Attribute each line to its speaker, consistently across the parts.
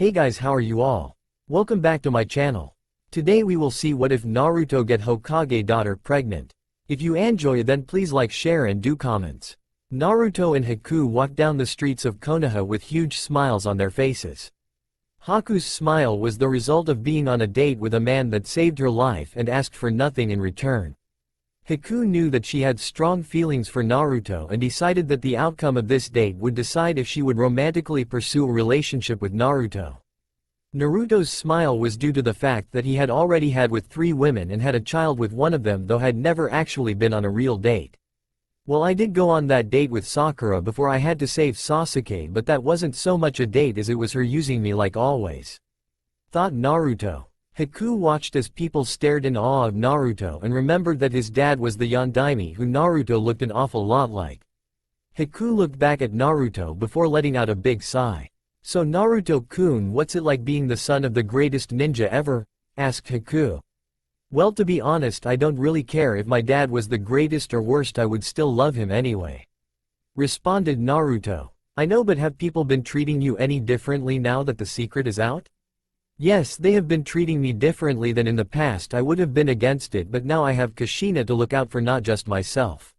Speaker 1: Hey guys, how are you all? Welcome back to my channel. Today we will see what if Naruto get Hokage daughter pregnant. If you enjoy then please like, share and do comments. Naruto and Haku walked down the streets of Konoha with huge smiles on their faces. Haku's smile was the result of being on a date with a man that saved her life and asked for nothing in return. Haku knew that she had strong feelings for Naruto and decided that the outcome of this date would decide if she would romantically pursue a relationship with Naruto. Naruto's smile was due to the fact that he had already had with 3 women and had a child with one of them, though had never actually been on a real date. Well, I did go on that date with Sakura before I had to save Sasuke, but that wasn't so much a date as it was her using me like always, thought Naruto. Haku watched as people stared in awe of Naruto and remembered that his dad was the Yondaime who Naruto looked an awful lot like. Haku looked back at Naruto before letting out a big sigh. "So Naruto-kun, what's it like being the son of the greatest ninja ever?" asked Haku. "Well, to be honest, I don't really care if my dad was the greatest or worst, I would still love him anyway," responded Naruto. "I know, but have people been treating you any differently now that the secret is out?" "Yes, they have been treating me differently than in the past. I would have been against it, but now I have Kushina to look out for, not just myself."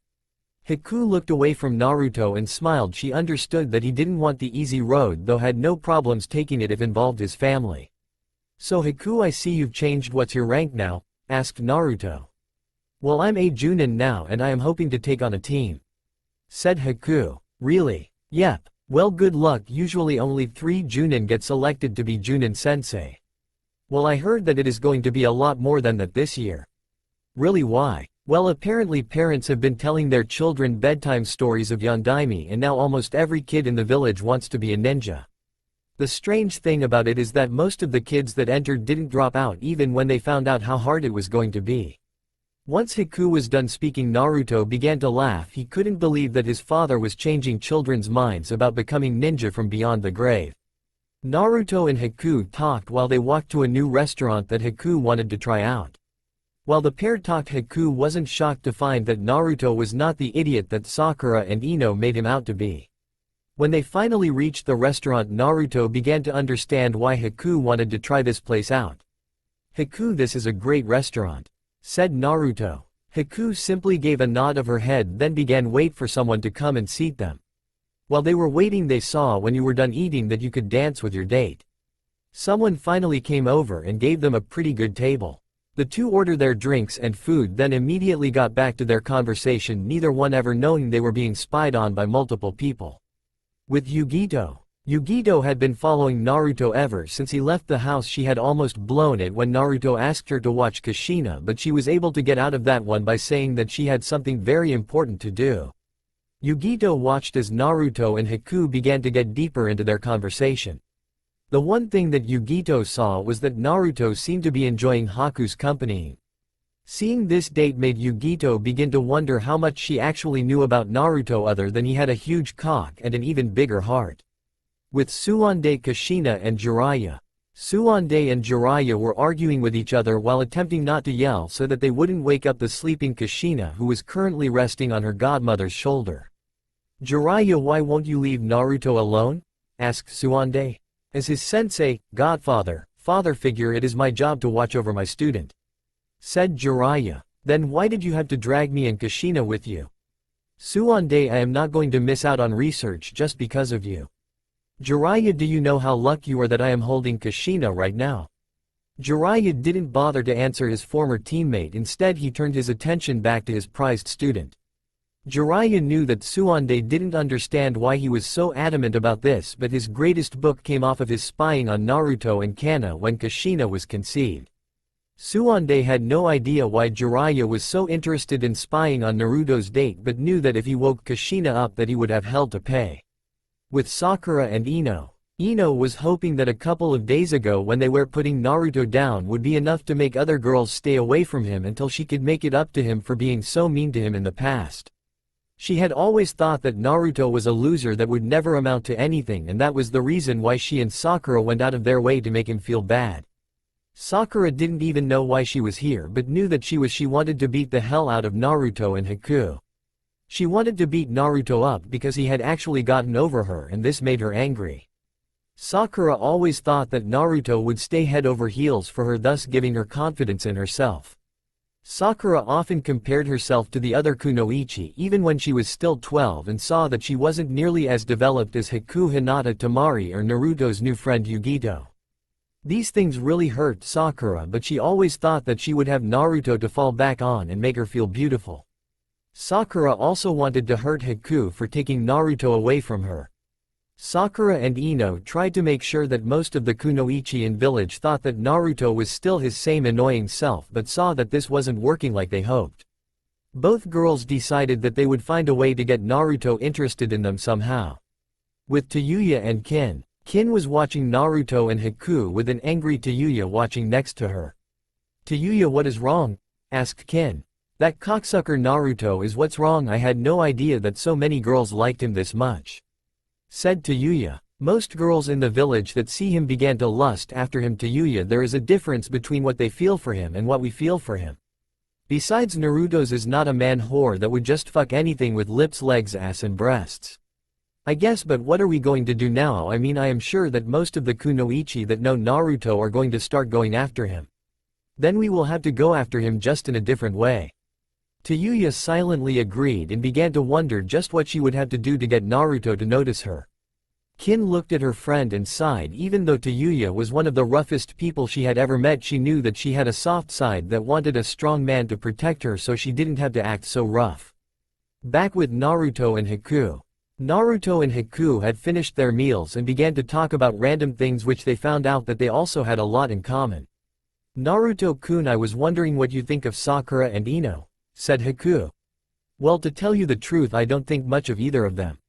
Speaker 1: Haku looked away from Naruto and smiled. She understood that he didn't want the easy road, though had no problems taking it if involved his family. "So Haku, I see you've changed. What's your rank now?" asked Naruto. "Well, I'm a Junin now and I am hoping to take on a team," said Haku. "Really? Yep. Well, good luck. Usually only 3 Junin get selected to be Junin sensei." "Well, I heard that it is going to be a lot more than that this year." "Really, why?" "Well, apparently parents have been telling their children bedtime stories of Yondaime and now almost every kid in the village wants to be a ninja. The strange thing about it is that most of the kids that entered didn't drop out even when they found out how hard it was going to be." Once Haku was done speaking, Naruto began to laugh. He couldn't believe that his father was changing children's minds about becoming ninja from beyond the grave. Naruto and Haku talked while they walked to a new restaurant that Haku wanted to try out. While the pair talked, Haku wasn't shocked to find that Naruto was not the idiot that Sakura and Ino made him out to be. When they finally reached the restaurant, Naruto began to understand why Haku wanted to try this place out. "Haku, this is a great restaurant," said Naruto. Haku simply gave a nod of her head, then began wait for someone to come and seat them. While they were waiting, they saw when you were done eating that you could dance with your date. Someone finally came over and gave them a pretty good table. The two ordered their drinks and food, then immediately got back to their conversation, neither one ever knowing they were being spied on by multiple people. With Yugito. Yugito had been following Naruto ever since he left the house. She had almost blown it when Naruto asked her to watch Kushina, but she was able to get out of that one by saying that she had something very important to do. Yugito watched as Naruto and Haku began to get deeper into their conversation. The one thing that Yugito saw was that Naruto seemed to be enjoying Haku's company. Seeing this date made Yugito begin to wonder how much she actually knew about Naruto, other than he had a huge cock and an even bigger heart. With Suande, Kushina and Jiraiya. Suande and Jiraiya were arguing with each other while attempting not to yell so that they wouldn't wake up the sleeping Kushina, who was currently resting on her godmother's shoulder. "Jiraiya, why won't you leave Naruto alone?" asked Suande. "As his sensei, godfather, father figure, it is my job to watch over my student," said Jiraiya. "Then why did you have to drag me and Kushina with you?" "Suande, I am not going to miss out on research just because of you." "Jiraiya, do you know how lucky you are that I am holding Kushina right now?" Jiraiya didn't bother to answer his former teammate. Instead, he turned his attention back to his prized student. Jiraiya knew that Suande didn't understand why he was so adamant about this, but his greatest book came off of his spying on Naruto and Kana when Kushina was conceived. Suande had no idea why Jiraiya was so interested in spying on Naruto's date, but knew that if he woke Kushina up that he would have hell to pay. With Sakura and Ino. Ino was hoping that a couple of days ago when they were putting Naruto down would be enough to make other girls stay away from him until she could make it up to him for being so mean to him in the past. She had always thought that Naruto was a loser that would never amount to anything, and that was the reason why she and Sakura went out of their way to make him feel bad. Sakura didn't even know why she was here, but knew that she wanted to beat the hell out of Naruto and Haku. She wanted to beat Naruto up because he had actually gotten over her, and this made her angry. Sakura always thought that Naruto would stay head over heels for her, thus giving her confidence in herself. Sakura often compared herself to the other kunoichi even when she was still 12 and saw that she wasn't nearly as developed as Haku, Hinata, Temari or Naruto's new friend Yugito. These things really hurt Sakura, but she always thought that she would have Naruto to fall back on and make her feel beautiful. Sakura also wanted to hurt Haku for taking Naruto away from her. Sakura and Ino tried to make sure that most of the kunoichi in village thought that Naruto was still his same annoying self, but saw that this wasn't working like they hoped. Both girls decided that they would find a way to get Naruto interested in them somehow. With Tayuya and Kin was watching Naruto and Haku with an angry Tayuya watching next to her. "Tayuya, what is wrong?" asked Kin. "That cocksucker Naruto is what's wrong. I had no idea that so many girls liked him this much," said Tayuya. "Most girls in the village that see him began to lust after him, Tayuya. There is a difference between what they feel for him and what we feel for him. Besides, Naruto's is not a man whore that would just fuck anything with lips, legs, ass and breasts. I guess, but what are we going to do now? I mean, I am sure that most of the kunoichi that know Naruto are going to start going after him. Then we will have to go after him just in a different way." Tayuya silently agreed and began to wonder just what she would have to do to get Naruto to notice her. Kin looked at her friend and sighed. Even though Tayuya was one of the roughest people she had ever met, she knew that she had a soft side that wanted a strong man to protect her, so she didn't have to act so rough. Back with Naruto and Haku. Naruto and Haku had finished their meals and began to talk about random things, which they found out that they also had a lot in common. "Naruto-kun, I was wondering what you think of Sakura and Ino," said Haku. "Well, to tell you the truth, I don't think much of either of them,"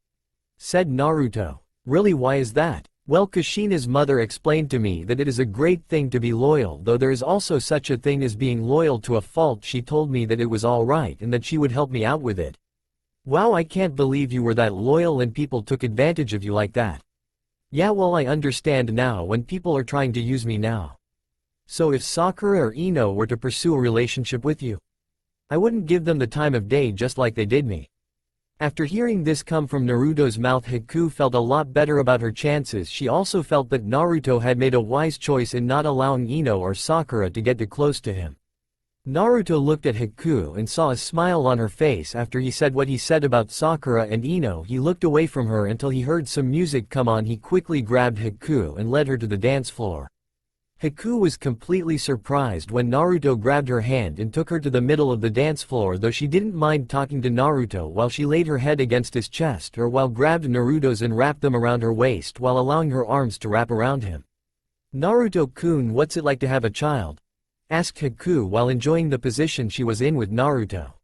Speaker 1: said Naruto. "Really, why is that?" "Well, Kushina's mother explained to me that it is a great thing to be loyal, though there is also such a thing as being loyal to a fault. She told me that it was alright and that she would help me out with it." "Wow, I can't believe you were that loyal and people took advantage of you like that." "Yeah, well, I understand now when people are trying to use me now. So if Sakura or Ino were to pursue a relationship with you, I wouldn't give them the time of day just like they did me." After hearing this come from Naruto's mouth, Haku felt a lot better about her chances. She also felt that Naruto had made a wise choice in not allowing Ino or Sakura to get too close to him. Naruto looked at Haku and saw a smile on her face. After he said what he said about Sakura and Ino, he looked away from her until he heard some music come on. He quickly grabbed Haku and led her to the dance floor. Haku was completely surprised when Naruto grabbed her hand and took her to the middle of the dance floor, though she didn't mind talking to Naruto while she laid her head against his chest or while grabbed Naruto's and wrapped them around her waist while allowing her arms to wrap around him. "Naruto-kun, what's it like to have a child?" asked Haku while enjoying the position she was in with Naruto.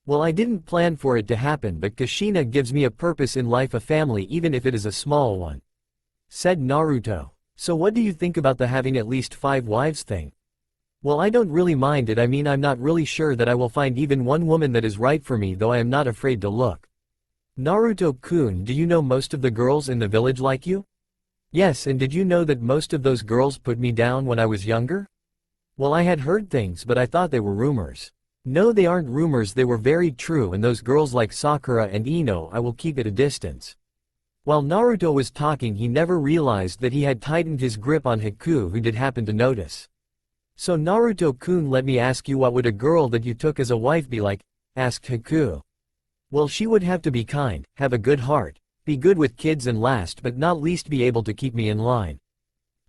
Speaker 1: "Well, I didn't plan for it to happen, but Kushina gives me a purpose in life, a family, even if it is a small one," said Naruto. "So what do you think about the having at least 5 wives thing?" "Well, I don't really mind it. I mean, I'm not really sure that I will find even one woman that is right for me, though I am not afraid to look." "Naruto-kun, do you know most of the girls in the village like you?" "Yes, and did you know that most of those girls put me down when I was younger?" "Well, I had heard things, but I thought they were rumors." "No, they aren't rumors, they were very true, and those girls like Sakura and Ino I will keep at a distance." While Naruto was talking, he never realized that he had tightened his grip on Haku, who did happen to notice. "So Naruto-kun, let me ask you, what would a girl that you took as a wife be like?" asked Haku. "Well, she would have to be kind, have a good heart, be good with kids, and last but not least be able to keep me in line,"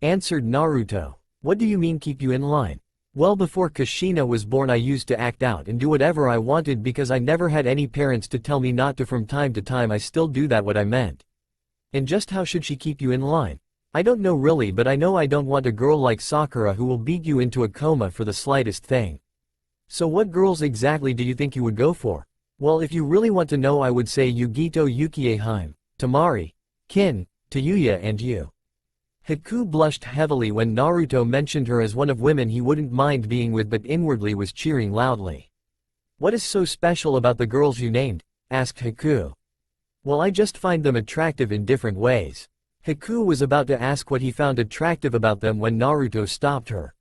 Speaker 1: answered Naruto. "What do you mean keep you in line?" "Well, before Kushina was born I used to act out and do whatever I wanted because I never had any parents to tell me not to. From time to time I still do that, what I meant." "And just how should she keep you in line?" "I don't know really, but I know I don't want a girl like Sakura who will beat you into a coma for the slightest thing." "So what girls exactly do you think you would go for?" "Well, if you really want to know, I would say Yugito, Yukiehime, Temari, Kin, Tayuya and you." Haku blushed heavily when Naruto mentioned her as one of women he wouldn't mind being with, but inwardly was cheering loudly. "What is so special about the girls you named?" asked Haku. "Well, I just find them attractive in different ways." Haku was about to ask what he found attractive about them when Naruto stopped her.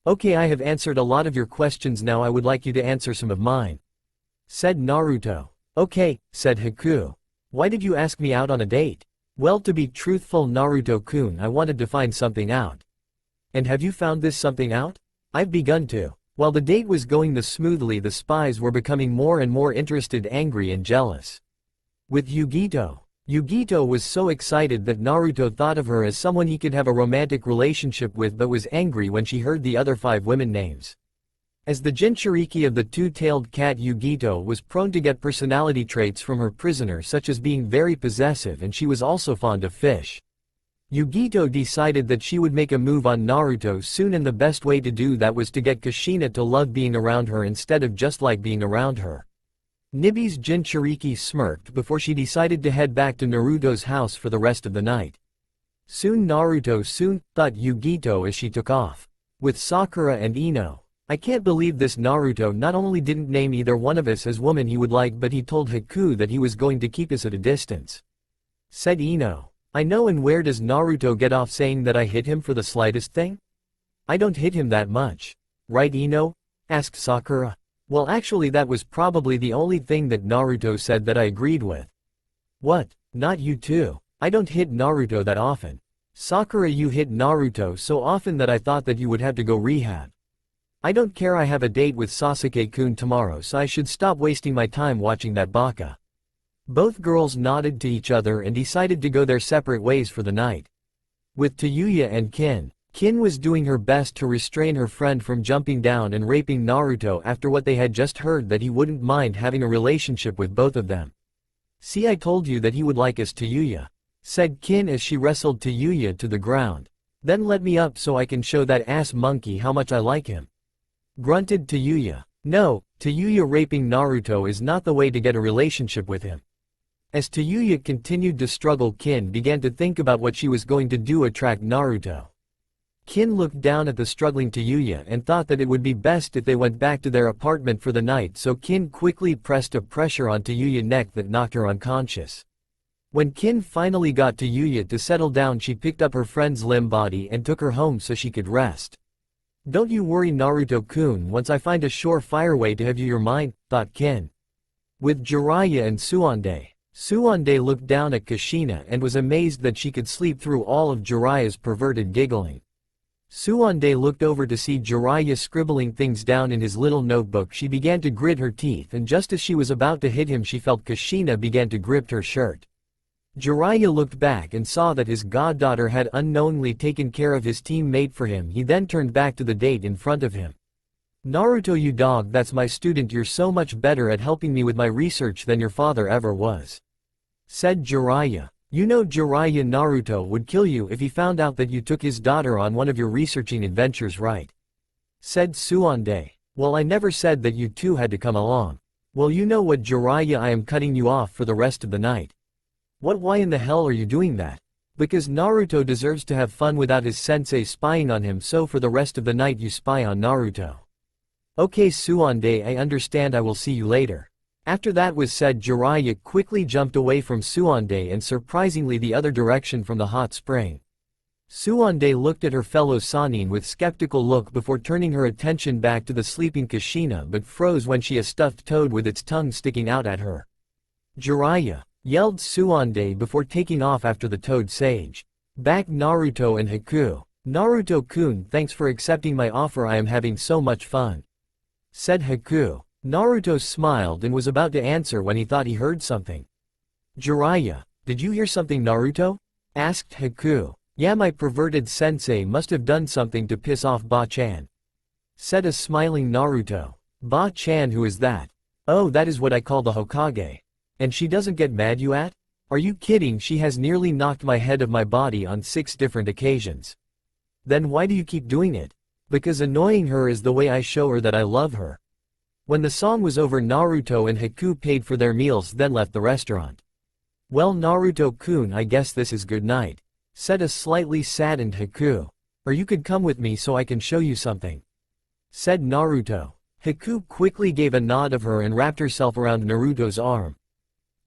Speaker 1: "Okay, I have answered a lot of your questions, now I would like you to answer some of mine," said Naruto. "Okay," said Haku. "Why did you ask me out on a date?" Well, to be truthful, Naruto-kun, I wanted to find something out. And have you found this something out? I've begun to. While the date was going smoothly, the spies were becoming more and more interested, angry and jealous. With Yugito. Yugito was so excited that Naruto thought of her as someone he could have a romantic relationship with, but was angry when she heard the other 5 women names. As the Jinchuriki of the two-tailed cat, Yugito was prone to get personality traits from her prisoner, such as being very possessive, and she was also fond of fish. Yugito decided that she would make a move on Naruto soon, and the best way to do that was to get Kushina to love being around her instead of just like being around her. Nibi's Jinchuriki smirked before she decided to head back to Naruto's house for the rest of the night. Naruto soon thought Yugito as she took off. With Sakura and Ino. I can't believe this. Naruto not only didn't name either one of us as woman he would like, but he told Haku that he was going to keep us at a distance. Said Ino. I know, and where does Naruto get off saying that I hit him for the slightest thing? I don't hit him that much. Right, Ino? Asked Sakura. Well, actually that was probably the only thing that Naruto said that I agreed with. What? Not you too. I don't hit Naruto that often. Sakura, you hit Naruto so often that I thought that you would have to go rehab. I don't care, I have a date with Sasuke-kun tomorrow, so I should stop wasting my time watching that baka. Both girls nodded to each other and decided to go their separate ways for the night. With Tayuya and Kin. Kin was doing her best to restrain her friend from jumping down and raping Naruto after what they had just heard, that he wouldn't mind having a relationship with both of them. See, I told you that he would like us, Tayuya. Said Kin as she wrestled Tayuya to the ground. Then let me up so I can show that ass monkey how much I like him. Grunted Tayuya. No, Tayuya, raping Naruto is not the way to get a relationship with him. As Tayuya continued to struggle, Kin began to think about what she was going to do attract Naruto. Kin looked down at the struggling Tayuya and thought that it would be best if they went back to their apartment for the night, so Kin quickly pressed a pressure on Tayuya's neck that knocked her unconscious. When Kin finally got Tayuya to settle down, she picked up her friend's limb body and took her home so she could rest. Don't you worry, Naruto-kun, once I find a surefire way to have you, you're mine, thought Kin. With Jiraiya and Suande. Suande looked down at Kushina and was amazed that she could sleep through all of Jiraiya's perverted giggling. Suande looked over to see Jiraiya scribbling things down in his little notebook. She began to grit her teeth, and just as she was about to hit him, she felt Kushina began to grip her shirt. Jiraiya looked back and saw that his goddaughter had unknowingly taken care of his teammate for him. He then turned back to the date in front of him. Naruto, you dog, that's my student, you're so much better at helping me with my research than your father ever was. Said Jiraiya. You know, Jiraiya, Naruto would kill you if he found out that you took his daughter on one of your researching adventures, right? Said Suande. Well, I never said that you two had to come along. Well, you know what, Jiraiya, I am cutting you off for the rest of the night. What? Why in the hell are you doing that? Because Naruto deserves to have fun without his sensei spying on him, so for the rest of the night you spy on Naruto. Okay, Suande, I understand, I will see you later. After that was said, Jiraiya quickly jumped away from Suande and surprisingly the other direction from the hot spring. Suande looked at her fellow Sannin with skeptical look before turning her attention back to the sleeping Kushina, but froze when she saw a stuffed toad with its tongue sticking out at her. Jiraiya! Yelled Suande before taking off after the toad sage. Back Naruto and Haku. Naruto-kun, thanks for accepting my offer, I am having so much fun. Said Haku. Naruto smiled and was about to answer when he thought he heard something. Jiraiya, did you hear something, Naruto? Asked Haku. Yeah, my perverted sensei must have done something to piss off Ba-chan. Said a smiling Naruto. Ba-chan, who is that? Oh, that is what I call the Hokage. And she doesn't get mad, you at? Are you kidding? She has nearly knocked my head of my body on 6 different occasions. Then why do you keep doing it? Because annoying her is the way I show her that I love her. When the song was over, Naruto and Haku paid for their meals, then left the restaurant. Well, Naruto-kun, I guess this is good night. Said a slightly saddened Haku. Or you could come with me so I can show you something. Said Naruto. Haku quickly gave a nod of her and wrapped herself around Naruto's arm.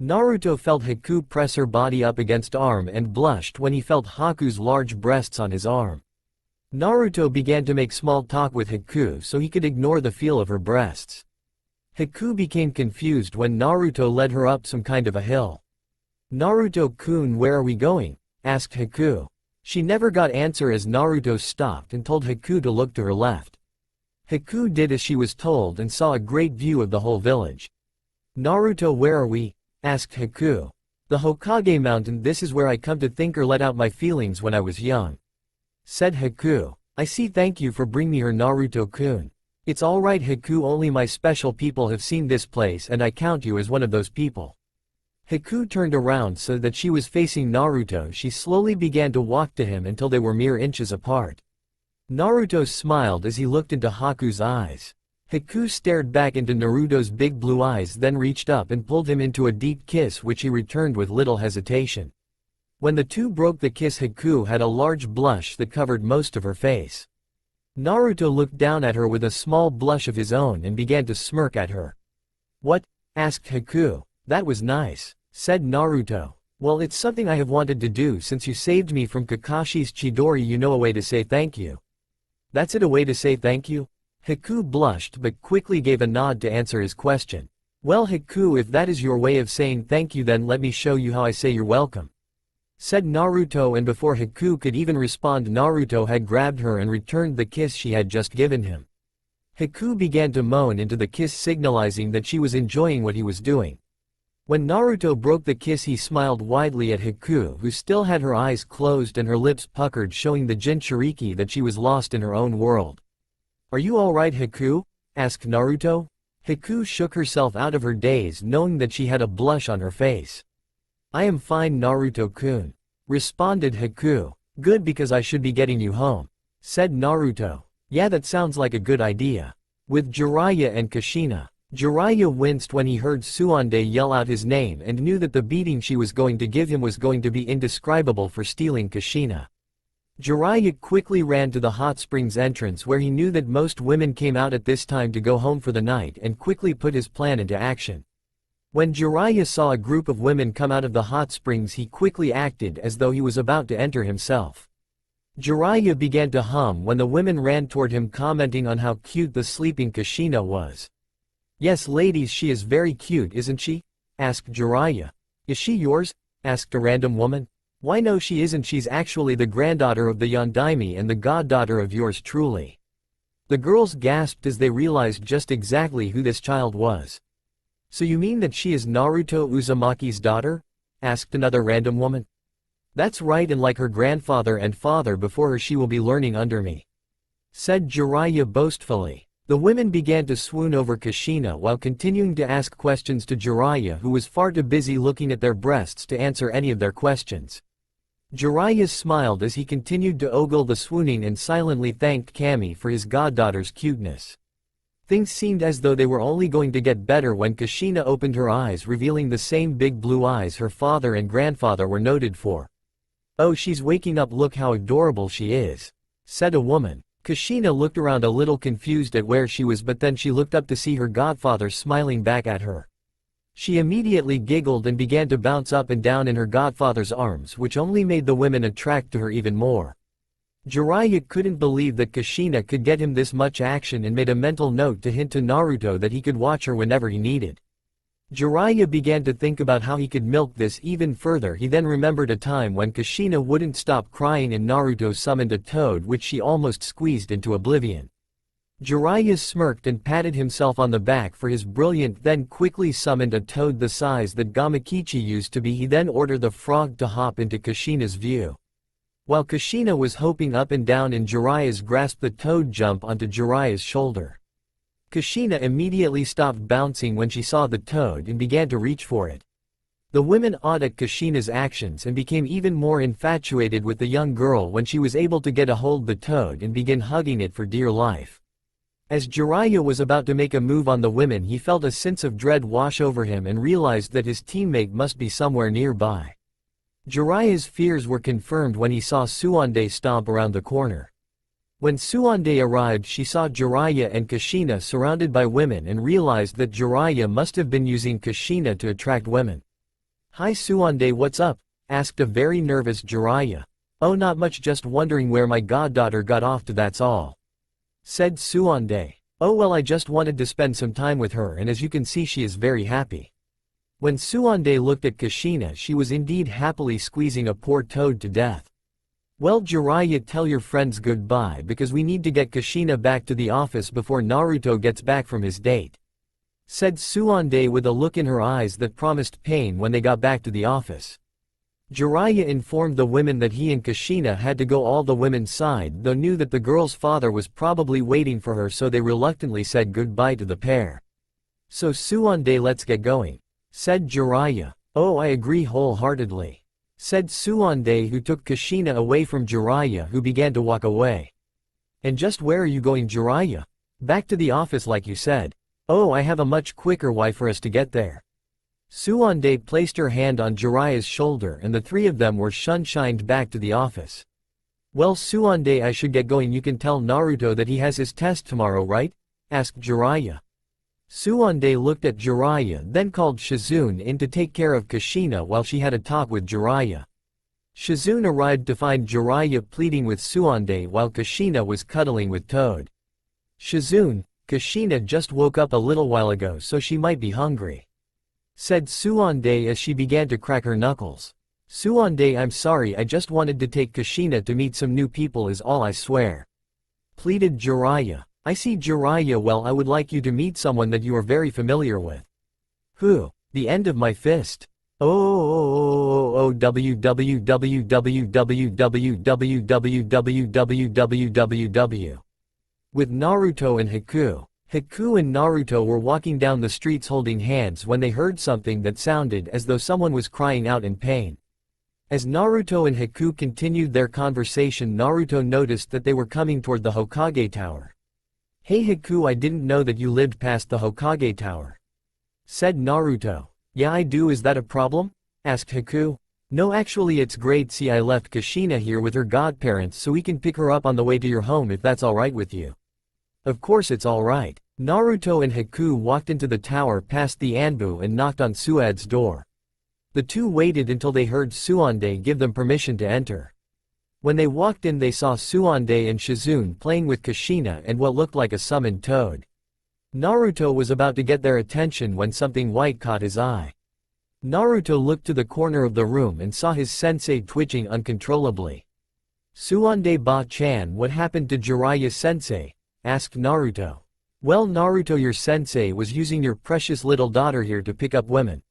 Speaker 1: Naruto felt Haku press her body up against arm and blushed when he felt Haku's large breasts on his arm. Naruto began to make small talk with Haku so he could ignore the feel of her breasts. Haku became confused when Naruto led her up some kind of a hill. "Naruto-kun, where are we going?" asked Haku. She never got answer as Naruto stopped and told Haku to look to her left. Haku did as she was told and saw a great view of the whole village. "Naruto, where are we?" asked Haku. "The Hokage mountain. This is where I come to think or let out my feelings when I was young," said Haku. "I see, thank you for bringing me here, Naruto-kun. It's alright Haku, only my special people have seen this place and I count you as one of those people." Haku turned around so that she was facing Naruto. She slowly began to walk to him until they were mere inches apart. Naruto smiled as he looked into Haku's eyes. Haku stared back into Naruto's big blue eyes, then reached up and pulled him into a deep kiss which he returned with little hesitation. When the two broke the kiss, Haku had a large blush that covered most of her face. Naruto looked down at her with a small blush of his own and began to smirk at her. "What?" asked Haku. "That was nice," said Naruto. "Well, it's something I have wanted to do since you saved me from Kakashi's Chidori. You know a way to say thank you." "That's it, a way to say thank you?" Haku blushed but quickly gave a nod to answer his question. "Well Haku, if that is your way of saying thank you, then let me show you how I say you're welcome," said Naruto, and before Haku could even respond, Naruto had grabbed her and returned the kiss she had just given him. Haku began to moan into the kiss, signalizing that she was enjoying what he was doing. When Naruto broke the kiss, he smiled widely at Haku, who still had her eyes closed and her lips puckered, showing the Jinchuriki that she was lost in her own world. "Are you alright Haku?" asked Naruto. Haku shook herself out of her daze, knowing that she had a blush on her face. "I am fine Naruto-kun," responded Haku. "Good, because I should be getting you home," said Naruto. "Yeah, that sounds like a good idea. With Jiraiya and Kushina." Jiraiya winced when he heard Suande yell out his name and knew that the beating she was going to give him was going to be indescribable for stealing Kushina. Jiraiya quickly ran to the hot springs entrance, where he knew that most women came out at this time to go home for the night, and quickly put his plan into action. When Jiraiya saw a group of women come out of the hot springs, he quickly acted as though he was about to enter himself. Jiraiya began to hum when the women ran toward him, commenting on how cute the sleeping Kushina was. "Yes ladies, she is very cute, isn't she?" asked Jiraiya. "Is she yours?" asked a random woman. "Why no, she isn't, she's actually the granddaughter of the Yondaime and the goddaughter of yours truly." The girls gasped as they realized just exactly who this child was. "So you mean that she is Naruto Uzumaki's daughter?" asked another random woman. "That's right, and like her grandfather and father before her, she will be learning under me," said Jiraiya boastfully. The women began to swoon over Kushina while continuing to ask questions to Jiraiya, who was far too busy looking at their breasts to answer any of their questions. Jiraiya smiled as he continued to ogle the swooning and silently thanked Kami for his goddaughter's cuteness. Things seemed as though they were only going to get better when Kushina opened her eyes, revealing the same big blue eyes her father and grandfather were noted for. "Oh, she's waking up, look how adorable she is," said a woman. Kushina looked around a little confused at where she was, but then she looked up to see her godfather smiling back at her. She immediately giggled and began to bounce up and down in her godfather's arms, which only made the women attract to her even more. Jiraiya couldn't believe that Kushina could get him this much action and made a mental note to hint to Naruto that he could watch her whenever he needed. Jiraiya began to think about how he could milk this even further. He then remembered a time when Kushina wouldn't stop crying and Naruto summoned a toad which she almost squeezed into oblivion. Jiraiya smirked and patted himself on the back for his brilliant, then quickly summoned a toad the size that Gamakichi used to be. He then ordered the frog to hop into Kushina's view. While Kushina was hopping up and down in Jiraiya's grasp, the toad jumped onto Jiraiya's shoulder. Kushina immediately stopped bouncing when she saw the toad and began to reach for it. The women awed at Kushina's actions and became even more infatuated with the young girl when she was able to get a hold of the toad and begin hugging it for dear life. As Jiraiya was about to make a move on the women, he felt a sense of dread wash over him and realized that his teammate must be somewhere nearby. Jiraiya's fears were confirmed when he saw Suande stomp around the corner. When Suande arrived, she saw Jiraiya and Kushina surrounded by women and realized that Jiraiya must have been using Kushina to attract women. "Hi Suande, what's up?" asked a very nervous Jiraiya. "Oh, not much, just wondering where my goddaughter got off to, that's all," said Suande. "Oh well, I just wanted to spend some time with her, and as you can see she is very happy." When Suande looked at Kushina, she was indeed happily squeezing a poor toad to death. Well, Jiraiya, tell your friends goodbye because we need to get Kushina back to the office before Naruto gets back from his date, said Suande with a look in her eyes that promised pain when they got back to the office. Jiraiya informed the women that he and Kushina had to go all the women's side, though knew that the girl's father was probably waiting for her, so they reluctantly said goodbye to the pair. So Suande, let's get going, said Jiraiya. Oh, I agree wholeheartedly, said Suande, who took Kushina away from Jiraiya, who began to walk away. And just where are you going, Jiraiya? Back to the office like you said. Oh, I have a much quicker way for us to get there. Suande placed her hand on Jiraiya's shoulder and the three of them were shunshined back to the office. Well, Suande, I should get going. You can tell Naruto that he has his test tomorrow, right? Asked Jiraiya. Suande looked at Jiraiya, then called Shizune in to take care of Kushina while she had a talk with Jiraiya. Shizune arrived to find Jiraiya pleading with Suande while Kushina was cuddling with Toad. Shizune, Kushina just woke up a little while ago, so she might be hungry, said Suande as she began to crack her knuckles. Suande, I'm sorry, I just wanted to take Kushina to meet some new people is all, I swear, pleaded Jiraiya. I see, Jiraiya, well, I would like you to meet someone that you are very familiar with. Who? The end of my fist. www. With Naruto and Haku. Haku and Naruto were walking down the streets holding hands when they heard something that sounded as though someone was crying out in pain. As Naruto and Haku continued their conversation, Naruto noticed that they were coming toward the Hokage Tower. Hey Haku, I didn't know that you lived past the Hokage Tower, said Naruto. Yeah, I do. Is that a problem? Asked Haku. No, actually it's great. See, I left Kushina here with her godparents so we can pick her up on the way to your home if that's alright with you. Of course it's alright. Naruto and Haku walked into the tower past the Anbu and knocked on Suade's door. The two waited until they heard Suande give them permission to enter. When they walked in, they saw Suande and Shizune playing with Kushina and what looked like a summoned toad. Naruto was about to get their attention when something white caught his eye. Naruto looked to the corner of the room and saw his sensei twitching uncontrollably. Suande Ba-chan, what happened to Jiraiya sensei? Asked Naruto. Well, Naruto, your sensei was using your precious little daughter here to pick up women,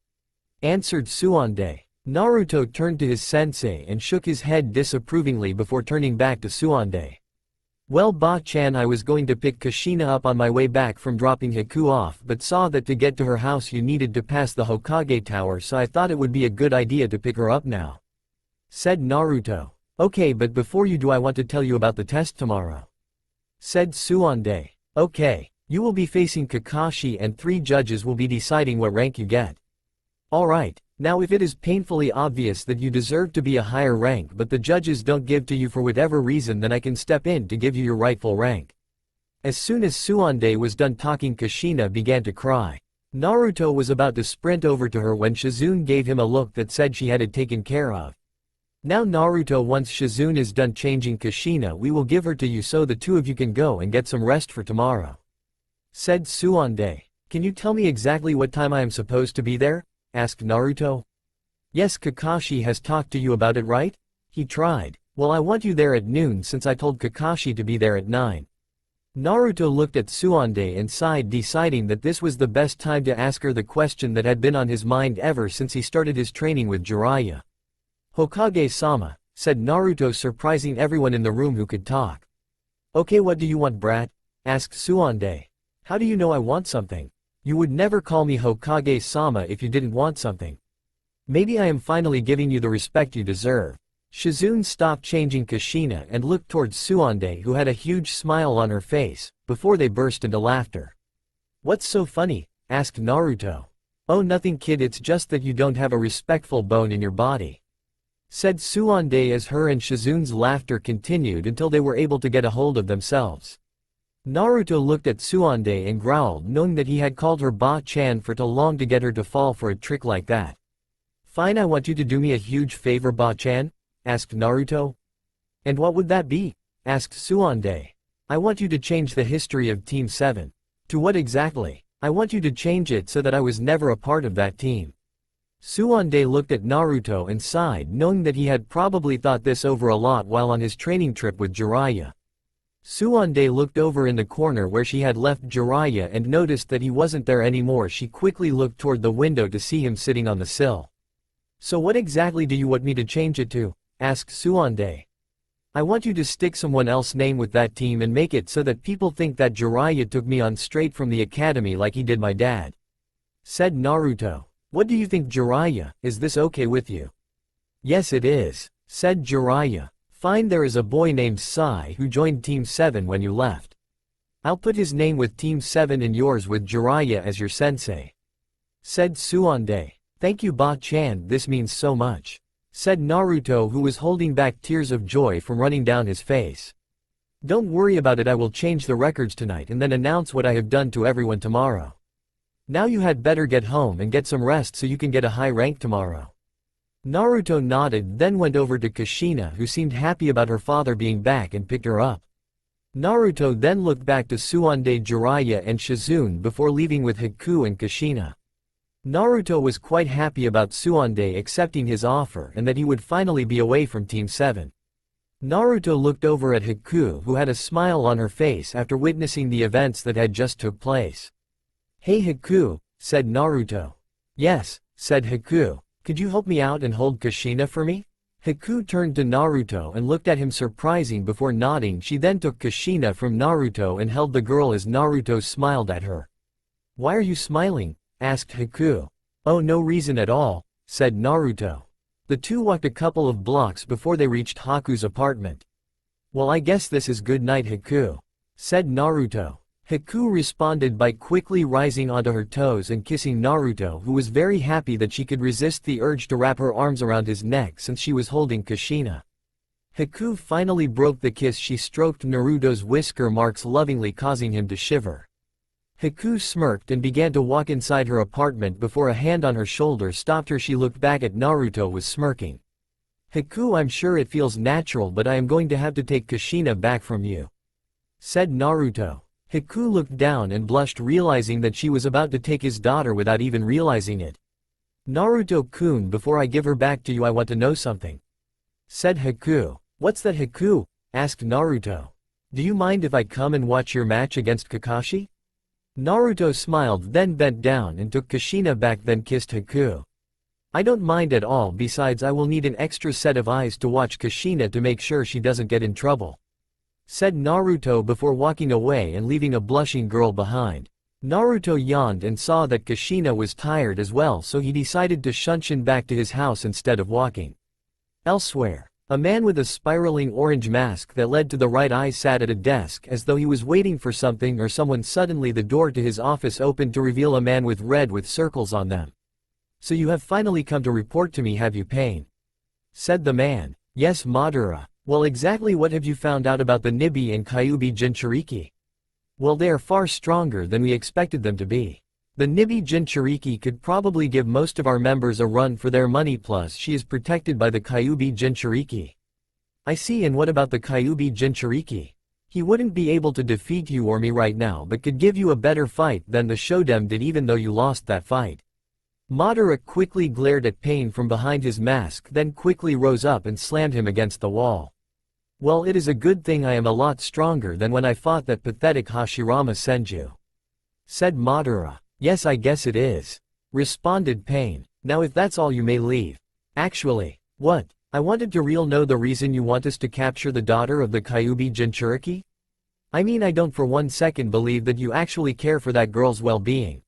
Speaker 1: answered Suande. Naruto turned to his sensei and shook his head disapprovingly before turning back to Suande. Well, Ba-chan, I was going to pick Kushina up on my way back from dropping Haku off, but saw that to get to her house you needed to pass the Hokage Tower, so I thought it would be a good idea to pick her up now, said Naruto. Okay, but before you do, I want to tell you about the test tomorrow, said Suande. Okay. You will be facing Kakashi and 3 judges will be deciding what rank you get. Alright. Now if it is painfully obvious that you deserve to be a higher rank but the judges don't give to you for whatever reason, then I can step in to give you your rightful rank. As soon as Suande was done talking, Kushina began to cry. Naruto was about to sprint over to her when Shizune gave him a look that said she had it taken care of. Now Naruto, once Shizune is done changing Kushina, we will give her to you so the two of you can go and get some rest for tomorrow, said Suande. Can you tell me exactly what time I am supposed to be there? Asked Naruto. Yes, Kakashi has talked to you about it, right? He tried. Well, I want you there at noon since I told Kakashi to be there at 9. Naruto looked at Suande and sighed, deciding that this was the best time to ask her the question that had been on his mind ever since he started his training with Jiraiya. Hokage-sama, said Naruto, surprising everyone in the room who could talk. Okay, what do you want, brat? Asked Suande. How do you know I want something? You would never call me Hokage-sama if you didn't want something. Maybe I am finally giving you the respect you deserve. Shizune stopped changing Kushina and looked towards Suande, who had a huge smile on her face, before they burst into laughter. What's so funny? Asked Naruto. Oh, nothing, kid, it's just that you don't have a respectful bone in your body, said Suande as her and Shizune's laughter continued until they were able to get a hold of themselves. Naruto looked at Suande and growled, knowing that he had called her Ba-chan for too long to get her to fall for a trick like that. Fine, I want you to do me a huge favor, Ba-chan? Asked Naruto. And what would that be? Asked Suande. I want you to change the history of Team 7. To what exactly? I want you to change it so that I was never a part of that team. Suande looked at Naruto and sighed, knowing that he had probably thought this over a lot while on his training trip with Jiraiya. Suande looked over in the corner where she had left Jiraiya and noticed that he wasn't there anymore. She quickly looked toward the window to see him sitting on the sill. "So what exactly do you want me to change it to?" asked Suande. "I want you to stick someone else's name with that team and make it so that people think that Jiraiya took me on straight from the academy like he did my dad," said Naruto. "What do you think, Jiraiya? Is this okay with you?" "Yes, it is," said Jiraiya. "Fine, there is a boy named Sai who joined Team 7 when you left. I'll put his name with Team 7 and yours with Jiraiya as your sensei," said Suande. "Thank you, Ba-chan, this means so much," said Naruto, who was holding back tears of joy from running down his face. "Don't worry about it, I will change the records tonight and then announce what I have done to everyone tomorrow. Now you had better get home and get some rest so you can get a high rank tomorrow." Naruto nodded, then went over to Kushina, who seemed happy about her father being back, and picked her up. Naruto then looked back to Suande, Jiraiya and Shizune before leaving with Haku and Kushina. Naruto was quite happy about Suande accepting his offer and that he would finally be away from Team 7. Naruto looked over at Haku, who had a smile on her face after witnessing the events that had just took place. "Hey Haku," said Naruto. "Yes," said Haku. "Could you help me out and hold Kushina for me?" Haku turned to Naruto and looked at him surprising before nodding. She then took Kushina from Naruto and held the girl as Naruto smiled at her. "Why are you smiling?" asked Haku. "Oh, no reason at all," said Naruto. The two walked a couple of blocks before they reached Haku's apartment. "Well, I guess this is good night, Haku," said Naruto. Haku responded by quickly rising onto her toes and kissing Naruto, who was very happy that she could resist the urge to wrap her arms around his neck since she was holding Kushina. Haku finally broke the kiss. She stroked Naruto's whisker marks lovingly, causing him to shiver. Haku smirked and began to walk inside her apartment before a hand on her shoulder stopped her. She looked back at Naruto with smirking. "Haku, I'm sure it feels natural, but I am going to have to take Kushina back from you," said Naruto. Haku looked down and blushed, realizing that she was about to take his daughter without even realizing it. "Naruto-kun, before I give her back to you I want to know something," said Haku. "What's that, Haku?" asked Naruto. "Do you mind if I come and watch your match against Kakashi?" Naruto smiled, then bent down and took Kushina back, then kissed Haku. "I don't mind at all, besides I will need an extra set of eyes to watch Kushina to make sure she doesn't get in trouble," said Naruto before walking away and leaving a blushing girl behind. Naruto yawned and saw that Kushina was tired as well, so he decided to shunshin back to his house instead of walking. Elsewhere, a man with a spiraling orange mask that led to the right eye sat at a desk as though he was waiting for something or someone. Suddenly the door to his office opened to reveal a man with red with circles on them. "So you have finally come to report to me, have you, Pain?" said the man. "Yes, Madara. Well, exactly what have you found out about the Nibi and Kyuubi Jinchuriki?" "Well, they are far stronger than we expected them to be. The Nibi Jinchuriki could probably give most of our members a run for their money, plus she is protected by the Kyuubi Jinchuriki." "I see, and what about the Kyuubi Jinchuriki?" "He wouldn't be able to defeat you or me right now, but could give you a better fight than the Shodem did, even though you lost that fight." Madara quickly glared at Pain from behind his mask, then quickly rose up and slammed him against the wall. "Well, it is a good thing I am a lot stronger than when I fought that pathetic Hashirama Senju," said Madara. "Yes, I guess it is," responded Pain. "Now if that's all, you may leave." "Actually, what? I wanted to know the reason you want us to capture the daughter of the Kyuubi Jinchuriki? I mean, I don't for one second believe that you actually care for that girl's well-being.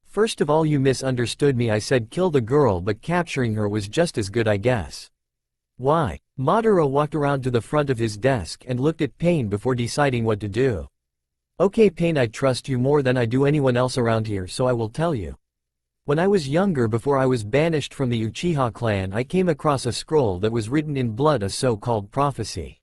Speaker 1: First of all, you misunderstood me. I said kill the girl, but capturing her was just as good, I guess." "Why?" Madara walked around to the front of his desk and looked at Pain before deciding what to do. "Okay, Pain, I trust you more than I do anyone else around here, so I will tell you. When I was younger, before I was banished from the Uchiha clan, I came across a scroll that was written in blood, a so-called prophecy,"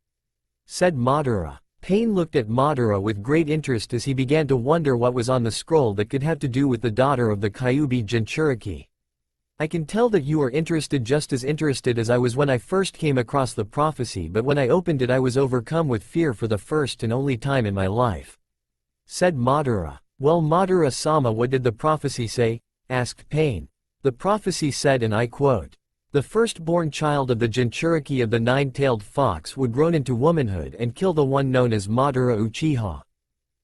Speaker 1: said Madara. Pain looked at Madara with great interest as he began to wonder what was on the scroll that could have to do with the daughter of the Kyuubi Jinchuriki. "I can tell that you are interested, just as interested as I was when I first came across the prophecy, but when I opened it I was overcome with fear for the first and only time in my life," said Madara. "Well, Madara-sama, what did the prophecy say?" asked Pain. The prophecy said, and I quote, "The firstborn child of the Jinchuriki of the nine-tailed fox would grow into womanhood and kill the one known as Madara Uchiha."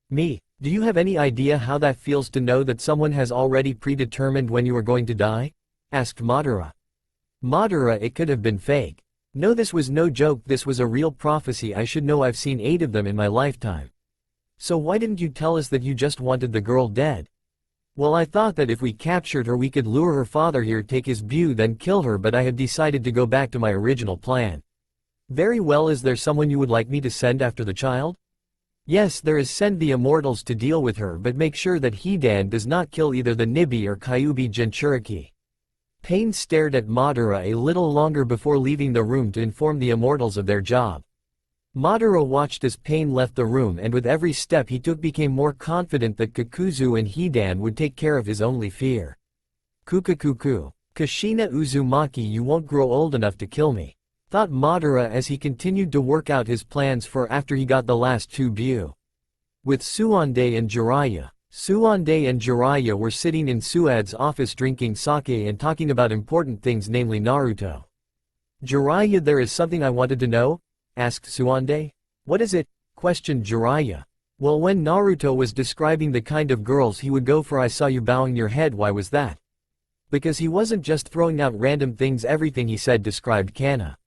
Speaker 1: Me, do you have any idea how that feels to know that someone has already predetermined when you are going to die? Asked Madara. Madara, it could have been fake. No, this was no joke, this was a real prophecy. I should know, I've seen 8 of them in my lifetime. So why didn't you tell us that you just wanted the girl dead? Well, I thought that if we captured her we could lure her father here, take his beau, then kill her, but I have decided to go back to my original plan. Very well, is there someone you would like me to send after the child? Yes, there is. Send the immortals to deal with her, but make sure that Hidan does not kill either the Nibi or Kyuubi Jinchuriki. Pain stared at Madara a little longer before leaving the room to inform the immortals of their job. Madara watched as Pain left the room, and with every step he took became more confident that Kakuzu and Hidan would take care of his only fear. Kukakuku. Kushina Uzumaki, you won't grow old enough to kill me, thought Madara as he continued to work out his plans for after he got the last 2 beau. With Suande and Jiraiya. Suande and Jiraiya were sitting in Suad's office drinking sake and talking about important things, namely Naruto. Jiraiya, there is something I wanted to know? Asked Suande. What is it? Questioned Jiraiya. Well, when Naruto was describing the kind of girls he would go for, I saw you bowing your head. Why was that? Because he wasn't just throwing out random things, everything he said, described Kana.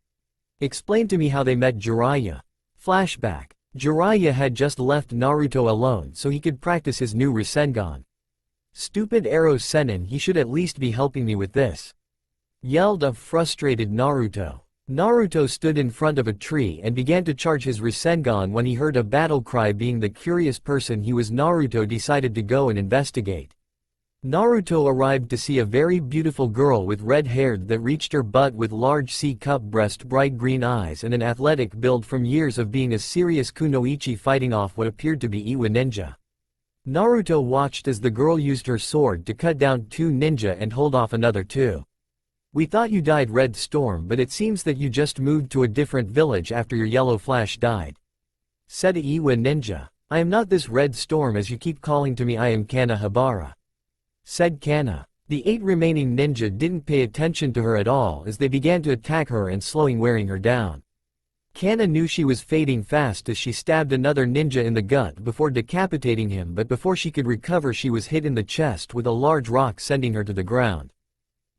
Speaker 1: Explain to me how they met. Jiraiya. Flashback. Jiraiya had just left Naruto alone so he could practice his new Rasengan. Stupid arrow Sennin, he should at least be helping me with this, yelled a frustrated Naruto. Naruto stood in front of a tree and began to charge his Rasengan when he heard a battle cry. Being the curious person he was, Naruto decided to go and investigate. Naruto arrived to see a very beautiful girl with red hair that reached her butt, with large C-cup breast, bright green eyes, and an athletic build from years of being a serious kunoichi fighting off what appeared to be Iwa ninja. Naruto watched as the girl used her sword to cut down 2 ninja and hold off another 2. We thought you died, Red Storm, but it seems that you just moved to a different village after your yellow flash died, said Iwa ninja. I am not this Red Storm as you keep calling to me, I am Kana Habara, said Kana. The 8 remaining ninja didn't pay attention to her at all as they began to attack her and slowing wearing her down. Kana knew she was fading fast as she stabbed another ninja in the gut before decapitating him, but before she could recover she was hit in the chest with a large rock, sending her to the ground.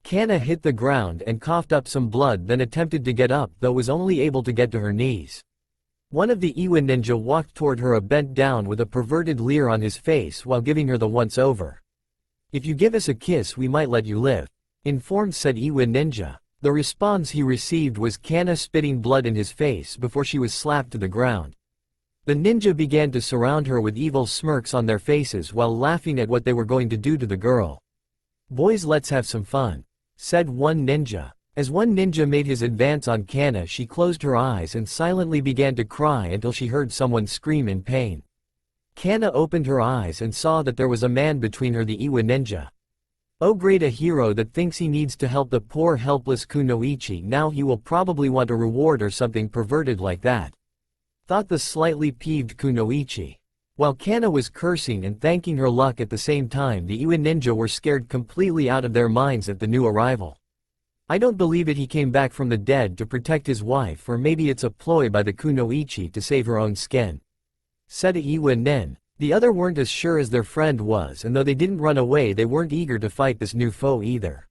Speaker 1: Kana hit the ground and coughed up some blood, then attempted to get up, though was only able to get to her knees. One of the Iwa ninja walked toward her, bent down with a perverted leer on his face while giving her the once over. If you give us a kiss we might let you live, informed said Iwa ninja. The response he received was Kana spitting blood in his face before she was slapped to the ground. The ninja began to surround her with evil smirks on their faces while laughing at what they were going to do to the girl. Boys, let's have some fun, said one ninja. As one ninja made his advance on Kana, she closed her eyes and silently began to cry until she heard someone scream in pain. Kana opened her eyes and saw that there was a man between her, the Iwa ninja. Oh great, a hero that thinks he needs to help the poor helpless kunoichi. Now he will probably want a reward or something perverted like that, thought the slightly peeved kunoichi. While Kana was cursing and thanking her luck at the same time, the Iwa ninja were scared completely out of their minds at the new arrival. I don't believe it, he came back from the dead to protect his wife, or maybe it's a ploy by the kunoichi to save her own skin, said Iwa nin. The other weren't as sure as their friend was, and though they didn't run away they weren't eager to fight this new foe either.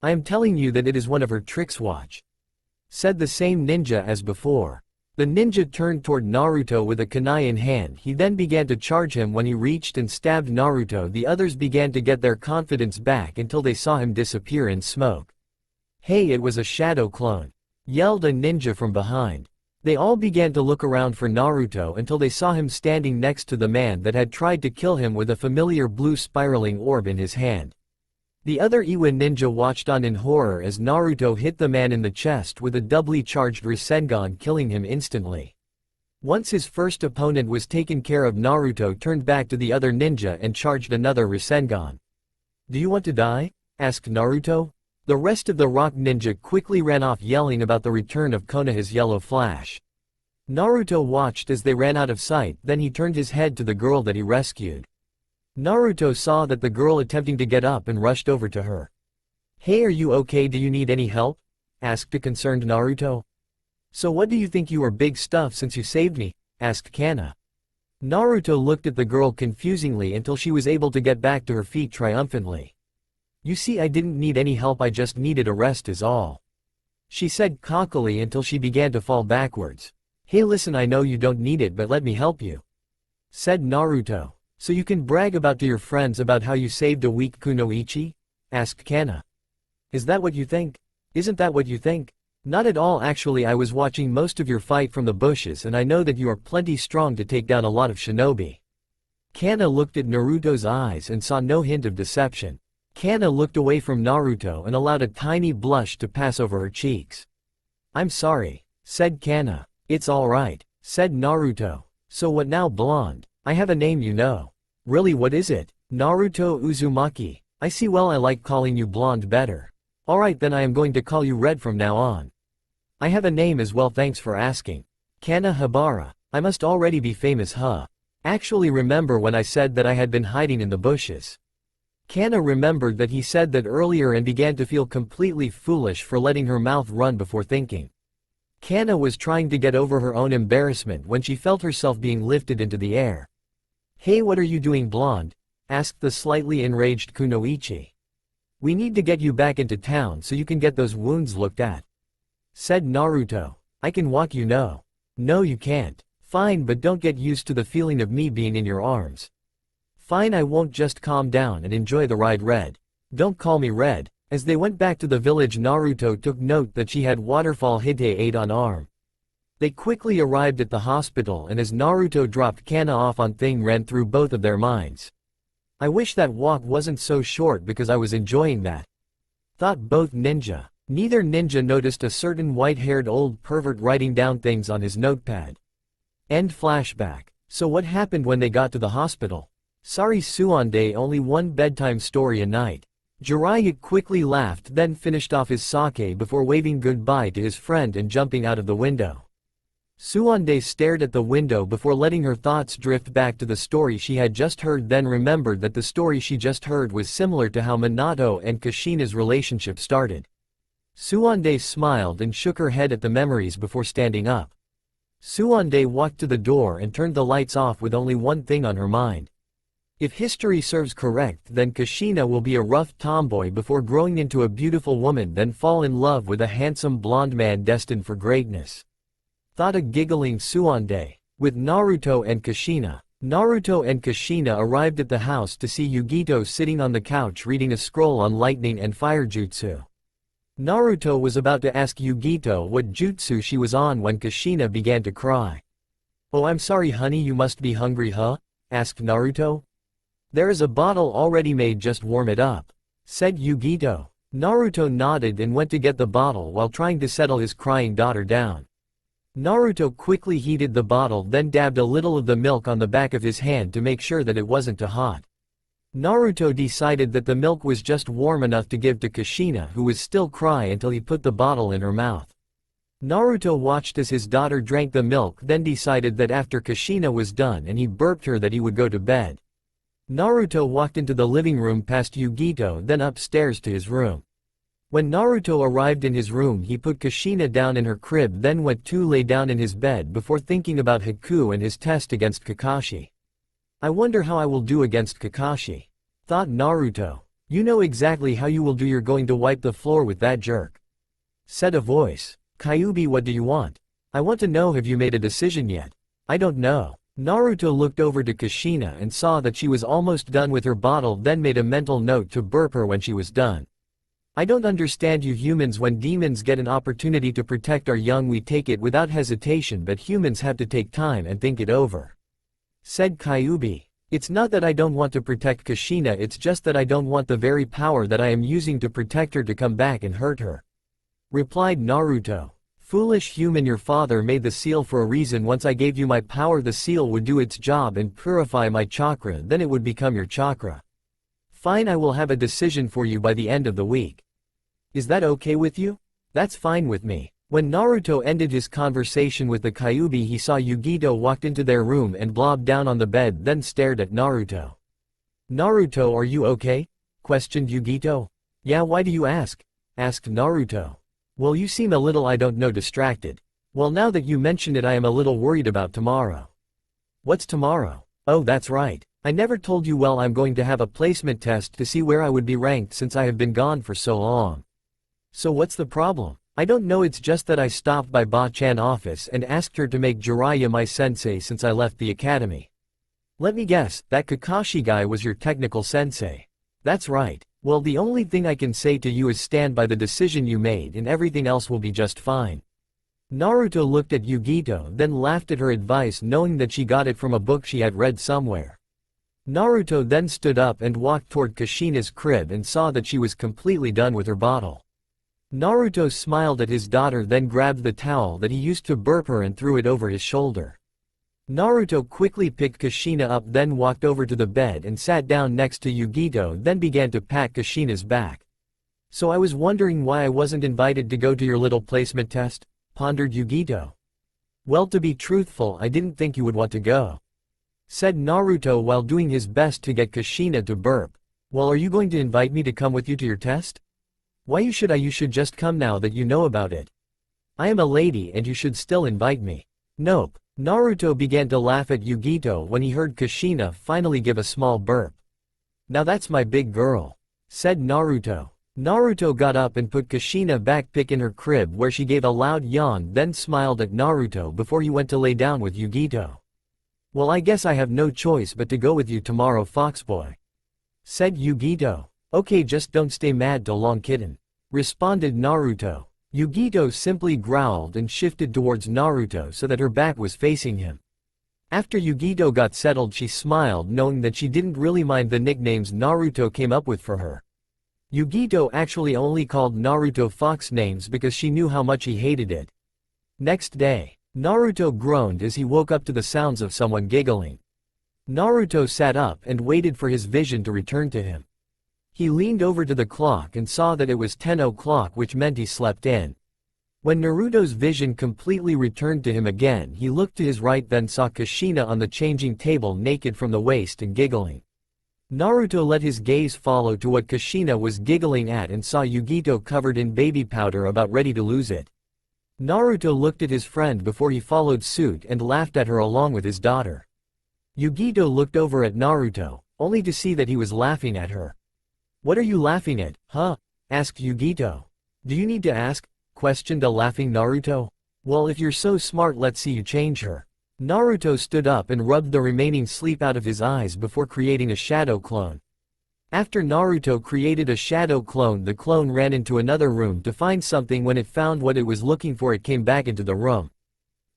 Speaker 1: I am telling you that it is one of her tricks, watch, said the same ninja as before. The ninja turned toward Naruto with a kunai in hand. He then began to charge him. When he reached and stabbed Naruto, the others began to get their confidence back until they saw him disappear in smoke. Hey, it was a shadow clone, yelled a ninja from behind. They all began to look around for Naruto until they saw him standing next to the man that had tried to kill him with a familiar blue spiraling orb in his hand. The other Iwa ninja watched on in horror as Naruto hit the man in the chest with a doubly charged Rasengan, killing him instantly. Once his first opponent was taken care of, Naruto turned back to the other ninja and charged another Rasengan. Do you want to die? Asked Naruto. The rest of the rock ninja quickly ran off, yelling about the return of Konoha's yellow flash. Naruto watched as they ran out of sight, then he turned his head to the girl that he rescued. Naruto saw that the girl attempting to get up and rushed over to her. Hey, are you okay? Do you need any help? Asked a concerned Naruto. So what do you think, you are big stuff since you saved me? Asked Kana. Naruto looked at the girl confusingly until she was able to get back to her feet triumphantly. You see, I didn't need any help, I just needed a rest is all. She said cockily until she began to fall backwards. Hey listen, I know you don't need it, but let me help you, said Naruto. So you can brag about to your friends about how you saved a weak kunoichi? Asked Kana. Is that what you think? Isn't that what you think? Not at all, actually. I was watching most of your fight from the bushes and I know that you are plenty strong to take down a lot of shinobi. Kana looked at Naruto's eyes and saw no hint of deception. Kana looked away from Naruto and allowed a tiny blush to pass over her cheeks. I'm sorry, said Kana. It's alright, said Naruto. So what now, blonde? I have a name, you know. Really, what is it? Naruto Uzumaki. I see, well, I like calling you blonde better. Alright then, I am going to call you red from now on. I have a name as well, thanks for asking. Kana Habara. I must already be famous, huh? Actually, remember when I said that I had been hiding in the bushes? Kana remembered that he said that earlier and began to feel completely foolish for letting her mouth run before thinking. Kana was trying to get over her own embarrassment when she felt herself being lifted into the air. Hey, what are you doing, blonde? Asked the slightly enraged kunoichi. We need to get you back into town so you can get those wounds looked at, said Naruto. I can walk, you know. No, you can't. Fine, but don't get used to the feeling of me being in your arms. Fine, I won't, just calm down and enjoy the ride, Red. Don't call me Red. As they went back to the village, Naruto took note that she had Waterfall Hite 8 on arm. They quickly arrived at the hospital, and as Naruto dropped Kana off on thing ran through both of their minds. I wish that walk wasn't so short because I was enjoying that, thought both ninja. Neither ninja noticed a certain white-haired old pervert writing down things on his notepad. End flashback. So what happened when they got to the hospital? Sorry Suonde, only one bedtime story a night. Jiraiya quickly laughed, then finished off his sake before waving goodbye to his friend and jumping out of the window. Suonde stared at the window before letting her thoughts drift back to the story she had just heard, then remembered that the story she just heard was similar to how Minato and Kushina's relationship started. Suonde smiled and shook her head at the memories before standing up. Suonde walked to the door and turned the lights off with only one thing on her mind. If history serves correct, then Kushina will be a rough tomboy before growing into a beautiful woman, then fall in love with a handsome blonde man destined for greatness, thought a giggling Suonde. With Naruto and Kushina. Naruto and Kushina arrived at the house to see Yugito sitting on the couch reading a scroll on lightning and fire jutsu. Naruto was about to ask Yugito what jutsu she was on when Kushina began to cry. Oh, I'm sorry honey, you must be hungry, huh? Asked Naruto. There is a bottle already made, just warm it up, said Yugito. Naruto nodded and went to get the bottle while trying to settle his crying daughter down. Naruto quickly heated the bottle, then dabbed a little of the milk on the back of his hand to make sure that it wasn't too hot. Naruto decided that the milk was just warm enough to give to Kushina, who was still crying, until he put the bottle in her mouth. Naruto watched as his daughter drank the milk, then decided that after Kushina was done and he burped her that he would go to bed. Naruto walked into the living room past Yugito, then upstairs to his room. When Naruto arrived in his room, he put Kushina down in her crib, then went to lay down in his bed before thinking about Haku and his test against Kakashi. I wonder how I will do against Kakashi, thought Naruto. You know exactly how you will do, you're going to wipe the floor with that jerk, said a voice. Kyuubi, what do you want? I want to know, have you made a decision yet? I don't know. Naruto looked over to Kushina and saw that she was almost done with her bottle, then made a mental note to burp her when she was done. I don't understand you humans, when demons get an opportunity to protect our young we take it without hesitation, but humans have to take time and think it over, said Kyuubi. It's not that I don't want to protect Kushina, it's just that I don't want the very power that I am using to protect her to come back and hurt her, replied Naruto. Foolish human, your father made the seal for a reason. Once I gave you my power, the seal would do its job and purify my chakra, then it would become your chakra. Fine, I will have a decision for you by the end of the week. Is that okay with you? That's fine with me. When Naruto ended his conversation with the Kyuubi, he saw Yugito walked into their room and blobbed down on the bed, then stared at Naruto. Naruto, are you okay? Questioned Yugito. Yeah, why do you ask? Asked Naruto. Well, you seem a little I don't know distracted. Well, now that you mention it, I am a little worried about tomorrow. What's tomorrow? Oh, that's right. I never told you. Well, I'm going to have a placement test to see where I would be ranked since I have been gone for so long. So what's the problem? I don't know, it's just that I stopped by Ba-chan office and asked her to make Jiraiya my sensei since I left the academy. Let me guess, that Kakashi guy was your technical sensei. That's right. Well, the only thing I can say to you is stand by the decision you made and everything else will be just fine. Naruto looked at Yugito, then laughed at her advice, knowing that she got it from a book she had read somewhere. Naruto then stood up and walked toward Kushina's crib and saw that she was completely done with her bottle. Naruto smiled at his daughter, then grabbed the towel that he used to burp her and threw it over his shoulder. Naruto quickly picked Kushina up, then walked over to the bed and sat down next to Yugito, then began to pat Kushina's back. So I was wondering why I wasn't invited to go to your little placement test? Pondered Yugito. Well, to be truthful, I didn't think you would want to go, said Naruto while doing his best to get Kushina to burp. Well, are you going to invite me to come with you to your test? Why you should just come now that you know about it. I am a lady and you should still invite me. Nope. Naruto began to laugh at Yugito when he heard Kushina finally give a small burp. Now that's my big girl, said Naruto. Naruto got up and put Kushina back in her crib, where she gave a loud yawn, then smiled at Naruto before he went to lay down with Yugito. Well, I guess I have no choice but to go with you tomorrow, Foxboy, said Yugito. Okay, just don't stay mad till long, kitten, responded Naruto. Yugito simply growled and shifted towards Naruto so that her back was facing him. After Yugito got settled, she smiled, knowing that she didn't really mind the nicknames Naruto came up with for her. Yugito actually only called Naruto Fox names because she knew how much he hated it. Next day, Naruto groaned as he woke up to the sounds of someone giggling. Naruto sat up and waited for his vision to return to him. He leaned over to the clock and saw that it was 10 o'clock, which meant he slept in. When Naruto's vision completely returned to him again, he looked to his right, then saw Kushina on the changing table, naked from the waist and giggling. Naruto let his gaze follow to what Kushina was giggling at and saw Yugito covered in baby powder, about ready to lose it. Naruto looked at his friend before he followed suit and laughed at her along with his daughter. Yugito looked over at Naruto, only to see that he was laughing at her. What are you laughing at, huh? Asked Yugito. Do you need to ask? Questioned a laughing Naruto. Well, if you're so smart, let's see you change her. Naruto stood up and rubbed the remaining sleep out of his eyes before creating a shadow clone. After Naruto created a shadow clone, the clone ran into another room to find something. When it found what it was looking for, it came back into the room.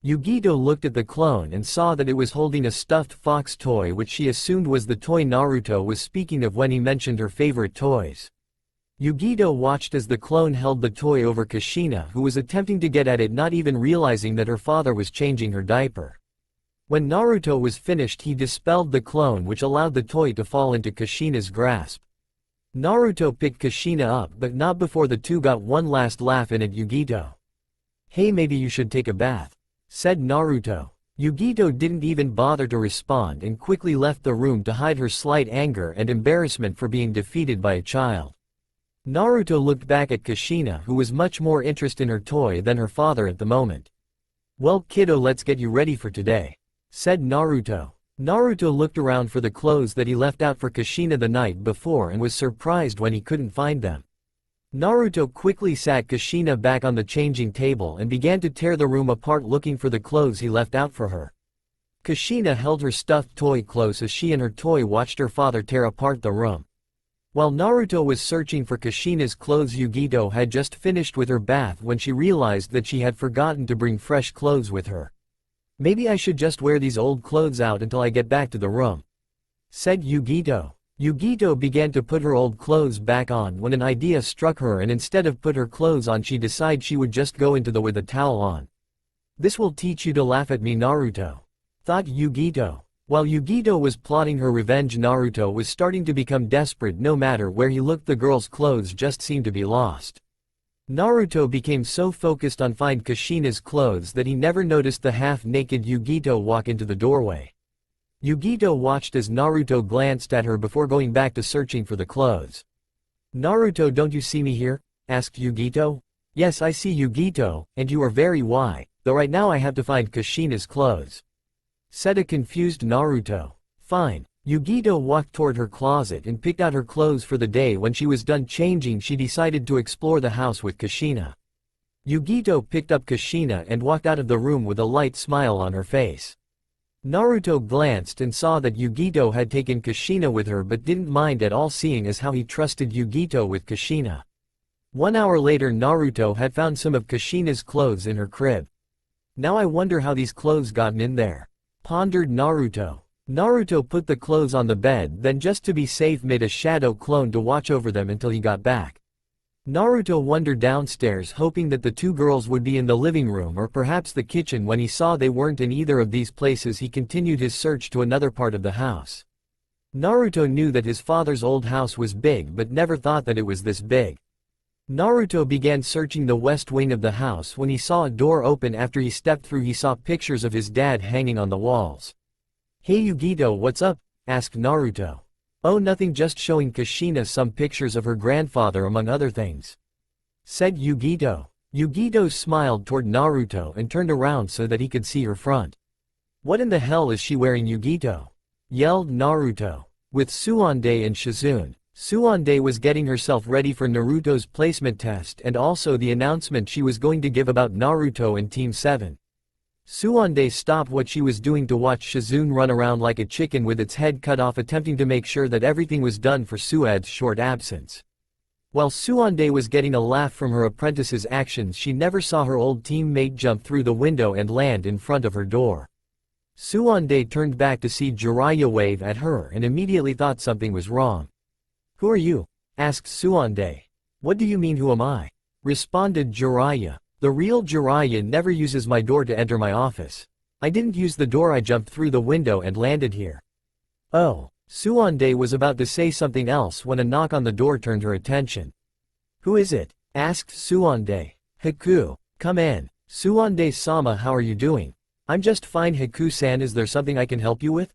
Speaker 1: Yugito looked at the clone and saw that it was holding a stuffed fox toy, which she assumed was the toy Naruto was speaking of when he mentioned her favorite toys. Yugito watched as the clone held the toy over Kushina, who was attempting to get at it, not even realizing that her father was changing her diaper. When Naruto was finished, he dispelled the clone, which allowed the toy to fall into Kushina's grasp. Naruto picked Kushina up, but not before the two got one last laugh in at Yugito. Hey, maybe you should take a bath, said Naruto. Yugito didn't even bother to respond and quickly left the room to hide her slight anger and embarrassment for being defeated by a child. Naruto looked back at Kushina, who was much more interested in her toy than her father at the moment. Well, kiddo, let's get you ready for today, said Naruto. Naruto looked around for the clothes that he left out for Kushina the night before and was surprised when he couldn't find them. Naruto quickly sat Kushina back on the changing table and began to tear the room apart looking for the clothes he left out for her. Kushina held her stuffed toy close as she and her toy watched her father tear apart the room. While Naruto was searching for Kushina's clothes, Yugito had just finished with her bath when she realized that she had forgotten to bring fresh clothes with her. Maybe I should just wear these old clothes out until I get back to the room, said Yugito. Yugito began to put her old clothes back on when an idea struck her, and instead of put her clothes on, she decided she would just go into the with a towel on. This will teach you to laugh at me, Naruto, thought Yugito. While Yugito was plotting her revenge, Naruto was starting to become desperate. No matter where he looked, the girl's clothes just seemed to be lost. Naruto became so focused on finding Kushina's clothes that he never noticed the half-naked Yugito walk into the doorway. Yugito watched as Naruto glanced at her before going back to searching for the clothes. Naruto, don't you see me here? Asked Yugito. Yes, I see Yugito, and you are very why, though right now I have to find Kushina's clothes. Said a confused Naruto. Fine. Yugito walked toward her closet and picked out her clothes for the day. When she was done changing, she decided to explore the house with Kushina. Yugito picked up Kushina and walked out of the room with a light smile on her face. Naruto glanced and saw that Yugito had taken Kushina with her but didn't mind at all, seeing as how he trusted Yugito with Kushina. 1 hour later, Naruto had found some of Kushina's clothes in her crib. Now I wonder how these clothes gotten in there, pondered Naruto. Naruto put the clothes on the bed, then just to be safe made a shadow clone to watch over them until he got back. Naruto wandered downstairs hoping that the two girls would be in the living room or perhaps the kitchen. When he saw they weren't in either of these places, he continued his search to another part of the house. Naruto knew that his father's old house was big but never thought that it was this big. Naruto began searching the west wing of the house when he saw a door open. After he stepped through, he saw pictures of his dad hanging on the walls. Hey Yugito, what's up? Asked Naruto. Oh, nothing, just showing Kushina some pictures of her grandfather among other things, said Yugito. Yugito smiled toward Naruto and turned around so that he could see her front. What in the hell is she wearing, Yugito? Yelled Naruto. With Suande and Shizune. Suande was getting herself ready for Naruto's placement test and also the announcement she was going to give about Naruto and Team 7. Suande stopped what she was doing to watch Shizune run around like a chicken with its head cut off, attempting to make sure that everything was done for Suade's short absence. While Suande was getting a laugh from her apprentice's actions, she never saw her old teammate jump through the window and land in front of her door. Suande turned back to see Jiraiya wave at her and immediately thought something was wrong. Who are you? Asked Suande. What do you mean, who am I? Responded Jiraiya. The real Jiraiya never uses my door to enter my office. I didn't use the door, I jumped through the window and landed here. Oh. Suande was about to say something else when a knock on the door turned her attention. Who is it? Asked Suande. Haku. Come in. Suande-sama, how are you doing? I'm just fine, Haku-san. Is there something I can help you with?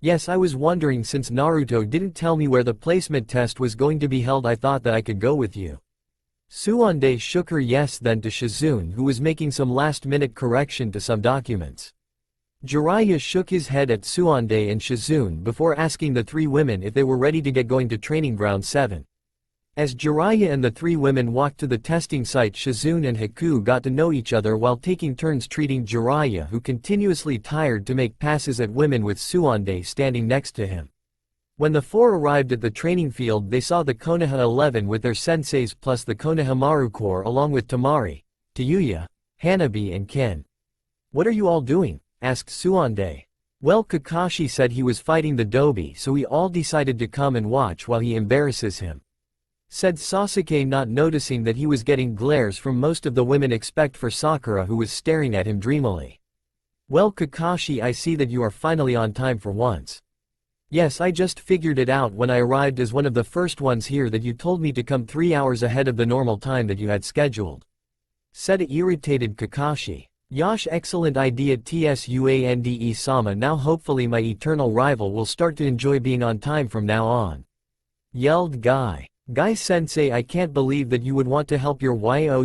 Speaker 1: Yes, I was wondering, since Naruto didn't tell me where the placement test was going to be held, I thought that I could go with you. Suande shook her yes then to Shizune, who was making some last-minute correction to some documents. Jiraiya shook his head at Suande and Shizune before asking the three women if they were ready to get going to Training Ground 7. As Jiraiya and the three women walked to the testing site, Shizune and Haku got to know each other while taking turns treating Jiraiya, who continuously tired to make passes at women with Suande standing next to him. When the four arrived at the training field, they saw the Konoha 11 with their senseis plus the Konohamaru Corps along with Tamari, Tayuya, Hanabi and Kin. What are you all doing? Asked Suande. Well, Kakashi said he was fighting the Dobi, so we all decided to come and watch while he embarrasses him, said Sasuke, not noticing that he was getting glares from most of the women except for Sakura, who was staring at him dreamily. Well, Kakashi, I see that you are finally on time for once. Yes, I just figured it out when I arrived as one of the first ones here that you told me to come 3 hours ahead of the normal time that you had scheduled, said irritated Kakashi. Yash, excellent idea Tsuande-sama, now hopefully my eternal rival will start to enjoy being on time from now on, yelled Guy. Guy-sensei, I can't believe that you would want to help your youthfull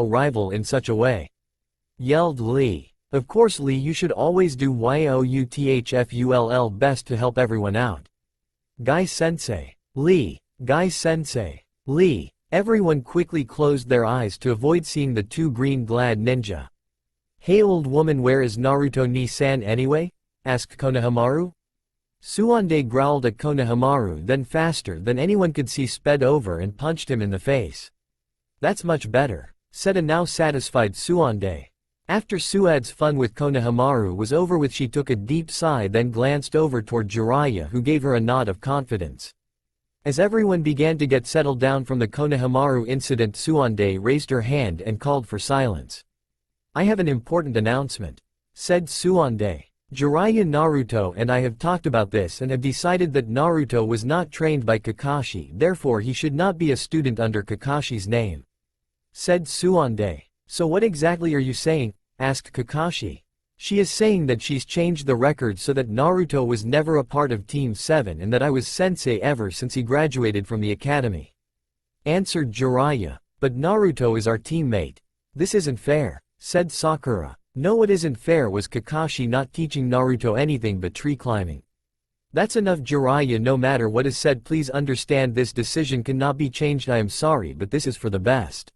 Speaker 1: rival in such a way, yelled Lee. Of course Lee, you should always do youthfull best to help everyone out. Guy-sensei. Lee. Guy-sensei. Lee. Everyone quickly closed their eyes to avoid seeing the two green-glad ninja. Hey old woman, where is Naruto-ni-san anyway? Asked Konohamaru. Suande growled at Konohamaru, then faster than anyone could see sped over and punched him in the face. That's much better, said a now satisfied Suande. After Suade's fun with Konohamaru was over with, she took a deep sigh, then glanced over toward Jiraiya, who gave her a nod of confidence. As everyone began to get settled down from the Konohamaru incident, Suande raised her hand and called for silence. I have an important announcement, said Suande. Jiraiya, Naruto and I have talked about this and have decided that Naruto was not trained by Kakashi, therefore he should not be a student under Kakashi's name, said Suande. So what exactly are you saying? Asked Kakashi. She is saying that she's changed the record so that Naruto was never a part of Team 7 and that I was sensei ever since he graduated from the academy. Answered Jiraiya. But Naruto is our teammate. This isn't fair, said Sakura. No, what isn't fair was Kakashi not teaching Naruto anything but tree climbing. That's enough, Jiraiya. No matter what is said, please understand this decision cannot be changed. I am sorry, but this is for the best,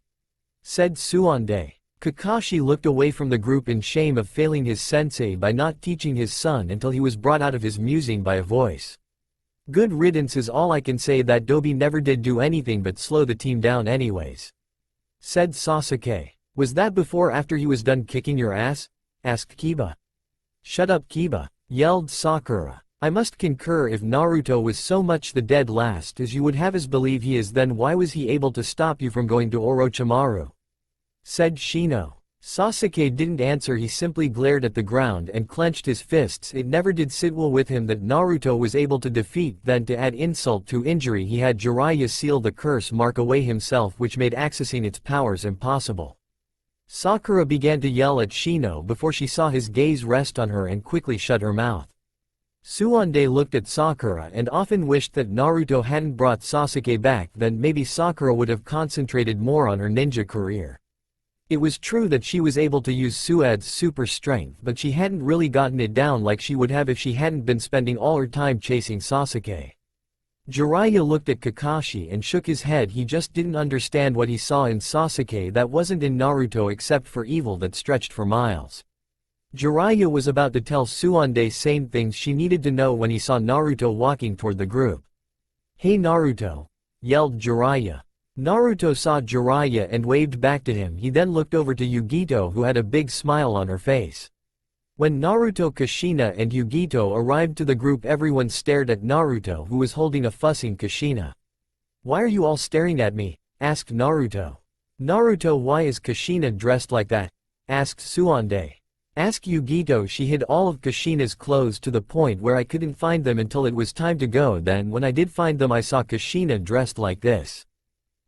Speaker 1: said Suande. Kakashi looked away from the group in shame of failing his sensei by not teaching his son until he was brought out of his musing by a voice. Good riddance is all I can say. That Dobi never did do anything but slow the team down anyways, said Sasuke. Was that before or after he was done kicking your ass? Asked Kiba. Shut up, Kiba, yelled Sakura. I must concur. If Naruto was so much the dead last as you would have us believe he is, then why was he able to stop you from going to Orochimaru? Said Shino. Sasuke didn't answer. He simply glared at the ground and clenched his fists. It never did sit well with him that Naruto was able to defeat. Then to add insult to injury, he had Jiraiya seal the curse mark away himself, which made accessing its powers impossible. Sakura began to yell at Shino before she saw his gaze rest on her and quickly shut her mouth. Suande looked at Sakura and often wished that Naruto hadn't brought Sasuke back. Then maybe Sakura would have concentrated more on her ninja career. It was true that she was able to use Suade's super strength, but she hadn't really gotten it down like she would have if she hadn't been spending all her time chasing Sasuke. Jiraiya looked at Kakashi and shook his head. He just didn't understand what he saw in Sasuke that wasn't in Naruto except for evil that stretched for miles. Jiraiya was about to tell Suande same things she needed to know when he saw Naruto walking toward the group. Hey Naruto! Yelled Jiraiya. Naruto saw Jiraiya and waved back to him. He then looked over to Yugito, who had a big smile on her face. When Naruto, Kushina and Yugito arrived to the group, everyone stared at Naruto, who was holding a fussing Kushina. Why are you all staring at me? Asked Naruto. Naruto, why is Kushina dressed like that? Asked Suande. Ask Yugito. She hid all of Kushina's clothes to the point where I couldn't find them until it was time to go. Then when I did find them, I saw Kushina dressed like this,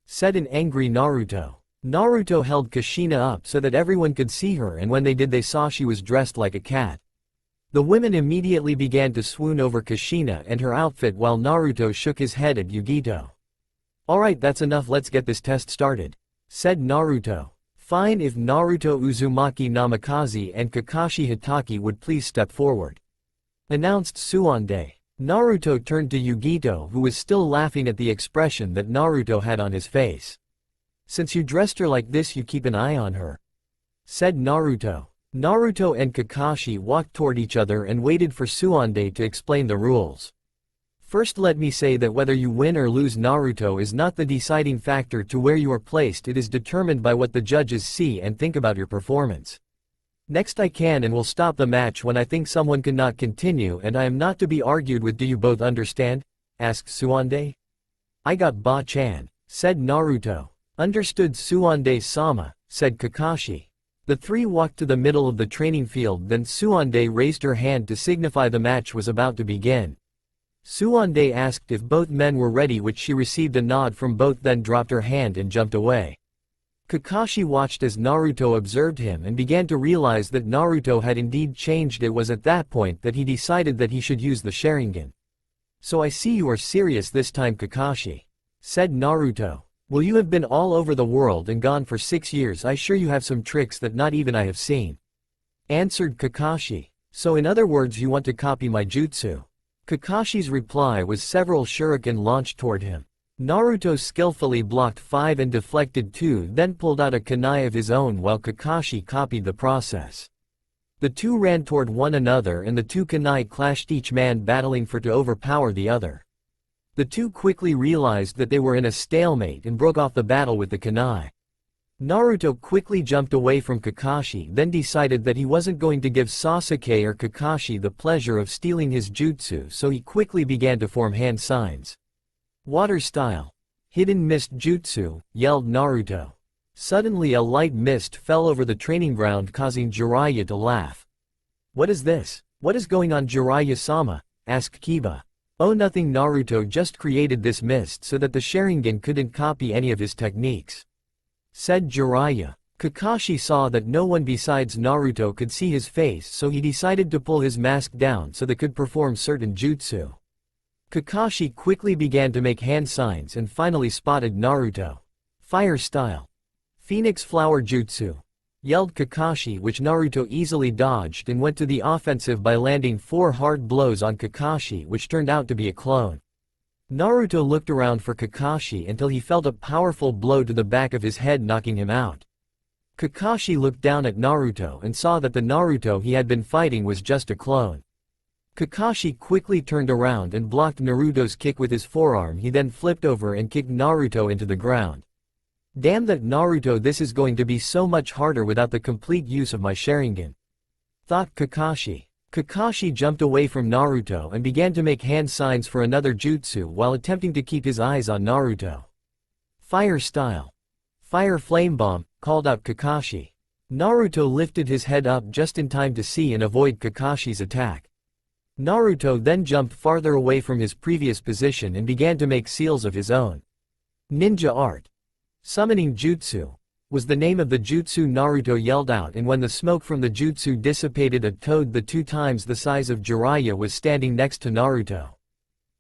Speaker 1: said an angry Naruto. Naruto held Kushina up so that everyone could see her, and when they did, they saw she was dressed like a cat. The women immediately began to swoon over Kushina and her outfit while Naruto shook his head at Yugito. Alright, that's enough, let's get this test started, said Naruto. Fine, if Naruto, Uzumaki, Namikaze and Kakashi Hatake would please step forward, announced Suande. Naruto turned to Yugito, who was still laughing at the expression that Naruto had on his face. Since you dressed her like this, you keep an eye on her, said Naruto. Naruto and Kakashi walked toward each other and waited for Suande to explain the rules. First, let me say that whether you win or lose Naruto is not the deciding factor to where you are placed. It is determined by what the judges see and think about your performance. Next, I can and will stop the match when I think someone cannot continue, and I am not to be argued with. Do you both understand? Asked Suande. I got Ba-chan, said Naruto. Understood, Suande-sama, said Kakashi. The three walked to the middle of the training field. Then Suande raised her hand to signify the match was about to begin. Suande asked if both men were ready, which she received a nod from both, then dropped her hand and jumped away. Kakashi watched as Naruto observed him and began to realize that Naruto had indeed changed. It was at that point that he decided that he should use the Sharingan. So I see you are serious this time, Kakashi, said Naruto. Well, you have been all over the world and gone for 6 years. I sure you have some tricks that not even I have seen, answered Kakashi. So in other words, you want to copy my jutsu? Kakashi's reply was several shuriken launched toward him. Naruto skillfully blocked 5 and deflected 2, then pulled out a kunai of his own while Kakashi copied the process. The two ran toward one another and the 2 kunai clashed, each man battling to overpower the other. The two quickly realized that they were in a stalemate and broke off the battle with the kunai. Naruto quickly jumped away from Kakashi, then decided that he wasn't going to give Sasuke or Kakashi the pleasure of stealing his jutsu, so he quickly began to form hand signs. Water style. Hidden mist jutsu, yelled Naruto. Suddenly a light mist fell over the training ground, causing Jiraiya to laugh. What is this? What is going on, Jiraiya-sama? Asked Kiba. Oh, nothing, Naruto just created this mist so that the Sharingan couldn't copy any of his techniques, said Jiraiya. Kakashi saw that no one besides Naruto could see his face, so he decided to pull his mask down so they could perform certain jutsu. Kakashi quickly began to make hand signs and finally spotted Naruto. Fire style. Phoenix flower jutsu, yelled Kakashi, which Naruto easily dodged and went to the offensive by landing 4 hard blows on Kakashi, which turned out to be a clone. Naruto looked around for Kakashi until he felt a powerful blow to the back of his head, knocking him out. Kakashi looked down at Naruto and saw that the Naruto he had been fighting was just a clone. Kakashi quickly turned around and blocked Naruto's kick with his forearm. He then flipped over and kicked Naruto into the ground. Damn that Naruto, this is going to be so much harder without the complete use of my Sharingan, thought Kakashi. Kakashi jumped away from Naruto and began to make hand signs for another jutsu while attempting to keep his eyes on Naruto. Fire style. Fire flame bomb, called out Kakashi. Naruto lifted his head up just in time to see and avoid Kakashi's attack. Naruto then jumped farther away from his previous position and began to make seals of his own. Ninja art. Summoning jutsu was the name of the jutsu Naruto yelled out, and when the smoke from the jutsu dissipated, a toad the 2 times the size of Jiraiya was standing next to Naruto.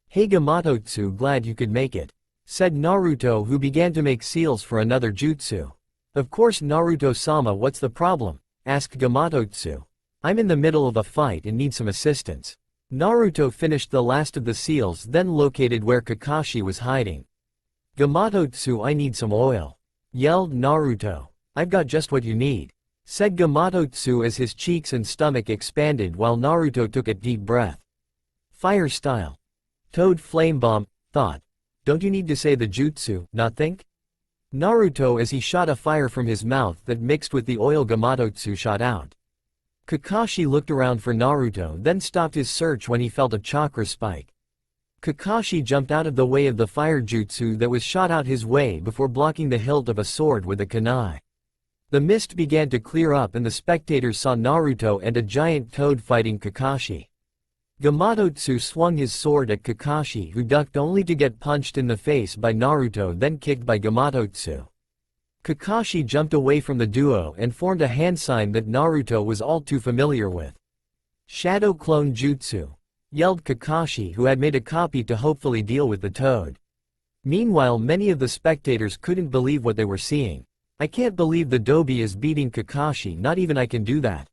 Speaker 1: "Hey Gamatotsu, glad you could make it," said Naruto, who began to make seals for another jutsu. "Of course Naruto-sama, what's the problem?" asked Gamatotsu. "I'm in the middle of a fight and need some assistance." Naruto finished the last of the seals, then located where Kakashi was hiding. "Gamatotsu, I need some oil," yelled Naruto. "I've got just what you need," said Gamatotsu as his cheeks and stomach expanded while Naruto took a deep breath. Fire style. Toad flame bomb, thought. "Don't you need to say the jutsu, not think?" Naruto as he shot a fire from his mouth that mixed with the oil Gamatotsu shot out. Kakashi looked around for Naruto, then stopped his search when he felt a chakra spike. Kakashi jumped out of the way of the fire jutsu that was shot out his way before blocking the hilt of a sword with a kunai. The mist began to clear up and the spectators saw Naruto and a giant toad fighting Kakashi. Gamatotsu swung his sword at Kakashi, who ducked only to get punched in the face by Naruto, then kicked by Gamatotsu. Kakashi jumped away from the duo and formed a hand sign that Naruto was all too familiar with. Shadow clone jutsu, yelled Kakashi, who had made a copy to hopefully deal with the toad. Meanwhile, many of the spectators couldn't believe what they were seeing. "I can't believe the Dobi is beating Kakashi, not even I can do that,"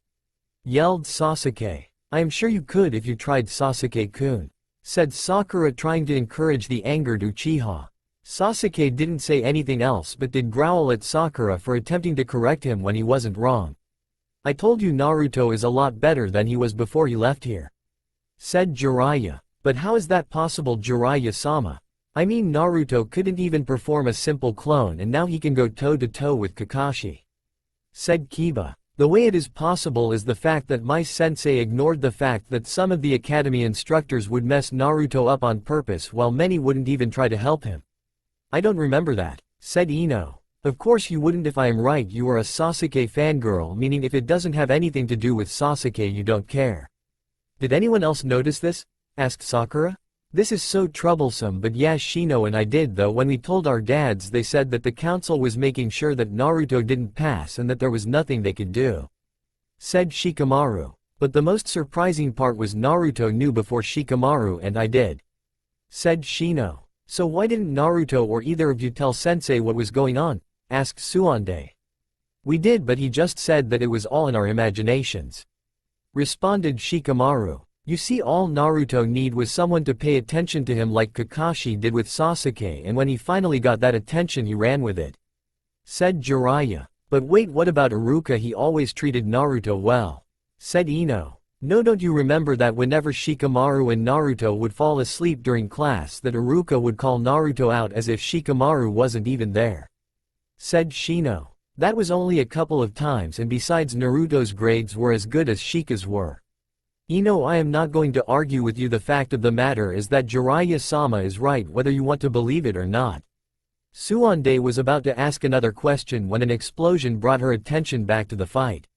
Speaker 1: yelled Sasuke. "I am sure you could if you tried, Sasuke-kun," said Sakura, trying to encourage the angered Uchiha. Sasuke didn't say anything else but did growl at Sakura for attempting to correct him when he wasn't wrong. "I told you Naruto is a lot better than he was before he left here," said Jiraiya. "But how is that possible, Jiraiya-sama? I mean, Naruto couldn't even perform a simple clone and now he can go toe-to-toe with Kakashi," said Kiba. "The way it is possible is the fact that my sensei ignored the fact that some of the academy instructors would mess Naruto up on purpose while many wouldn't even try to help him." "I don't remember that," said Ino. "Of course you wouldn't. If I am right, you are a Sasuke fangirl, meaning if it doesn't have anything to do with Sasuke you don't care." "Did anyone else notice this?" asked Sakura. "This is so troublesome, but yeah, Shino and I did, though when we told our dads they said that the council was making sure that Naruto didn't pass and that there was nothing they could do," said Shikamaru. "But the most surprising part was Naruto knew before Shikamaru and I did," said Shino. "So why didn't Naruto or either of you tell sensei what was going on?" asked Suande. "We did, but he just said that it was all in our imaginations," responded Shikamaru. "You see, all Naruto need was someone to pay attention to him like Kakashi did with Sasuke, and when he finally got that attention he ran with it," said Jiraiya. "But wait, what about Iruka? He always treated Naruto well," said Ino. "No, don't you remember that whenever Shikamaru and Naruto would fall asleep during class that Iruka would call Naruto out as if Shikamaru wasn't even there," said Shino. "That was only a couple of times, and besides, Naruto's grades were as good as Shika's were." "Ino, I am not going to argue with you. The fact of the matter is that Jiraiya-sama is right, whether you want to believe it or not." Suande was about to ask another question when an explosion brought her attention back to the fight.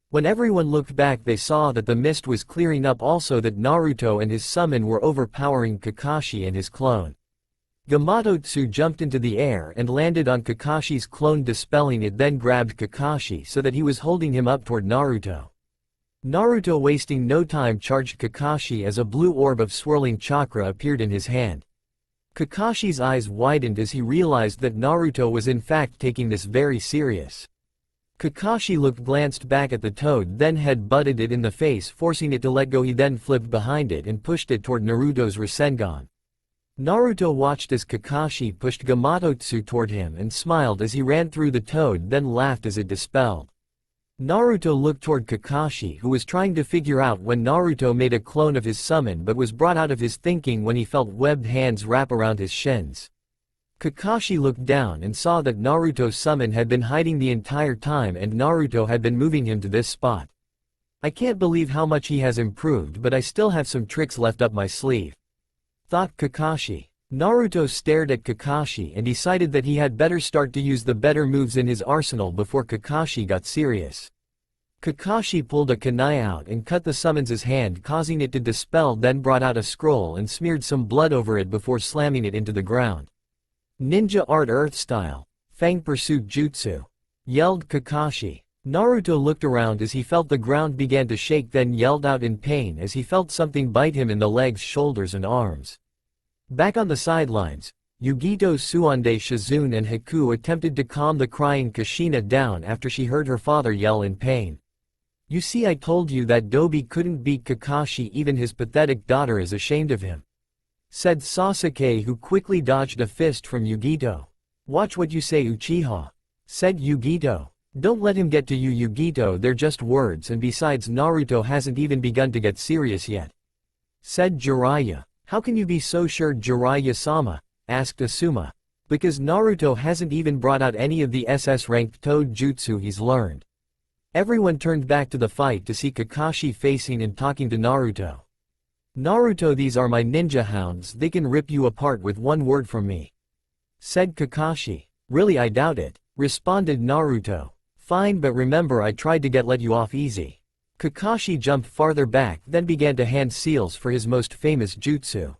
Speaker 1: When everyone looked back they saw that the mist was clearing up, also that Naruto and his summon were overpowering Kakashi and his clone. Gamatotsu jumped into the air and landed on Kakashi's clone, dispelling it, then grabbed Kakashi so that he was holding him up toward Naruto. Naruto, wasting no time, charged Kakashi as a blue orb of swirling chakra appeared in his hand. Kakashi's eyes widened as he realized that Naruto was in fact taking this very serious. Kakashi glanced back at the toad, then head-butted it in the face, forcing it to let go. He then flipped behind it and pushed it toward Naruto's Rasengan. Naruto watched as Kakashi pushed Gamatotsu toward him and smiled as he ran through the toad, then laughed as it dispelled. Naruto looked toward Kakashi, who was trying to figure out when Naruto made a clone of his summon, but was brought out of his thinking when he felt webbed hands wrap around his shins. Kakashi looked down and saw that Naruto's summon had been hiding the entire time and Naruto had been moving him to this spot. "I can't believe how much he has improved, but I still have some tricks left up my sleeve," thought Kakashi. Naruto stared at Kakashi and decided that he had better start to use the better moves in his arsenal before Kakashi got serious. Kakashi pulled a kunai out and cut the summon's hand, causing it to dispel, then brought out a scroll and smeared some blood over it before slamming it into the ground. "Ninja art, earth style. Fang pursuit jutsu," yelled Kakashi. Naruto looked around as he felt the ground began to shake, then yelled out in pain as he felt something bite him in the legs, shoulders and arms. Back on the sidelines, Yugito, Suonde, Shizune and Haku attempted to calm the crying Kushina down after she heard her father yell in pain. "You see, I told you that Dobi couldn't beat Kakashi, even his pathetic daughter is ashamed of him," said Sasuke, who quickly dodged a fist from Yugito. "Watch what you say, Uchiha," said Yugito. "Don't let him get to you, Yugito, they're just words, and besides Naruto hasn't even begun to get serious yet," said Jiraiya. "How can you be so sure, Jiraiya-sama?" asked Asuma. "Because Naruto hasn't even brought out any of the SS-ranked Toad jutsu he's learned." Everyone turned back to the fight to see Kakashi facing and talking to Naruto. "Naruto, these are my ninja hounds, they can rip you apart with one word from me," said Kakashi. "Really, I doubt it," responded Naruto. "Fine, but remember I tried to let you off easy." Kakashi jumped farther back, then began to hand seals for his most famous jutsu.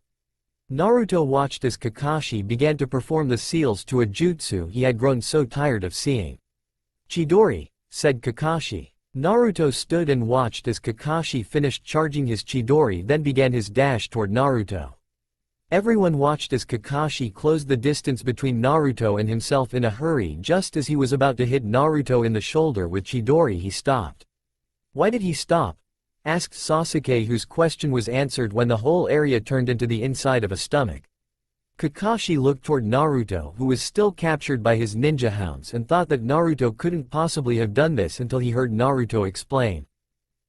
Speaker 1: Naruto watched as Kakashi began to perform the seals to a jutsu he had grown so tired of seeing. "Chidori," said Kakashi. Naruto stood and watched as Kakashi finished charging his Chidori, then began his dash toward Naruto. Everyone watched as Kakashi closed the distance between Naruto and himself in a hurry. Just as he was about to hit Naruto in the shoulder with Chidori, he stopped. "Why did he stop?" asked Sasuke, whose question was answered when the whole area turned into the inside of a stomach. Kakashi looked toward Naruto, who was still captured by his ninja hounds, and thought that Naruto couldn't possibly have done this until he heard Naruto explain.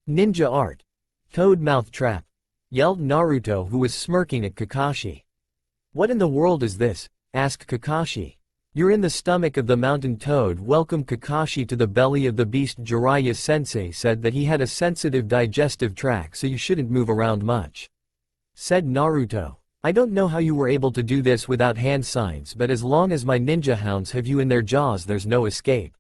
Speaker 1: "Ninja art. Toad mouth trap," yelled Naruto, who was smirking at Kakashi. "What in the world is this?" asked Kakashi. "You're in the stomach of the mountain toad. Welcome Kakashi to the belly of the beast." Jiraiya-sensei said that he had a sensitive digestive tract, so you shouldn't move around much, said Naruto. "I don't know how you were able to do this without hand signs, but as long as my ninja hounds have you in their jaws, there's no escape.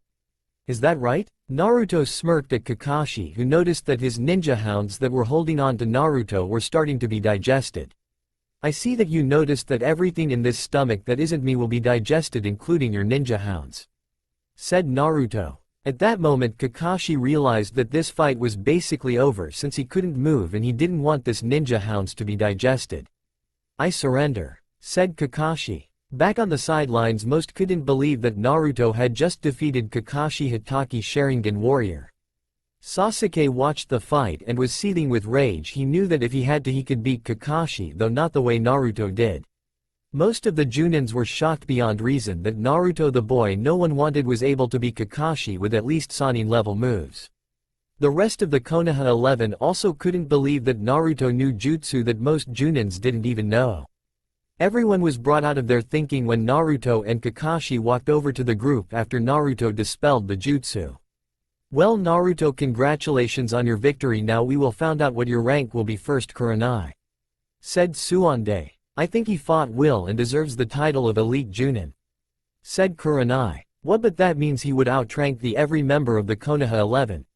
Speaker 1: Is that right?" Naruto smirked at Kakashi, who noticed that his ninja hounds that were holding on to Naruto were starting to be digested. "I see that you noticed that everything in this stomach that isn't me will be digested, including your ninja hounds," said Naruto. At that moment Kakashi realized that this fight was basically over since he couldn't move and he didn't want this ninja hounds to be digested. "I surrender," said Kakashi. Back on the sidelines, most couldn't believe that Naruto had just defeated Kakashi Hitaki Sharingan warrior. Sasuke watched the fight and was seething with rage. He knew that if he had to he could beat Kakashi, though not the way Naruto did. Most of the Junins were shocked beyond reason that Naruto, the boy no one wanted, was able to beat Kakashi with at least Sannin level moves. The rest of the Konoha 11 also couldn't believe that Naruto knew jutsu that most Junins didn't even know. Everyone was brought out of their thinking when Naruto and Kakashi walked over to the group after Naruto dispelled the jutsu. "Well, Naruto, congratulations on your victory. Now we will find out what your rank will be first, Kurenai," said Suonde. "I think he fought well and deserves the title of Elite Junin," said Kurenai. "What? But that means he would outrank every member of the Konoha 11,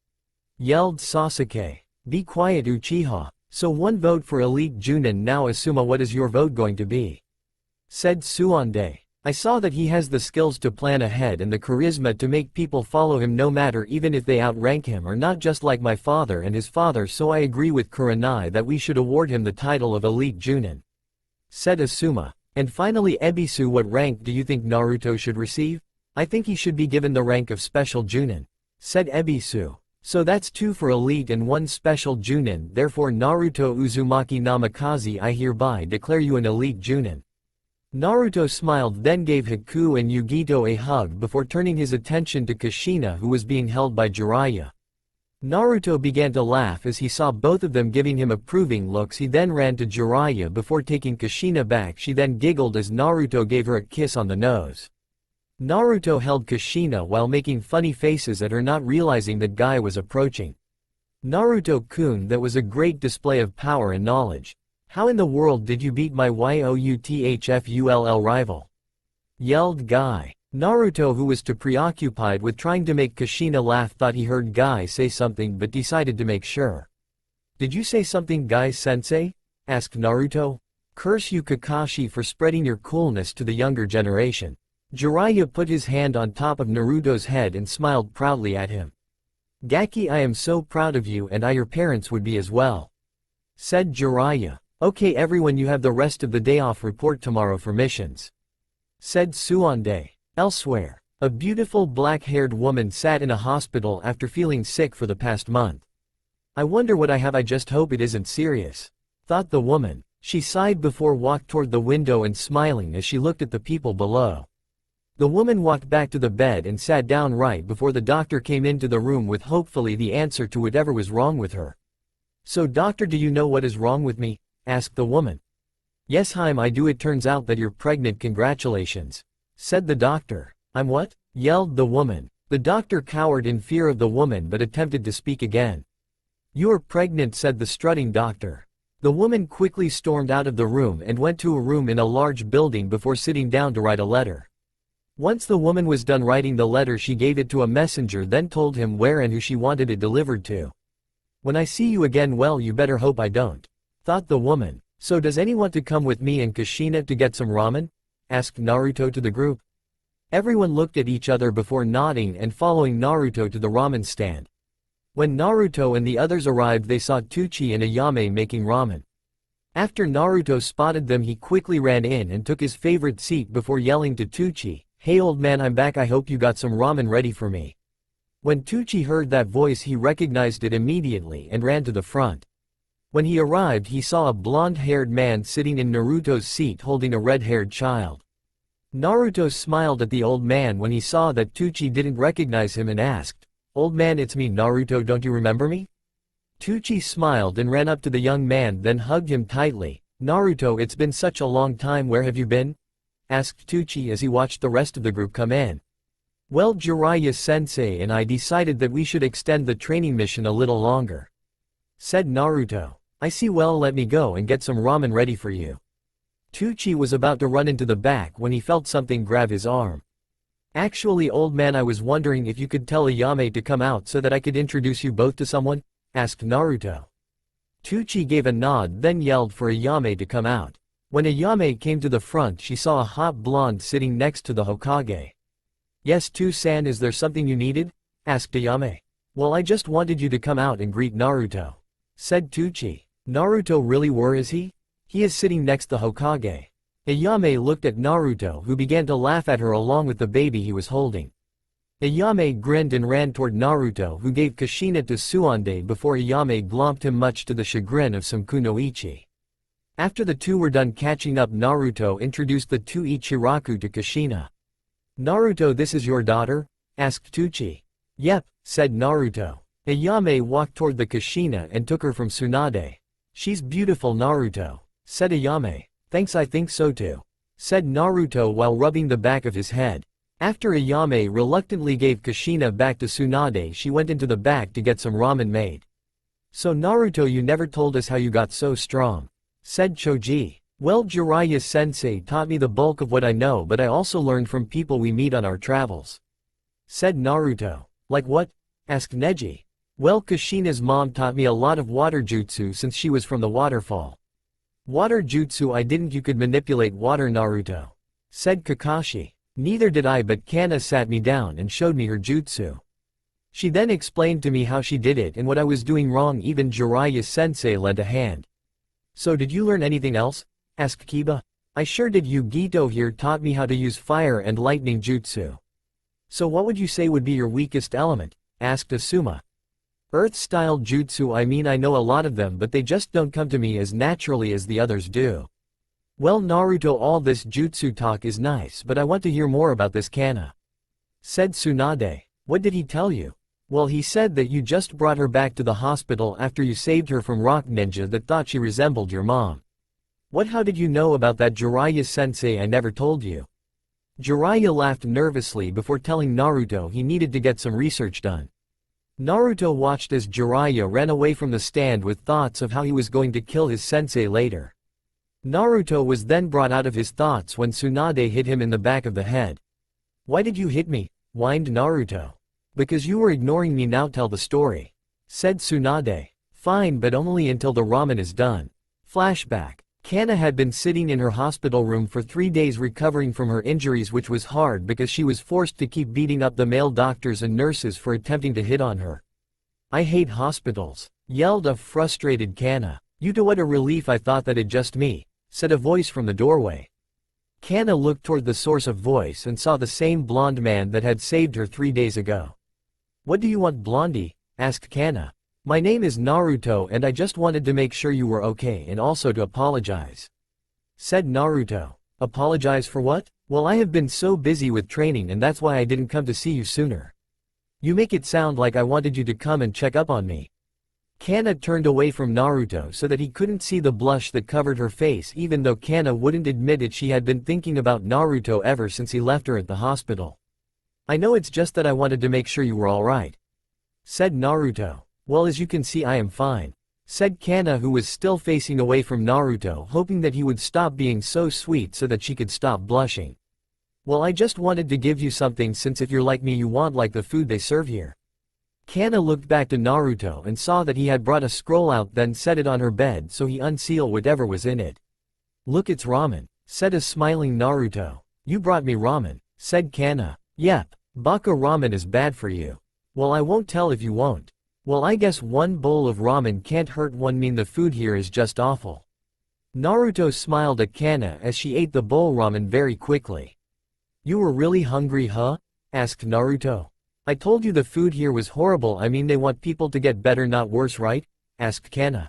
Speaker 1: yelled Sasuke. "Be quiet, Uchiha. So one vote for Elite Junin now. Asuma, what is your vote going to be?" said Suande. I saw that he has the skills to plan ahead and the charisma to make people follow him no matter even if they outrank him or not, just like my father and his father, so I agree with Kurenai that we should award him the title of Elite Junin, said Asuma. And finally Ebisu, what rank do you think Naruto should receive? I think he should be given the rank of Special Junin, said Ebisu. So that's 2 for Elite and 1 Special Junin, therefore Naruto Uzumaki Namikaze, I hereby declare you an Elite Junin. Naruto smiled, then gave Haku and Yugito a hug before turning his attention to Kushina, who was being held by Jiraiya. Naruto began to laugh as he saw both of them giving him approving looks. He then ran to Jiraiya before taking Kushina back. She then giggled as Naruto gave her a kiss on the nose. Naruto held Kushina while making funny faces at her, not realizing that Guy was approaching. Naruto-kun, that was a great display of power and knowledge. How in the world did you beat my Youthfull rival? Yelled Guy. Naruto, who was too preoccupied with trying to make Kushina laugh, thought he heard Guy say something but decided to make sure. Did you say something, Guy-sensei? Asked Naruto. Curse you, Kakashi, for spreading your coolness to the younger generation. Jiraiya put his hand on top of Naruto's head and smiled proudly at him. Gaki, I am so proud of you, and your parents would be as well, said Jiraiya. Okay everyone, you have the rest of the day off. Report tomorrow for missions, said Suande. Elsewhere, a beautiful black-haired woman sat in a hospital after feeling sick for the past month. I wonder what I have, I just hope it isn't serious, thought the woman. She sighed before walked toward the window and smiling as she looked at the people below. The woman walked back to the bed and sat down right before the doctor came into the room with hopefully the answer to whatever was wrong with her. So doctor, do you know what is wrong with me? Asked the woman. Yes, Haim, I do. It turns out that you're pregnant. Congratulations, said the doctor. I'm what? Yelled the woman. The doctor cowered in fear of the woman but attempted to speak again. You're pregnant, said the strutting doctor. The woman quickly stormed out of the room and went to a room in a large building before sitting down to write a letter. Once the woman was done writing the letter, she gave it to a messenger, then told him where and who she wanted it delivered to. When I see you again, well, you better hope I don't, thought the woman. So does anyone want to come with me and Kushina to get some ramen? Asked Naruto to the group. Everyone looked at each other before nodding and following Naruto to the ramen stand. When Naruto and the others arrived, they saw Tucci and Ayame making ramen. After Naruto spotted them, he quickly ran in and took his favorite seat before yelling to Tucci, "Hey old man, I'm back, I hope you got some ramen ready for me." When Tucci heard that voice, he recognized it immediately and ran to the front. When he arrived, he saw a blonde-haired man sitting in Naruto's seat holding a red-haired child. Naruto smiled at the old man when he saw that Tucci didn't recognize him and asked, "Old man, it's me, Naruto, don't you remember me?" Tucci smiled and ran up to the young man, then hugged him tightly. "Naruto, it's been such a long time, where have you been?" asked Tucci as he watched the rest of the group come in. "Well, Jiraiya-sensei and I decided that we should extend the training mission a little longer," said Naruto. "I see, well, let me go and get some ramen ready for you." Tucci was about to run into the back when he felt something grab his arm. "Actually, old man, I was wondering if you could tell Ayame to come out so that I could introduce you both to someone?" asked Naruto. Tucci gave a nod, then yelled for Ayame to come out. When Ayame came to the front, she saw a hot blonde sitting next to the Hokage. "Yes, Tu-san, is there something you needed?" asked Ayame. "Well, I just wanted you to come out and greet Naruto," said Tucci. "Naruto really, where is he?" "He is sitting next to Hokage." Ayame looked at Naruto, who began to laugh at her along with the baby he was holding. Ayame grinned and ran toward Naruto, who gave Kushina to Suande before Ayame glomped him, much to the chagrin of some kunoichi. After the two were done catching up, Naruto introduced the two Ichiraku to Kushina. "Naruto, this is your daughter?" asked Tucci. "Yep," said Naruto. Ayame walked toward the Kushina and took her from Tsunade. "She's beautiful, Naruto," said Ayame. "Thanks, I think so too," said Naruto while rubbing the back of his head. After Ayame reluctantly gave Kushina back to Tsunade, she went into the back to get some ramen made. "So Naruto, you never told us how you got so strong," said Choji. "Well, Jiraiya-sensei taught me the bulk of what I know, but I also learned from people we meet on our travels," said Naruto. "Like what?" asked Neji. "Well, Kushina's mom taught me a lot of water jutsu since she was from the waterfall," Water jutsu I didn't. You could manipulate water Naruto, said Kakashi. Neither did I, but Kana sat me down and showed me her jutsu. She then explained to me how she did it and what I was doing wrong. Even Jiraiya-sensei lent a hand. So did you learn anything else? Asked Kiba. I sure did. Yugito here taught me how to use fire and lightning jutsu. So what would you say would be your weakest element? Asked Asuma. Earth-style jutsu. I mean, I know a lot of them, but they just don't come to me as naturally as the others do. Well Naruto, all this jutsu talk is nice, but I want to hear more about this Kana, said Tsunade. What did he tell you? Well, he said that you just brought her back to the hospital after you saved her from rock ninja that thought she resembled your mom. What? How did you know about that? Jiraiya-sensei, I never told you. Jiraiya laughed nervously before telling Naruto he needed to get some research done. Naruto watched as Jiraiya ran away from the stand with thoughts of how he was going to kill his sensei later. Naruto was then brought out of his thoughts when Tsunade hit him in the back of the head. Why did you hit me? Whined Naruto. Because you were ignoring me. Now tell the story, said Tsunade. Fine, but only until the ramen is done. Flashback. Kana had been sitting in her hospital room for 3 days recovering from her injuries, which was hard because she was forced to keep beating up the male doctors and nurses for attempting to hit on her. I hate hospitals, yelled a frustrated Kana. You do. What a relief, I thought that it just me, said a voice from the doorway. Kana looked toward the source of voice and saw the same blonde man that had saved her 3 days ago. What do you want, Blondie? Asked Kana. My name is Naruto and I just wanted to make sure you were okay and also to apologize, said Naruto. Apologize for what? Well, I have been so busy with training and that's why I didn't come to see you sooner. You make it sound like I wanted you to come and check up on me. Kana turned away from Naruto so that he couldn't see the blush that covered her face. Even though Kana wouldn't admit it, she had been thinking about Naruto ever since he left her at the hospital. I know, it's just that I wanted to make sure you were alright, said Naruto. Well, as you can see, I am fine, said Kana, who was still facing away from Naruto, hoping that he would stop being so sweet so that she could stop blushing. Well, I just wanted to give you something, since if you're like me you want like the food they serve here. Kana looked back to Naruto and saw that he had brought a scroll out, then set it on her bed, so he unsealed whatever was in it. Look, it's ramen, said a smiling Naruto. You brought me ramen, said Kana. Yep, baka ramen is bad for you. Well, I won't tell if you won't. Well, I guess one bowl of ramen can't hurt one. Mean the food here is just awful. Naruto smiled at Kana as she ate the bowl ramen very quickly. You were really hungry, huh? Asked Naruto. I told you the food here was horrible. I mean, they want people to get better, not worse, right? Asked Kana.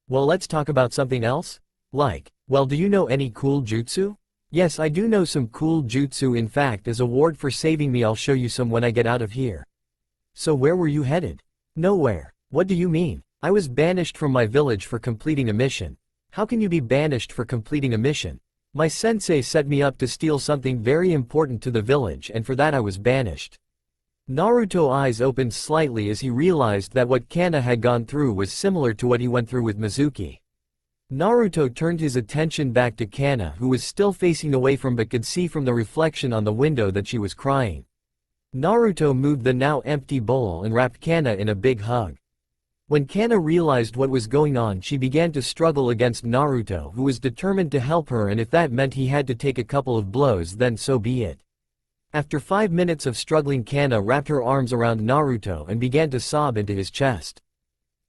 Speaker 1: Well, let's talk about something else. Like, well, do you know any cool jutsu? Yes, I do know some cool jutsu. In fact, as a reward for saving me, I'll show you some when I get out of here. So where were you headed? Nowhere. What do you mean? I was banished from my village for completing a mission. How can you be banished for completing a mission? My sensei set me up to steal something very important to the village, and for that I was banished. Naruto's eyes opened slightly as he realized that what Kana had gone through was similar to what he went through with Mizuki. Naruto turned his attention back to Kana, who was still facing away from but could see from the reflection on the window that she was crying. Naruto moved the now empty bowl and wrapped Kana in a big hug. When Kana realized what was going on, she began to struggle against Naruto, who was determined to help her, and if that meant he had to take a couple of blows, then so be it. After 5 minutes of struggling, Kana wrapped her arms around Naruto and began to sob into his chest.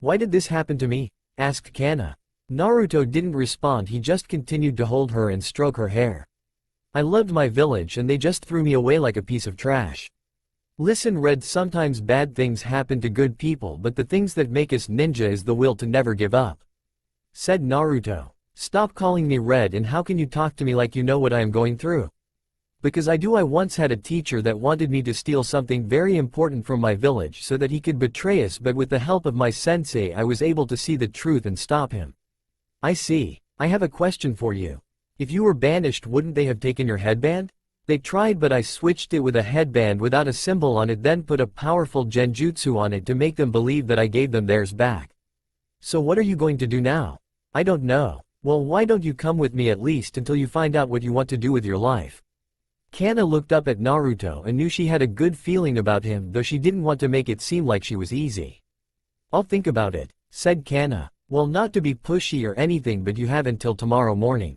Speaker 1: Why did this happen to me? Asked Kana. Naruto didn't respond, he just continued to hold her and stroke her hair. I loved my village and they just threw me away like a piece of trash. Listen, Red, sometimes bad things happen to good people, but the things that make us ninja is the will to never give up, said Naruto. Stop calling me Red, and how can you talk to me like you know what I am going through? Because I do. I once had a teacher that wanted me to steal something very important from my village so that he could betray us, but with the help of my sensei I was able to see the truth and stop him. I see. I have a question for you. If you were banished, wouldn't they have taken your headband? They tried, but I switched it with a headband without a symbol on it, then put a powerful genjutsu on it to make them believe that I gave them theirs back. So what are you going to do now? I don't know. Well, why don't you come with me at least until you find out what you want to do with your life? Kana looked up at Naruto and knew she had a good feeling about him, though she didn't want to make it seem like she was easy. I'll think about it, said Kana. Well, not to be pushy or anything, but you have until tomorrow morning,"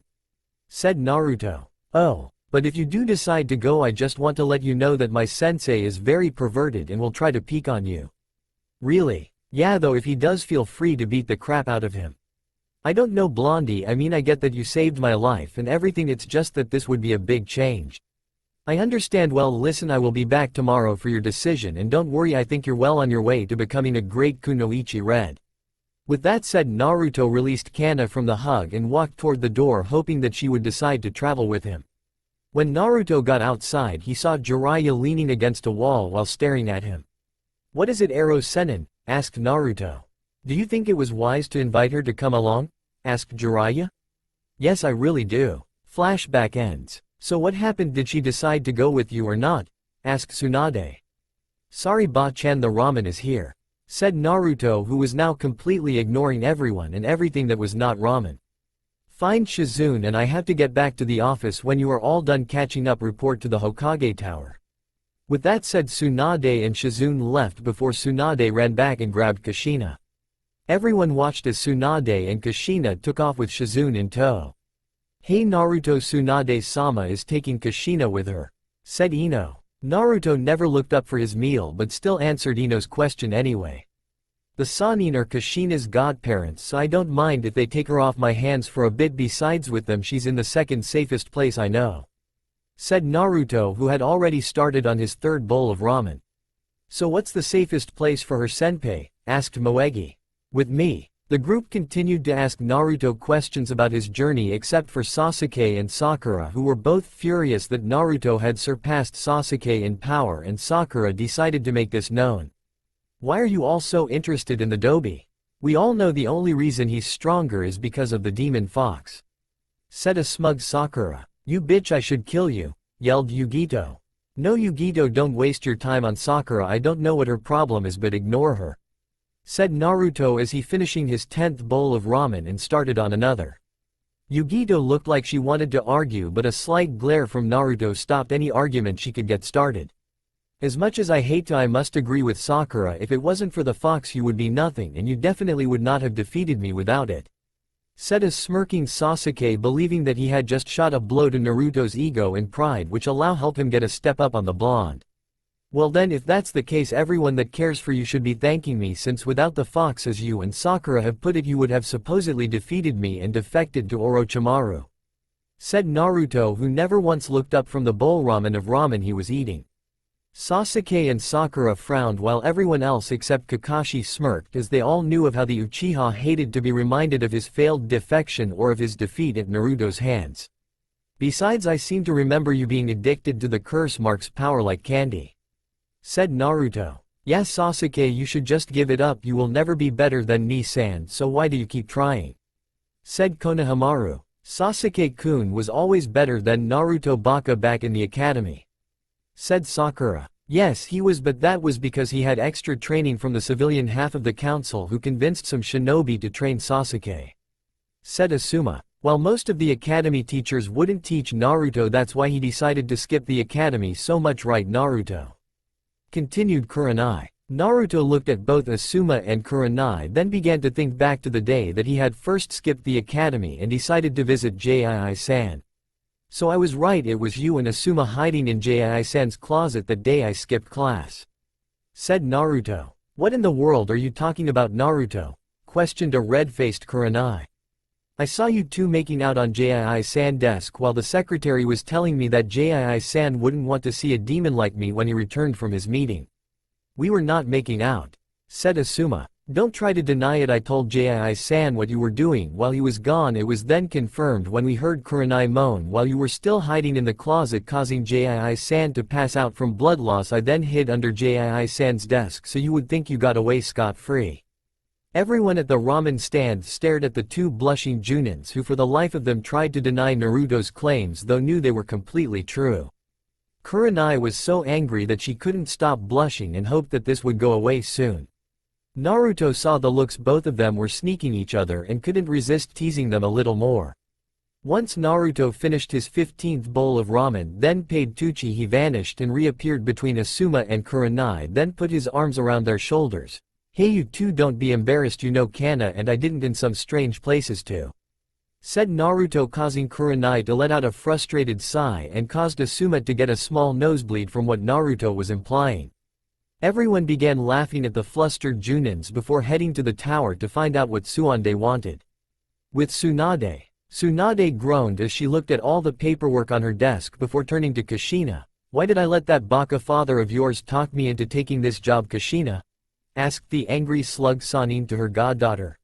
Speaker 1: said Naruto. "Oh, but if you do decide to go, I just want to let you know that my sensei is very perverted and will try to peek on you." "Really? Yeah, though if he does, feel free to beat the crap out of him." "I don't know, Blondie, I mean, I get that you saved my life and everything, it's just that this would be a big change." "I understand. Well, listen, I will be back tomorrow for your decision, and don't worry, I think you're well on your way to becoming a great kunoichi Red." With that said, Naruto released Kana from the hug and walked toward the door, hoping that she would decide to travel with him. When Naruto got outside, he saw Jiraiya leaning against a wall while staring at him. "What is it, Ero Sennin?" asked Naruto. "Do you think it was wise to invite her to come along?" asked Jiraiya. "Yes, I really do." Flashback ends. "So what happened, did she decide to go with you or not?" asked Tsunade. "Sorry Ba-chan, the ramen is here," said Naruto, who was now completely ignoring everyone and everything that was not ramen. "Fine Shizune, and I have to get back to the office. When you are all done catching up, report to the Hokage Tower." With that said, Tsunade and Shizune left before Tsunade ran back and grabbed Kushina. Everyone watched as Tsunade and Kushina took off with Shizune in tow. "Hey Naruto, Tsunade-sama is taking Kushina with her," said Ino. Naruto never looked up for his meal but still answered Ino's question anyway. "The Sannin are Kushina's godparents, so I don't mind if they take her off my hands for a bit, besides with them she's in the second safest place I know," said Naruto, who had already started on his third bowl of ramen. "So what's the safest place for her, senpai?" asked Moegi. "With me." The group continued to ask Naruto questions about his journey except for Sasuke and Sakura, who were both furious that Naruto had surpassed Sasuke in power, and Sakura decided to make this known. "Why are you all so interested in the Dobi? We all know the only reason he's stronger is because of the demon fox," said a smug Sakura. "You bitch, I should kill you," yelled Yugito. "No Yugito, don't waste your time on Sakura, I don't know what her problem is, but ignore her," said Naruto as he finishing his 10th bowl of ramen and started on another. Yugito looked like she wanted to argue, but a slight glare from Naruto stopped any argument she could get started. "As much as I hate to, I must agree with Sakura, if it wasn't for the fox you would be nothing, and you definitely would not have defeated me without it," said a smirking Sasuke, believing that he had just shot a blow to Naruto's ego and pride, which help him get a step up on the blonde. "Well then, if that's the case, everyone that cares for you should be thanking me, since without the fox, as you and Sakura have put it, you would have supposedly defeated me and defected to Orochimaru," said Naruto, who never once looked up from the bowl of ramen he was eating. Sasuke and Sakura frowned while everyone else except Kakashi smirked, as they all knew of how the Uchiha hated to be reminded of his failed defection or of his defeat at Naruto's hands. "Besides, I seem to remember you being addicted to the curse mark's power like candy," said Naruto. "Yeah Sasuke, you should just give it up, you will never be better than Ni-san, so why do you keep trying?" said Konohamaru. "Sasuke-kun was always better than Naruto Baka back in the academy," said Sakura. "Yes he was, but that was because he had extra training from the civilian half of the council who convinced some shinobi to train Sasuke," said Asuma. "While most of the academy teachers wouldn't teach Naruto, that's why he decided to skip the academy, so much right Naruto," continued Kurenai. Naruto looked at both Asuma and Kurenai, then began to think back to the day that he had first skipped the academy and decided to visit Jii-san. "So I was right, it was you and Asuma hiding in Jii-san's closet that day I skipped class," said Naruto. "What in the world are you talking about, Naruto?" questioned a red-faced Kurenai. "I saw you two making out on Jii-san's desk while the secretary was telling me that Jii-san wouldn't want to see a demon like me when he returned from his meeting." "We were not making out," said Asuma. "Don't try to deny it, I told Jii-san what you were doing while he was gone. It was then confirmed when we heard Kurenai moan while you were still hiding in the closet, causing Jii-san to pass out from blood loss. I then hid under Jii-san's desk so you would think you got away scot-free." Everyone at the ramen stand stared at the two blushing Junins, who for the life of them tried to deny Naruto's claims, though knew they were completely true. Kurenai was so angry that she couldn't stop blushing and hoped that this would go away soon. Naruto saw the looks both of them were sneaking each other and couldn't resist teasing them a little more. Once Naruto finished his 15th bowl of ramen, then paid Tucci, he vanished and reappeared between Asuma and Kurenai, then put his arms around their shoulders. Hey, you two, don't be embarrassed, you know Kana and I didn't in some strange places too," said Naruto, causing Kurenai to let out a frustrated sigh and caused Asuma to get a small nosebleed from what Naruto was implying. Everyone began laughing at the flustered Junins before heading to the tower to find out what Tsuande wanted. With Tsunade groaned as she looked at all the paperwork on her desk before turning to Kushina. "Why did I let that baka father of yours talk me into taking this job, Kushina?" asked the angry slug Sanin to her goddaughter.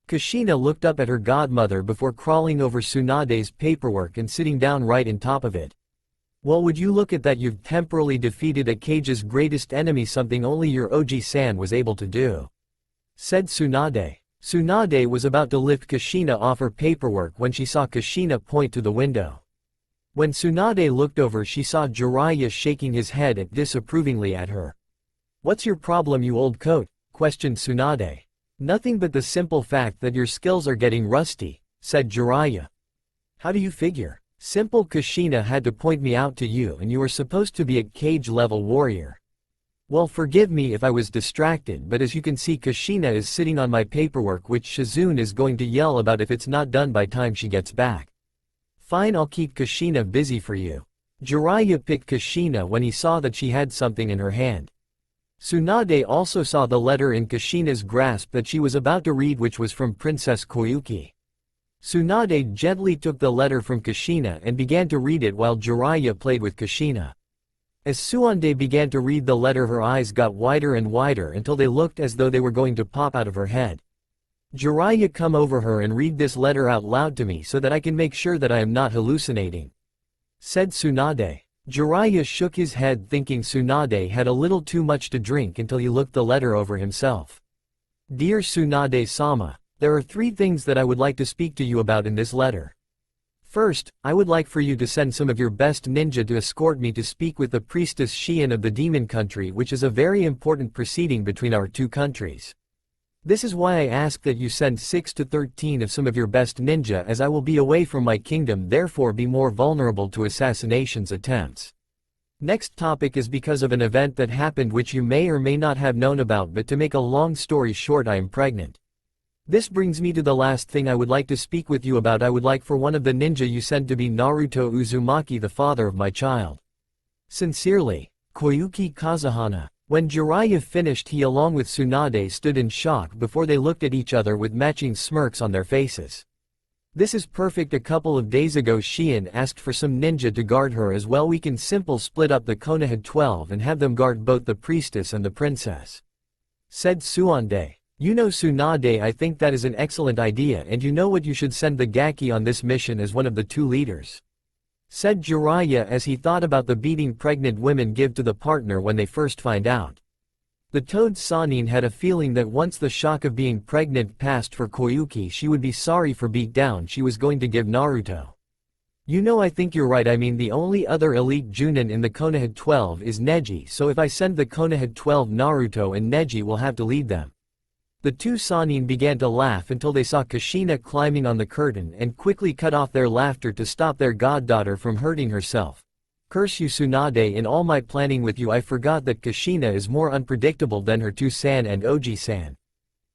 Speaker 1: Kushina looked up at her godmother before crawling over Tsunade's paperwork and sitting down right on top of it. "Well, would you look at that, you've temporarily defeated Hokkage's greatest enemy, something only your Oji-san was able to do," said Tsunade. Tsunade was about to lift Kushina off her paperwork when she saw Kushina point to the window. When Tsunade looked over, she saw Jiraiya shaking his head disapprovingly at her. "What's your problem, you old coat?" questioned Tsunade. "Nothing but the simple fact that your skills are getting rusty," said Jiraiya. "How do you figure? Simple, Kushina had to point me out to you and you were supposed to be a Hokage-level warrior." "Well, forgive me if I was distracted, but as you can see, Kushina is sitting on my paperwork which Shizune is going to yell about if it's not done by time she gets back." "Fine, I'll keep Kushina busy for you." Jiraiya picked Kushina when he saw that she had something in her hand. Tsunade also saw the letter in Kushina's grasp that she was about to read, which was from Princess Koyuki. Tsunade gently took the letter from Kushina and began to read it while Jiraiya played with Kushina. As Tsunade began to read the letter, her eyes got wider and wider until they looked as though they were going to pop out of her head. "Jiraiya, come over her and read this letter out loud to me so that I can make sure that I am not hallucinating," said Tsunade. Jiraiya shook his head, thinking Tsunade had a little too much to drink, until he looked the letter over himself. "Dear Tsunade-sama, there are 3 things that I would like to speak to you about in this letter. First, I would like for you to send some of your best ninja to escort me to speak with the priestess Shion of the Demon Country, which is a very important proceeding between our 2 countries. This is why I ask that you send 6 to 13 of some of your best ninja, as I will be away from my kingdom, therefore be more vulnerable to assassinations attempts. Next topic is because of an event that happened which you may or may not have known about, but to make a long story short, I am pregnant. This brings me to the last thing I would like to speak with you about. I would like for one of the ninja you send to be Naruto Uzumaki, the father of my child. Sincerely, Koyuki Kazuhana." When Jiraiya finished, he along with Tsunade stood in shock before they looked at each other with matching smirks on their faces. "This is perfect. A couple of days ago Shion asked for some ninja to guard her as well. We can simple split up the Konoha 12 and have them guard both the priestess and the princess," said Tsunade. "You know Tsunade, I think that is an excellent idea, and you know what, you should send the Gaki on this mission as one of the 2 leaders," said Jiraiya as he thought about the beating pregnant women give to the partner when they first find out. The Toad Sanin had a feeling that once the shock of being pregnant passed for Koyuki, she would be sorry for beat down she was going to give Naruto. "You know, I think you're right. I mean, the only other elite Junin in the Konoha 12 is Neji, so if I send the Konoha 12, Naruto and Neji will have to lead them." The 2 Sanin began to laugh until they saw Kushina climbing on the curtain and quickly cut off their laughter to stop their goddaughter from hurting herself. "Curse you, Tsunade, in all my planning with you I forgot that Kushina is more unpredictable than her 2-san and Oji-san,"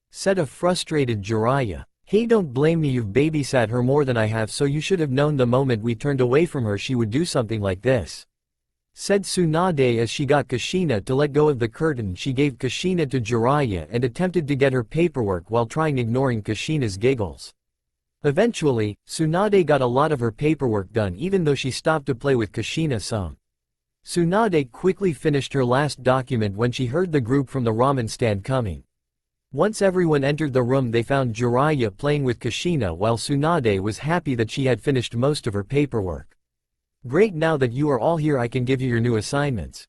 Speaker 1: said a frustrated Jiraiya. "Hey, don't blame me, you've babysat her more than I have, so you should have known the moment we turned away from her she would do something like this," said Tsunade as she got Kushina to let go of the curtain. She gave Kushina to Jiraiya and attempted to get her paperwork while trying ignoring Kushina's giggles. Eventually, Tsunade got a lot of her paperwork done even though she stopped to play with Kushina some. Tsunade quickly finished her last document when she heard the group from the ramen stand coming. Once everyone entered the room, they found Jiraiya playing with Kushina while Tsunade was happy that she had finished most of her paperwork. "Great, now that you are all here I can give you your new assignments,"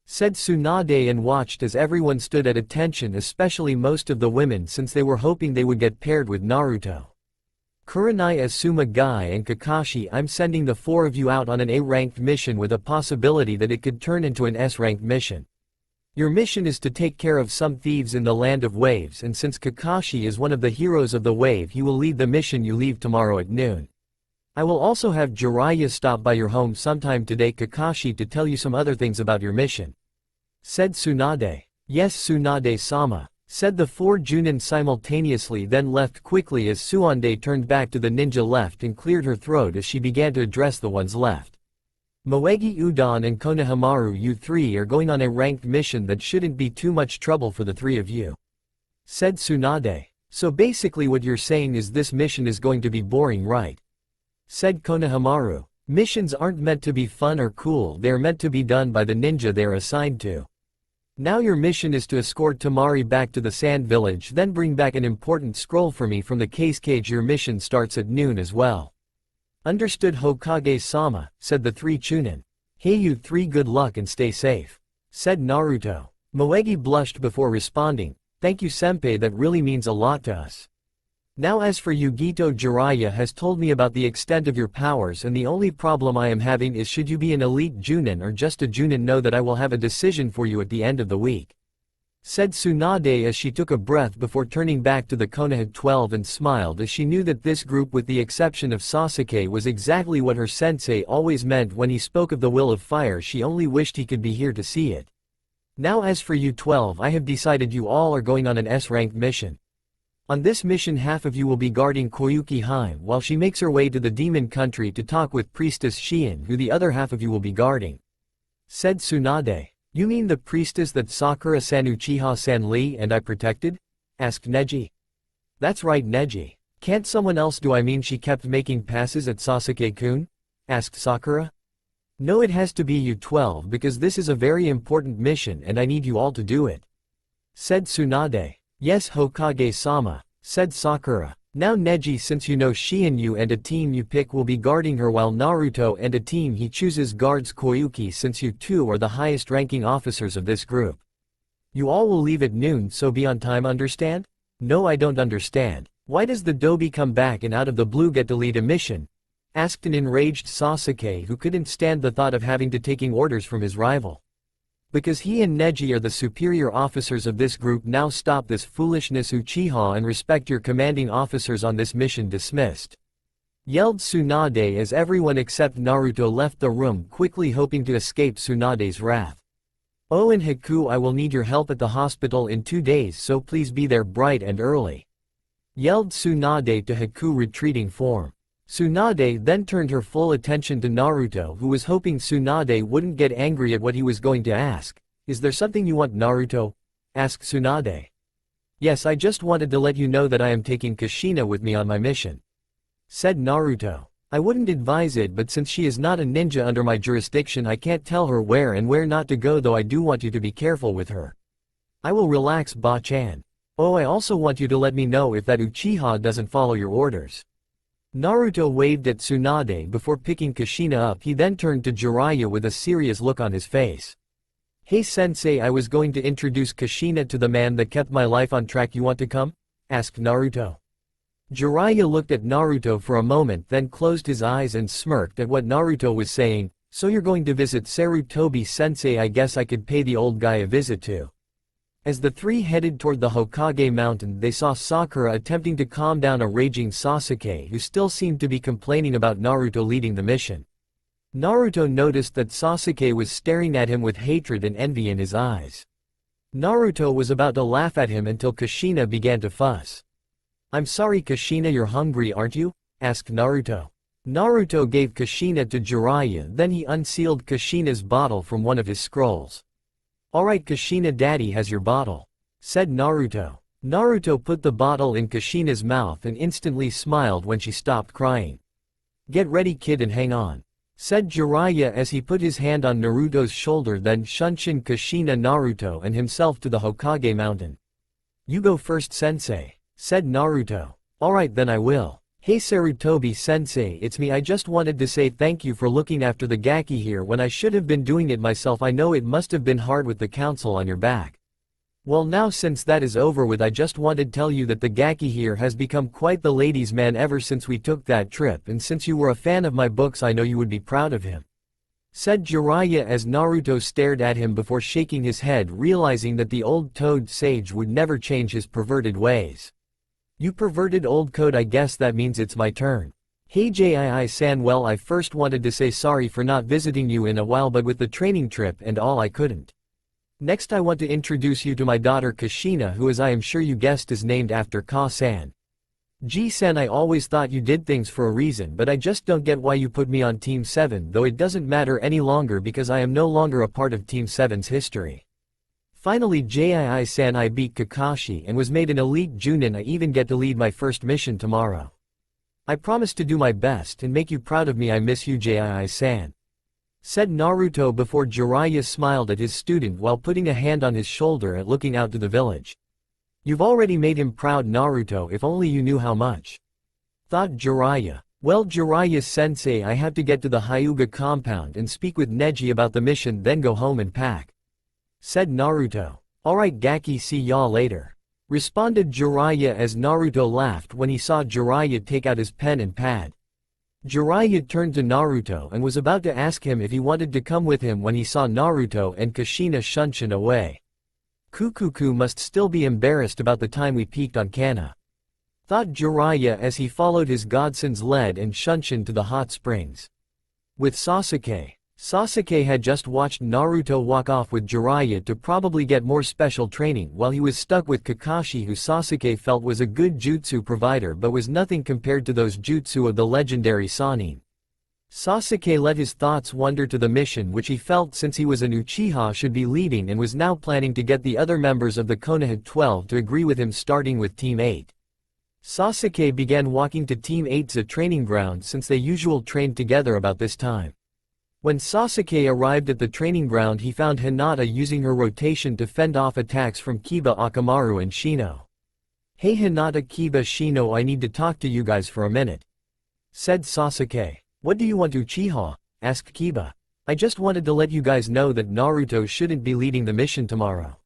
Speaker 1: said Tsunade and watched as everyone stood at attention, especially most of the women, since they were hoping they would get paired with Naruto. "Kurenai, Asuma, Guy and Kakashi, I'm sending the 4 of you out on an A-ranked mission with a possibility that it could turn into an S-ranked mission. Your mission is to take care of some thieves in the Land of Waves, and since Kakashi is one of the heroes of the wave, he will lead the mission. You leave tomorrow at noon. I will also have Jiraiya stop by your home sometime today, Kakashi, to tell you some other things about your mission," said Tsunade. "Yes, Tsunade-sama," said the four Junin simultaneously, then left quickly as Suande turned back to the ninja left and cleared her throat as she began to address the ones left. Moegi Udon and Konohamaru, you three are going on a ranked mission that shouldn't be too much trouble for the three of you, said Tsunade. So basically what you're saying is this mission is going to be boring, right? Said Konohamaru. Missions aren't meant to be fun or cool, they're meant to be done by the ninja they're assigned to. Now your mission is to escort Tamari back to the Sand Village, then bring back an important scroll for me from the case cage. Your mission starts at noon as well. Understood, Hokage-sama, said the three Chunin. Hey, you three, good luck and stay safe, said Naruto. Moegi blushed before responding, thank you senpai, that really means a lot to us. Now as for you, Gito Jiraiya has told me about the extent of your powers, and the only problem I am having is should you be an elite Junin or just a Junin, know that I will have a decision for you at the end of the week, said Tsunade as she took a breath before turning back to the Konoha 12 and smiled as she knew that this group, with the exception of Sasuke, was exactly what her sensei always meant when he spoke of the will of fire. She only wished he could be here to see it. Now as for you 12, I have decided you all are going on an S-ranked mission. On this mission half of you will be guarding Koyuki Heim while she makes her way to the demon country to talk with Priestess Shien, who the other half of you will be guarding, said Tsunade. You mean the priestess that Sakura-san Uchiha-san Lee and I protected? Asked Neji. That's right, Neji. Can't someone else do? I mean, she kept making passes at Sasuke-kun? Asked Sakura. No, it has to be you 12 because this is a very important mission and I need you all to do it, said Tsunade. Yes, Hokage-sama, said Sakura. Now Neji, since you know Shien, you and a team you pick will be guarding her while Naruto and a team he chooses guards Koyuki, since you two are the highest ranking officers of this group. You all will leave at noon, so be on time, understand? No, I don't understand. Why does the Dobi come back and out of the blue get to lead a mission? Asked an enraged Sasuke, who couldn't stand the thought of having to taking orders from his rival. Because he and Neji are the superior officers of this group. Now stop this foolishness, Uchiha, and respect your commanding officers on this mission. Dismissed, yelled Tsunade as everyone except Naruto left the room quickly, hoping to escape Tsunade's wrath. Oh, and Haku, I will need your help at the hospital in 2 days, so please be there bright and early, yelled Tsunade to Haku, retreating form. Tsunade then turned her full attention to Naruto, who was hoping Tsunade wouldn't get angry at what he was going to ask. Is there something you want, Naruto? Asked Tsunade. Yes, I just wanted to let you know that I am taking Kushina with me on my mission, said Naruto. I wouldn't advise it, but since she is not a ninja under my jurisdiction, I can't tell her where and where not to go, though I do want you to be careful with her. I will relax, Ba-chan. Oh, I also want you to let me know if that Uchiha doesn't follow your orders. Naruto waved at Tsunade before picking Kushina up. He then turned to Jiraiya with a serious look on his face. Hey sensei, I was going to introduce Kushina to the man that kept my life on track. You want to come? Asked Naruto. Jiraiya looked at Naruto for a moment, then closed his eyes and smirked at what Naruto was saying. So you're going to visit Sarutobi sensei? I guess I could pay the old guy a visit too. As the three headed toward the Hokage mountain, they saw Sakura attempting to calm down a raging Sasuke, who still seemed to be complaining about Naruto leading the mission. Naruto noticed that Sasuke was staring at him with hatred and envy in his eyes. Naruto was about to laugh at him until Kushina began to fuss. I'm sorry Kushina, you're hungry, aren't you? Asked Naruto. Naruto gave Kushina to Jiraiya, then he unsealed Kushina's bottle from one of his scrolls. Alright Kushina, daddy has your bottle, said Naruto. Naruto put the bottle in Kushina's mouth and instantly smiled when she stopped crying. Get ready kid and hang on, said Jiraiya as he put his hand on Naruto's shoulder, then shunshin Kushina, Naruto and himself to the Hokage mountain. You go first sensei, said Naruto. Alright then I will. Hey Sarutobi sensei, it's me. I just wanted to say thank you for looking after the Gaki here when I should have been doing it myself. I know it must have been hard with the council on your back. Well, now since that is over with, I just wanted to tell you that the Gaki here has become quite the ladies' man ever since we took that trip, and since you were a fan of my books I know you would be proud of him, said Jiraiya as Naruto stared at him before shaking his head, realizing that the old toad sage would never change his perverted ways. You perverted old code, I guess that means it's my turn. Hey Jii-san, well I first wanted to say sorry for not visiting you in a while, but with the training trip and all I couldn't. Next I want to introduce you to my daughter Kushina, who, as I am sure you guessed, is named after Ka-san. G-san, I always thought you did things for a reason, but I just don't get why you put me on Team 7, though it doesn't matter any longer because I am no longer a part of Team 7's history. Finally, Jii-san, I beat Kakashi and was made an elite Junin. I even get to lead my first mission tomorrow. I promise to do my best and make you proud of me. I miss you, Jii-san," said Naruto before Jiraiya smiled at his student while putting a hand on his shoulder and looking out to the village. "You've already made him proud, Naruto, if only you knew how much," thought Jiraiya. "Well, Jiraiya-sensei, I have to get to the Hyuga compound and speak with Neji about the mission, then go home and pack," said Naruto. "Alright Gaki, see y'all later," responded Jiraiya as Naruto laughed when he saw Jiraiya take out his pen and pad. Jiraiya turned to Naruto and was about to ask him if he wanted to come with him when he saw Naruto and Kushina shunshin away. "Kukuku must still be embarrassed about the time we peaked on Kana," thought Jiraiya as he followed his godson's lead and shunshin to the hot springs. With Sasuke. Sasuke had just watched Naruto walk off with Jiraiya to probably get more special training while he was stuck with Kakashi, who Sasuke felt was a good jutsu provider but was nothing compared to those jutsu of the legendary Sannin. Sasuke let his thoughts wander to the mission which he felt, since he was an Uchiha, should be leading, and was now planning to get the other members of the Konoha 12 to agree with him, starting with Team 8. Sasuke began walking to Team 8's training ground since they usually trained together about this time. When Sasuke arrived at the training ground, he found Hinata using her rotation to fend off attacks from Kiba, Akamaru and Shino. "Hey Hinata, Kiba, Shino, I need to talk to you guys for a minute," said Sasuke. "What do you want, Uchiha?" asked Kiba. "I just wanted to let you guys know that Naruto shouldn't be leading the mission tomorrow.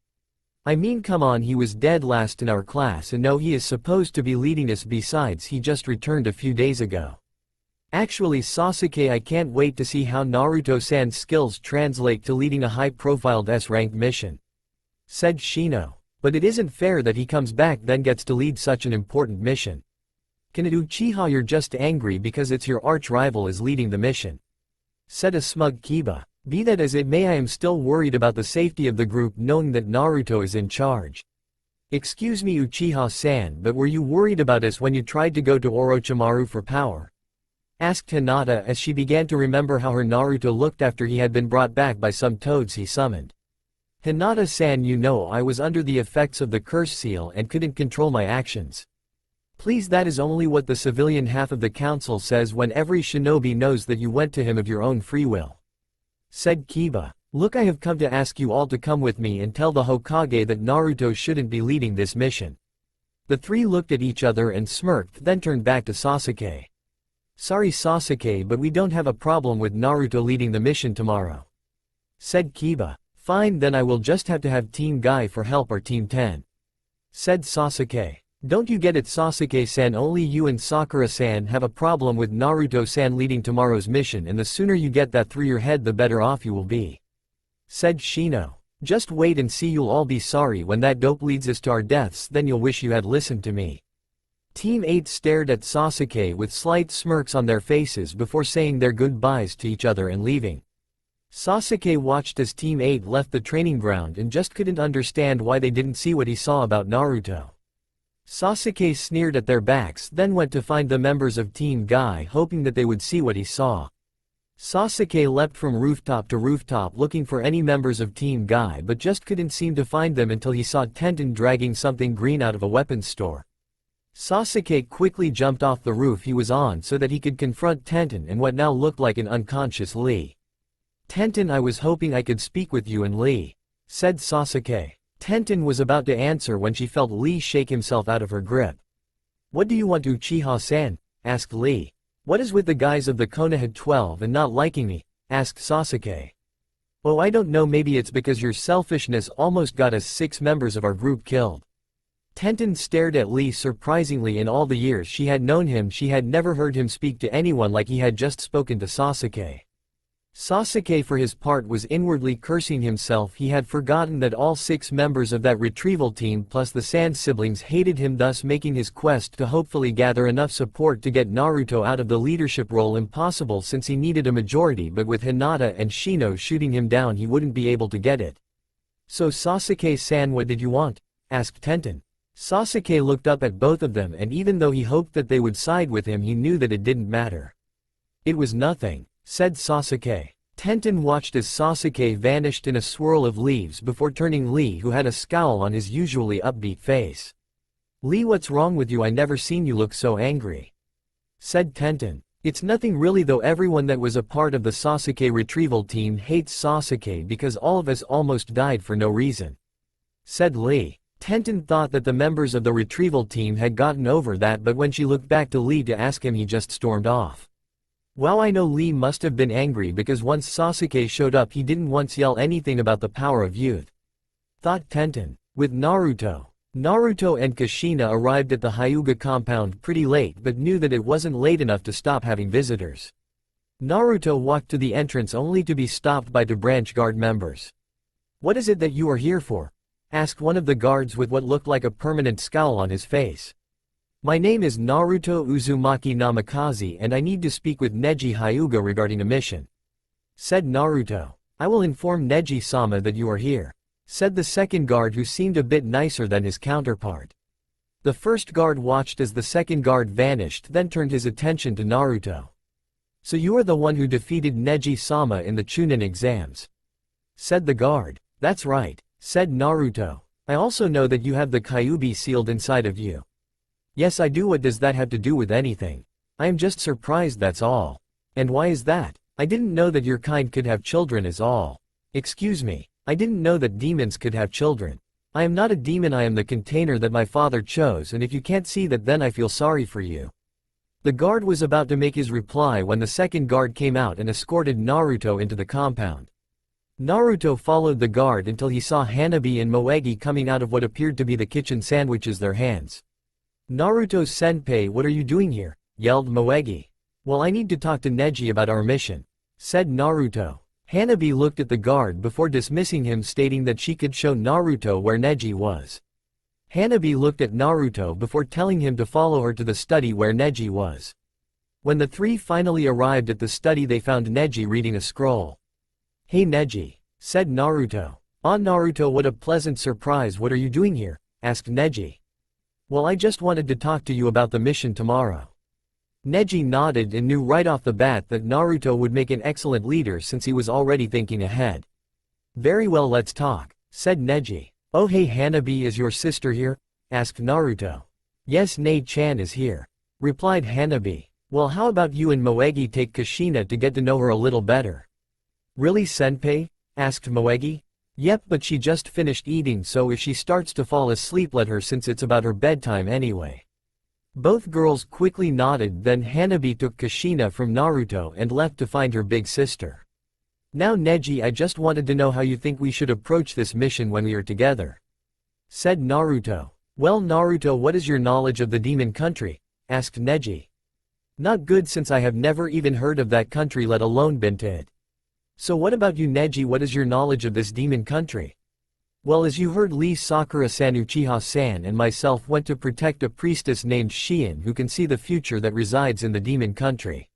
Speaker 1: I mean, come on, he was dead last in our class, and no, he is supposed to be leading us, besides he just returned a few days ago. Actually, Sasuke, I can't wait to see how Naruto-san's skills translate to leading a high-profile S-ranked mission," said Shino. "But it isn't fair that he comes back then gets to lead such an important mission. Can it, Uchiha? You're just angry because it's your arch-rival is leading the mission," said a smug Kiba. "Be that as it may, I am still worried about the safety of the group knowing that Naruto is in charge." "Excuse me, Uchiha-san, but were you worried about us when you tried to go to Orochimaru for power?" asked Hinata as she began to remember how her Naruto looked after he had been brought back by some toads he summoned. "Hinata-san, you know I was under the effects of the curse seal and couldn't control my actions." "Please, that is only what the civilian half of the council says when every shinobi knows that you went to him of your own free will," said Kiba. "Look, I have come to ask you all to come with me and tell the Hokage that Naruto shouldn't be leading this mission." The three looked at each other and smirked, then turned back to Sasuke. "Sorry Sasuke, but we don't have a problem with Naruto leading the mission tomorrow," said Kiba. "Fine, then I will just have to have Team Guy for help, or Team 10, said Sasuke. "Don't you get it, Sasuke-san? Only you and Sakura-san have a problem with Naruto-san leading tomorrow's mission, and the sooner you get that through your head the better off you will be," said Shino. "Just wait and see, you'll all be sorry when that dope leads us to our deaths, then you'll wish you had listened to me." Team 8 stared at Sasuke with slight smirks on their faces before saying their goodbyes to each other and leaving. Sasuke watched as Team 8 left the training ground and just couldn't understand why they didn't see what he saw about Naruto. Sasuke sneered at their backs, then went to find the members of Team Guy, hoping that they would see what he saw. Sasuke leapt from rooftop to rooftop looking for any members of Team Guy, but just couldn't seem to find them until he saw Tenten dragging something green out of a weapons store. Sasuke quickly jumped off the roof he was on so that he could confront Tenten and what now looked like an unconscious Lee. "Tenten, I was hoping I could speak with you and Lee," said Sasuke. Tenten was about to answer when she felt Lee shake himself out of her grip. "What do you want, Uchiha-san?" asked Lee. "What is with the guys of the Konoha 12 and not liking me?" asked Sasuke. "Oh, I don't know, maybe it's because your selfishness almost got us 6 members of our group killed." Tenten stared at Lee surprisingly. In all the years she had known him, she had never heard him speak to anyone like he had just spoken to Sasuke. Sasuke for his part was inwardly cursing himself. He had forgotten that all 6 members of that retrieval team plus the Sand siblings hated him, thus making his quest to hopefully gather enough support to get Naruto out of the leadership role impossible, since he needed a majority, but with Hinata and Shino shooting him down he wouldn't be able to get it. So Sasuke-san, what did you want? Asked Tenten. Sasuke looked up at both of them, and even though he hoped that they would side with him, he knew that it didn't matter. It was nothing, said Sasuke. Tenten watched as Sasuke vanished in a swirl of leaves before turning Lee, who had a scowl on his usually upbeat face. Lee, what's wrong with you? I never seen you look so angry, said Tenten. It's nothing really though, everyone that was a part of the Sasuke retrieval team hates Sasuke because all of us almost died for no reason, said Lee. Tenten thought that the members of the retrieval team had gotten over that, but when she looked back to Lee to ask him, he just stormed off. Wow, I know Lee must have been angry because once Sasuke showed up he didn't once yell anything about the power of youth, thought Tenten. With Naruto and Kushina arrived at the Hyuga compound pretty late but knew that it wasn't late enough to stop having visitors. Naruto walked to the entrance only to be stopped by two branch guard members. What is it that you are here for? Asked one of the guards with what looked like a permanent scowl on his face. My name is Naruto Uzumaki Namikaze and I need to speak with Neji Hyuga regarding a mission, said Naruto. I will inform Neji-sama that you are here, said the second guard, who seemed a bit nicer than his counterpart. The first guard watched as the second guard vanished, then turned his attention to Naruto. So you are the one who defeated Neji-sama in the Chunin exams, said the guard. That's right, said Naruto. I also know that you have the Kyuubi sealed inside of you. Yes, I do. What does that have to do with anything? I am just surprised, that's all. And why is that? I didn't know that your kind could have children is all. Excuse me, I didn't know that demons could have children. I am not a demon, I am the container that my father chose, and if you can't see that, then I feel sorry for you. The guard was about to make his reply when the second guard came out and escorted Naruto into the compound. Naruto followed the guard until he saw Hanabi and Moegi coming out of what appeared to be the kitchen, sandwiches their hands. Naruto-senpai, what are you doing here? Yelled Moegi. Well, I need to talk to Neji about our mission, said Naruto. Hanabi looked at the guard before dismissing him, stating that she could show Naruto where Neji was. Hanabi looked at Naruto before telling him to follow her to the study where Neji was. When the three finally arrived at the study, they found Neji reading a scroll. Hey Neji, said Naruto. Ah Naruto, what a pleasant surprise. What are you doing here? Asked Neji. Well, I just wanted to talk to you about the mission tomorrow. Neji nodded and knew right off the bat that Naruto would make an excellent leader since he was already thinking ahead. Very well, let's talk, said Neji. Oh hey Hanabi, is your sister here? Asked Naruto. Yes, Nei-chan is here, replied Hanabi. Well, how about you and Moegi take Kushina to get to know her a little better? Really, senpai? Asked Moegi. Yep, but she just finished eating, so if she starts to fall asleep, let her, since it's about her bedtime anyway. Both girls quickly nodded, then Hanabi took Kushina from Naruto and left to find her big sister. Now Neji, I just wanted to know how you think we should approach this mission when we are together, said Naruto. Well Naruto, what is your knowledge of the demon country? Asked Neji. Not good, since I have never even heard of that country, let alone been to it. So what about you Neji, what is your knowledge of this demon country? Well, as you heard, Lee Sakura-san, Uchiha-san and myself went to protect a priestess named Shion who can see the future that resides in the demon country.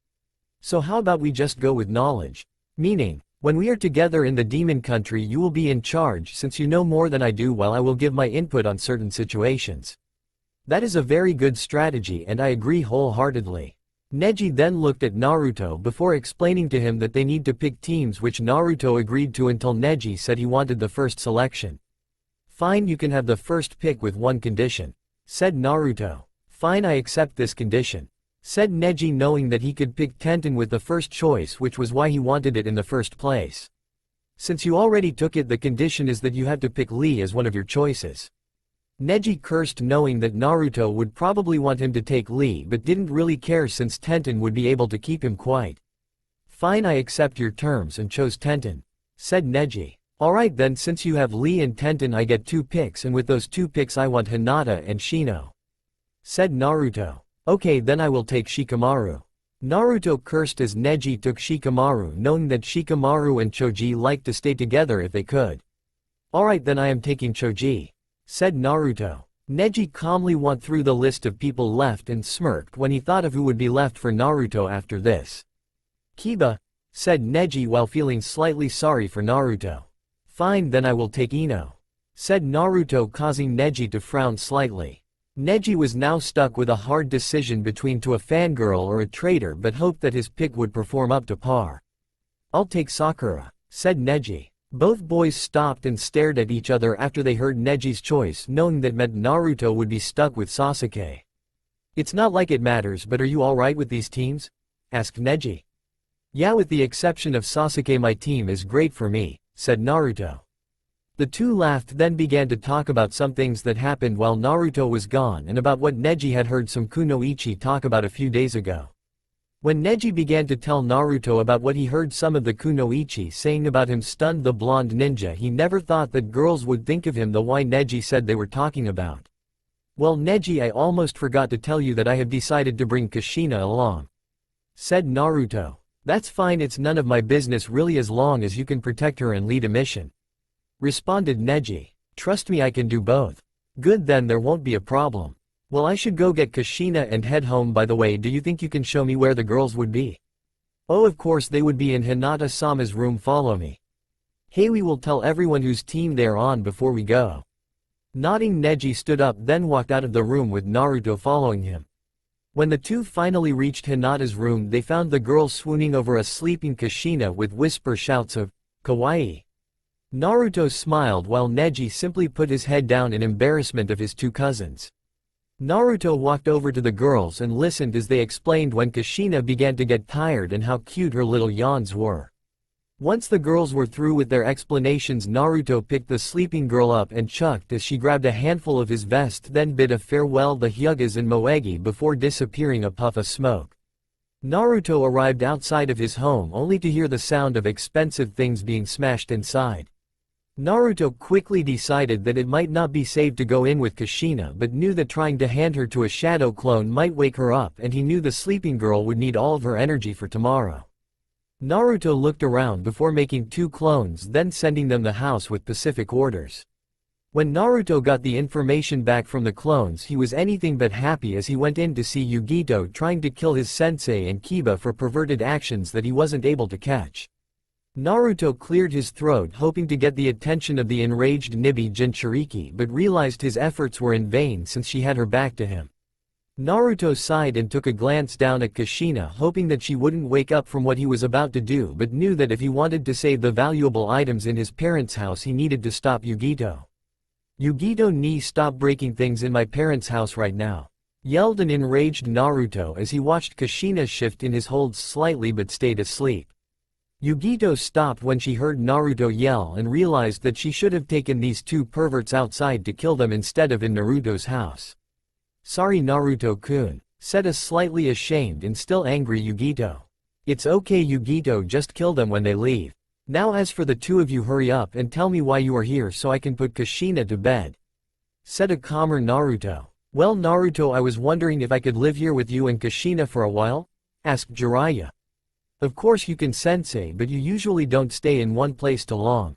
Speaker 1: So how about we just go with knowledge? Meaning, when we are together in the demon country you will be in charge, since you know more than I do, while I will give my input on certain situations. That is a very good strategy and I agree wholeheartedly. Neji then looked at Naruto before explaining to him that they need to pick teams, which Naruto agreed to until Neji said he wanted the first selection. Fine, you can have the first pick with one condition, said Naruto. Fine, I accept this condition, said Neji, knowing that he could pick Tenten with the first choice, which was why he wanted it in the first place. Since you already took it, the condition is that you have to pick Lee as one of your choices. Neji cursed, knowing that Naruto would probably want him to take Lee but didn't really care since Tenten would be able to keep him quiet. Fine, I accept your terms and chose Tenten, said Neji. Alright then, since you have Lee and Tenten I get 2 picks, and with those 2 picks I want Hinata and Shino, said Naruto. Okay, then I will take Shikamaru. Naruto cursed as Neji took Shikamaru, knowing that Shikamaru and Choji liked to stay together if they could. Alright then, I am taking Choji, said Naruto. Neji calmly went through the list of people left and smirked when he thought of who would be left for Naruto after this. Kiba, said Neji while feeling slightly sorry for Naruto. Fine, then I will take Ino, said Naruto, causing Neji to frown slightly. Neji was now stuck with a hard decision between to a fangirl or a traitor, but hoped that his pick would perform up to par. I'll take Sakura, said Neji. Both boys stopped and stared at each other after they heard Neji's choice, knowing that meant Naruto would be stuck with Sasuke. It's not like it matters, but are you alright with these teams? Asked Neji. Yeah, with the exception of Sasuke, my team is great for me, said Naruto. The two laughed, then began to talk about some things that happened while Naruto was gone and about what Neji had heard some kunoichi talk about a few days ago. When Neji began to tell Naruto about what he heard some of the kunoichi saying about him stunned the blonde ninja, he never thought that girls would think of him the way Neji said they were talking about. Well, Neji, I almost forgot to tell you that I have decided to bring Kushina along, said Naruto. That's fine, it's none of my business really as long as you can protect her and lead a mission, responded Neji. Trust me, I can do both. Good, then there won't be a problem. Well, I should go get Kushina and head home. By the way, do you think you can show me where the girls would be? Oh, of course, they would be in Hinata-sama's room. Follow me. Hey, we will tell everyone whose team they are on before we go. Nodding, Neji stood up, then walked out of the room with Naruto following him. When the two finally reached Hinata's room, they found the girls swooning over a sleeping Kushina with whisper shouts of kawaii. Naruto smiled while Neji simply put his head down in embarrassment of his two cousins. Naruto walked over to the girls and listened as they explained when Kushina began to get tired and how cute her little yawns were. Once the girls were through with their explanations, Naruto picked the sleeping girl up and chucked as she grabbed a handful of his vest, then bid a farewell to Hyogas and Moegi before disappearing a puff of smoke. Naruto arrived outside of his home only to hear the sound of expensive things being smashed inside. Naruto quickly decided that it might not be safe to go in with Kushina, but knew that trying to hand her to a shadow clone might wake her up, and he knew the sleeping girl would need all of her energy for tomorrow. Naruto looked around before making two clones, then sending them the house with specific orders. When Naruto got the information back from the clones, he was anything but happy as he went in to see Yugito trying to kill his sensei and Kiba for perverted actions that he wasn't able to catch. Naruto cleared his throat, hoping to get the attention of the enraged Nibi Jinchuriki, but realized his efforts were in vain since she had her back to him. Naruto sighed and took a glance down at Kushina, hoping that she wouldn't wake up from what he was about to do, but knew that if he wanted to save the valuable items in his parents' house, he needed to stop Yugito. Yugito, ni stop breaking things in my parents' house right now, yelled an enraged Naruto as he watched Kushina shift in his holds slightly but stayed asleep. Yugito stopped when she heard Naruto yell and realized that she should have taken these two perverts outside to kill them instead of in Naruto's house. Sorry Naruto-kun, said a slightly ashamed and still angry Yugito. It's okay Yugito, just kill them when they leave. Now as for the two of you, hurry up and tell me why you are here so I can put Kushina to bed, said a calmer Naruto. Well Naruto, I was wondering if I could live here with you and Kushina for a while? Asked Jiraiya. Of course you can, sensei, but you usually don't stay in one place too long.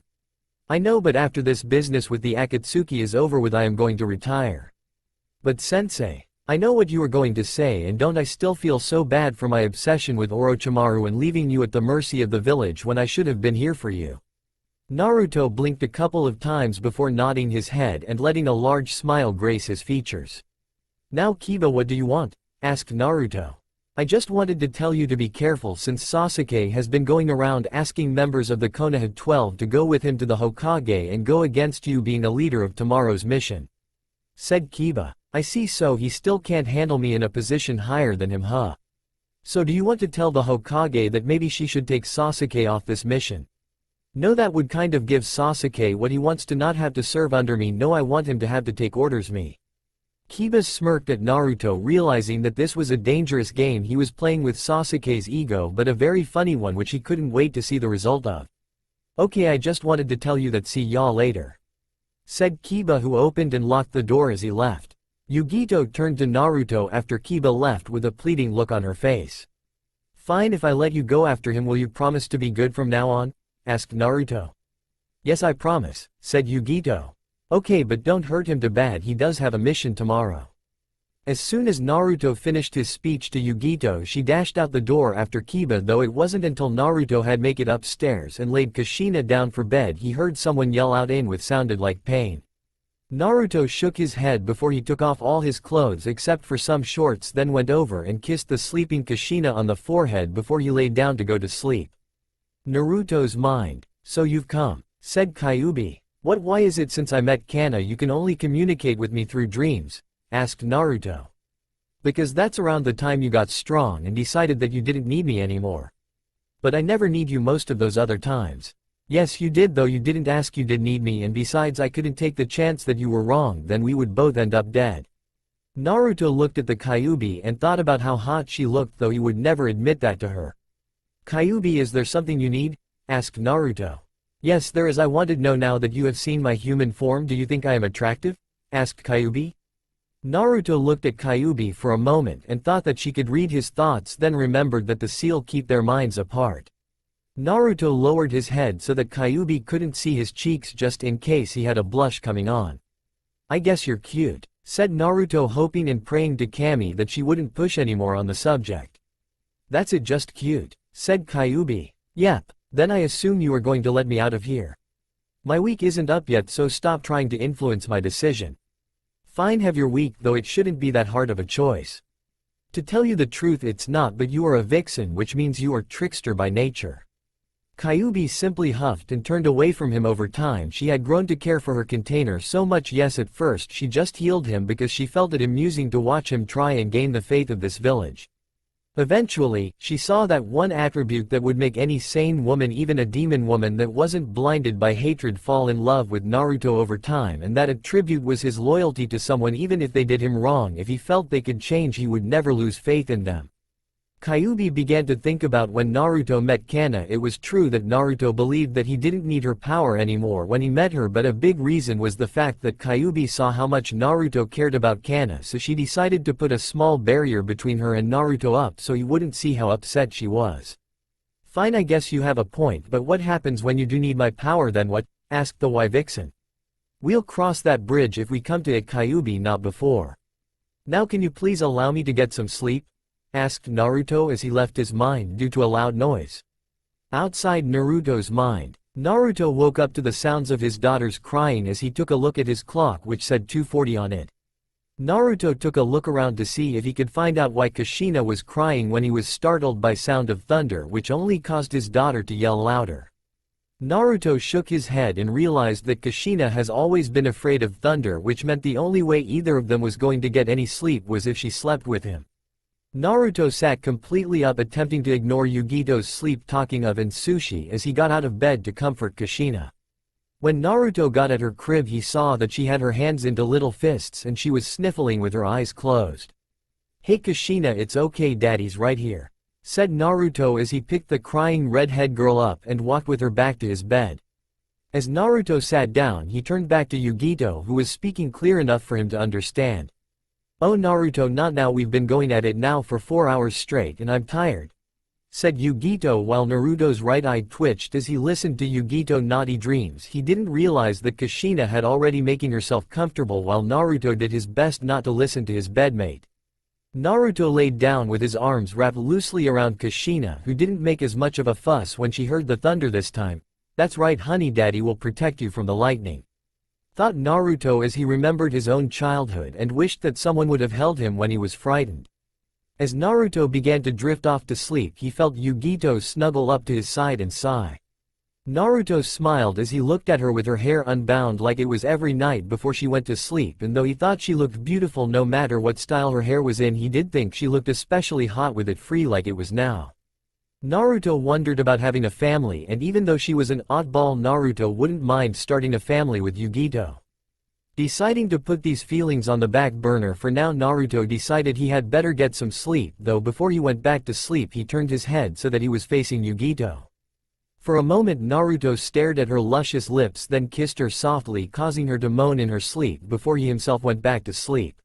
Speaker 1: I know, but after this business with the Akatsuki is over with, I am going to retire. But sensei, I know what you are going to say, and don't I still feel so bad for my obsession with Orochimaru and leaving you at the mercy of the village when I should have been here for you. Naruto blinked a couple of times before nodding his head and letting a large smile grace his features. Now Kiba, what do you want? Asked Naruto. I just wanted to tell you to be careful since Sasuke has been going around asking members of the Konoha 12 to go with him to the Hokage and go against you being a leader of tomorrow's mission, said Kiba. I see, so he still can't handle me in a position higher than him, huh? So do you want to tell the Hokage that maybe she should take Sasuke off this mission? No, that would kind of give Sasuke what he wants, to not have to serve under me. No, I want him to have to take orders me. Kiba smirked at Naruto, realizing that this was a dangerous game he was playing with Sasuke's ego, but a very funny one which he couldn't wait to see the result of. Okay, I just wanted to tell you that, see y'all later, said Kiba, who opened and locked the door as he left. Yugito turned to Naruto after Kiba left with a pleading look on her face. Fine, if I let you go after him, will you promise to be good from now on? Asked Naruto. Yes, I promise, said Yugito. Okay, but don't hurt him too bad, he does have a mission tomorrow. As soon as Naruto finished his speech to Yugito, she dashed out the door after Kiba, though it wasn't until Naruto had made it upstairs and laid Kushina down for bed he heard someone yell out in with sounded like pain. Naruto shook his head before he took off all his clothes except for some shorts, then went over and kissed the sleeping Kushina on the forehead before he lay down to go to sleep. Naruto's mind. So you've come, said Kyuubi. Why is it since I met Kana you can only communicate with me through dreams? Asked Naruto. Because that's around the time you got strong and decided that you didn't need me anymore. But I never need you most of those other times. Yes you did, though you didn't ask. You did need me, and besides I couldn't take the chance that you were wrong, then we would both end up dead. Naruto looked at the Kyuubi and thought about how hot she looked, though he would never admit that to her. Kyuubi, is there something you need? Asked Naruto. Yes there is. I wanted to know, now that you have seen my human form, do you think I am attractive? Asked Kyuubi. Naruto looked at Kyuubi for a moment and thought that she could read his thoughts, then remembered that the seal keep their minds apart. Naruto lowered his head so that Kyuubi couldn't see his cheeks, just in case he had a blush coming on. I guess you're cute, said Naruto, hoping and praying to Kami that she wouldn't push anymore on the subject. That's it, just cute, said Kyuubi. Yep, then I assume you are going to let me out of here. My week isn't up yet, so stop trying to influence my decision. Fine, have your week, though it shouldn't be that hard of a choice. To tell you the truth it's not, but you are a vixen, which means you are trickster by nature. Kyuubi simply huffed and turned away from him. Over time she had grown to care for her container so much. Yes, at first she just healed him because she felt it amusing to watch him try and gain the faith of this village. Eventually, she saw that one attribute that would make any sane woman, even a demon woman that wasn't blinded by hatred, fall in love with Naruto over time, and that attribute was his loyalty to someone. Even if they did him wrong, if he felt they could change, he would never lose faith in them. Kyuubi began to think about when Naruto met Kana. It was true that Naruto believed that he didn't need her power anymore when he met her, but a big reason was the fact that Kyuubi saw how much Naruto cared about Kana, so she decided to put a small barrier between her and Naruto up so he wouldn't see how upset she was. Fine, I guess you have a point, but what happens when you do need my power then? What? Asked the Vixen. We'll cross that bridge if we come to it, Kyuubi, not before. Now can you please allow me to get some sleep? Asked Naruto as he left his mind due to a loud noise. Outside Naruto's mind, Naruto woke up to the sounds of his daughter's crying as he took a look at his clock, which said 2:40 on it. Naruto took a look around to see if he could find out why Kushina was crying when he was startled by sound of thunder, which only caused his daughter to yell louder. Naruto shook his head and realized that Kushina has always been afraid of thunder, which meant the only way either of them was going to get any sleep was if she slept with him. Naruto sat completely up, attempting to ignore Yugito's sleep-talking of and sushi as he got out of bed to comfort Kushina. When Naruto got at her crib, he saw that she had her hands into little fists and she was sniffling with her eyes closed. Hey Kushina, it's okay, daddy's right here, said Naruto as he picked the crying redhead girl up and walked with her back to his bed. As Naruto sat down, he turned back to Yugito, who was speaking clear enough for him to understand. Oh Naruto, not now, we've been going at it now for 4 hours straight and I'm tired, said Yugito while Naruto's right eye twitched as he listened to Yugito naughty dreams. He didn't realize that Kushina had already making herself comfortable while Naruto did his best not to listen to his bedmate. Naruto laid down with his arms wrapped loosely around Kushina, who didn't make as much of a fuss when she heard the thunder this time. That's right honey, daddy will protect you from the lightning, thought Naruto as he remembered his own childhood and wished that someone would have held him when he was frightened. As Naruto began to drift off to sleep, he felt Yugito snuggle up to his side and sigh. Naruto smiled as he looked at her with her hair unbound like it was every night before she went to sleep, and though he thought she looked beautiful no matter what style her hair was in, he did think she looked especially hot with it free like it was now. Naruto wondered about having a family, and even though she was an oddball, Naruto wouldn't mind starting a family with Yugito. Deciding to put these feelings on the back burner for now, Naruto decided he had better get some sleep, though before he went back to sleep he turned his head so that he was facing Yugito. For a moment Naruto stared at her luscious lips, then kissed her softly, causing her to moan in her sleep before he himself went back to sleep.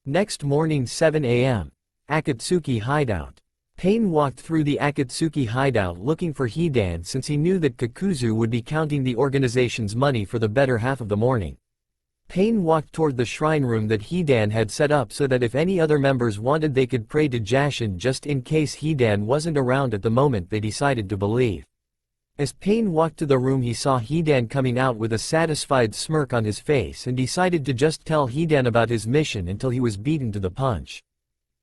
Speaker 1: Next morning, 7 a.m. Akatsuki hideout. Pain walked through the Akatsuki hideout looking for Hidan, since he knew that Kakuzu would be counting the organization's money for the better half of the morning. Pain walked toward the shrine room that Hidan had set up so that if any other members wanted they could pray to Jashin just in case Hidan wasn't around at the moment they decided to believe. As Pain walked to the room he saw Hidan coming out with a satisfied smirk on his face and decided to just tell Hidan about his mission until he was beaten to the punch.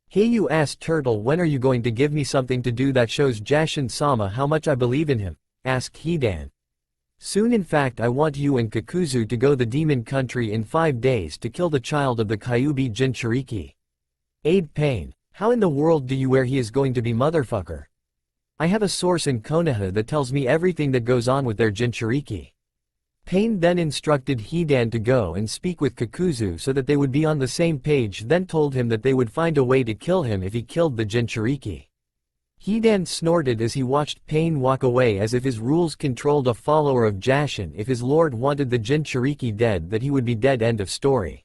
Speaker 1: "Hey you ass turtle, when are you going to give me something to do that shows Jashin-sama how much I believe in him?" asked Hidan. "Soon, in fact I want you and Kakuzu to go the demon country in 5 days to kill the child of the Kyuubi Jinchuriki." "Aid Pain, how in the world do you where he is going to be motherfucker? I have a source in Konoha that tells me everything that goes on with their Jinchuriki." Pain then instructed Hidan to go and speak with Kakuzu so that they would be on the same page, then told him that they would find a way to kill him if he killed the Jinchuriki. Hidan snorted as he watched Pain walk away as if his rules controlled a follower of Jashin. If his lord wanted the Jinchuriki dead, that he would be dead, end of story.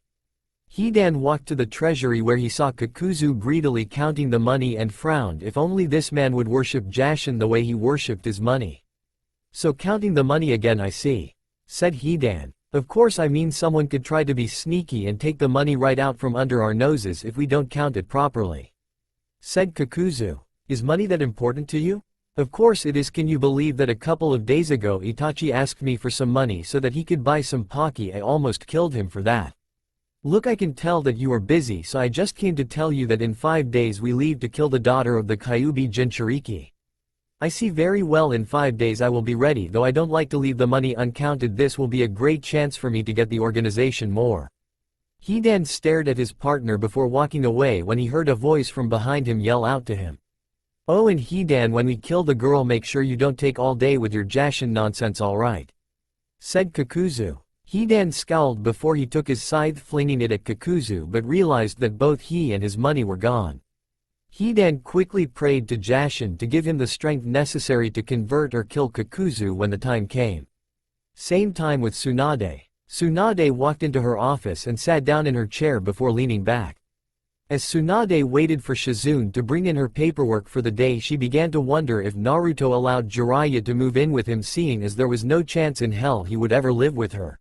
Speaker 1: Hidan walked to the treasury where he saw Kakuzu greedily counting the money and frowned. If only this man would worship Jashin the way he worshipped his money. "So counting the money again, I see," said Hidan. "Of course, I mean someone could try to be sneaky and take the money right out from under our noses if we don't count it properly," said Kakuzu. "Is money that important to you?" "Of course it is. Can you believe that a couple of days ago Itachi asked me for some money so that he could buy some Pocky? I almost killed him for that. Look, I can tell that you are busy, so I just came to tell you that in 5 days we leave to kill the daughter of the Kyuubi Jinchuriki. I see very well, in 5 days I will be ready, though I don't like to leave the money uncounted. This will be a great chance for me to get the organization more." Hidan stared at his partner before walking away when he heard a voice from behind him yell out to him. "Oh, and Hidan, when we kill the girl make sure you don't take all day with your Jashin nonsense, alright?" said Kakuzu. Hidan scowled before he took his scythe, flinging it at Kakuzu, but realized that both he and his money were gone. Hidan quickly prayed to Jashin to give him the strength necessary to convert or kill Kakuzu when the time came. Same time with Tsunade. Tsunade walked into her office and sat down in her chair before leaning back. As Tsunade waited for Shizune to bring in her paperwork for the day, she began to wonder if Naruto allowed Jiraiya to move in with him, seeing as there was no chance in hell he would ever live with her.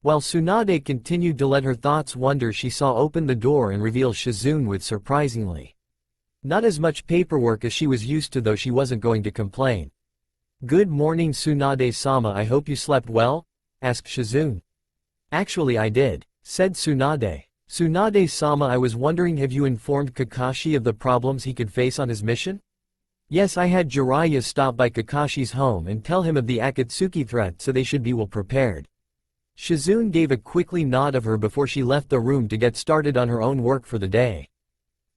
Speaker 1: While Tsunade continued to let her thoughts wander, she saw open the door and reveal Shizune with surprisingly not as much paperwork as she was used to, though she wasn't going to complain. "Good morning, Tsunade-sama, I hope you slept well?" asked Shizune. "Actually I did," said Tsunade. "Tsunade-sama, I was wondering, have you informed Kakashi of the problems he could face on his mission?" "Yes, I had Jiraiya stop by Kakashi's home and tell him of the Akatsuki threat, so they should be well prepared." Shizune gave a quickly nod of her before she left the room to get started on her own work for the day.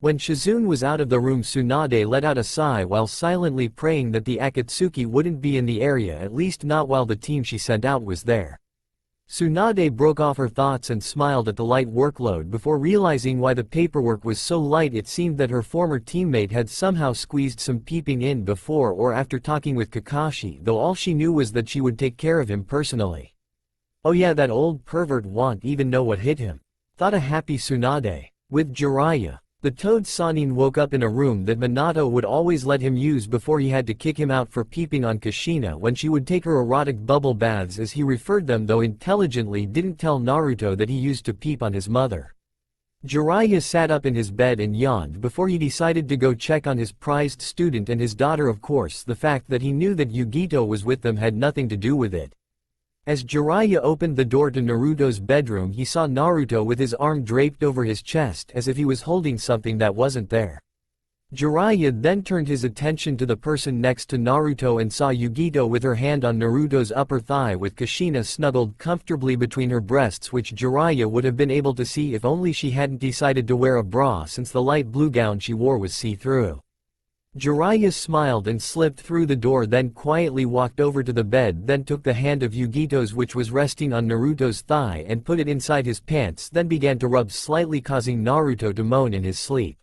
Speaker 1: When Shizune was out of the room, Tsunade let out a sigh while silently praying that the Akatsuki wouldn't be in the area, at least not while the team she sent out was there. Tsunade broke off her thoughts and smiled at the light workload before realizing why the paperwork was so light. It seemed that her former teammate had somehow squeezed some peeping in before or after talking with Kakashi, though all she knew was that she would take care of him personally. "Oh yeah, that old pervert won't even know what hit him," thought a happy Tsunade. With Jiraiya, the Toad Sanin woke up in a room that Minato would always let him use before he had to kick him out for peeping on Kushina when she would take her erotic bubble baths, as he referred them, though intelligently didn't tell Naruto that he used to peep on his mother. Jiraiya sat up in his bed and yawned before he decided to go check on his prized student and his daughter. Of course, the fact that he knew that Yugito was with them had nothing to do with it. As Jiraiya opened the door to Naruto's bedroom, he saw Naruto with his arm draped over his chest as if he was holding something that wasn't there. Jiraiya then turned his attention to the person next to Naruto and saw Yugito with her hand on Naruto's upper thigh with Kushina snuggled comfortably between her breasts, which Jiraiya would have been able to see if only she hadn't decided to wear a bra, since the light blue gown she wore was see-through. Jiraiya smiled and slipped through the door, then quietly walked over to the bed, then took the hand of Yugito's which was resting on Naruto's thigh and put it inside his pants, then began to rub slightly, causing Naruto to moan in his sleep.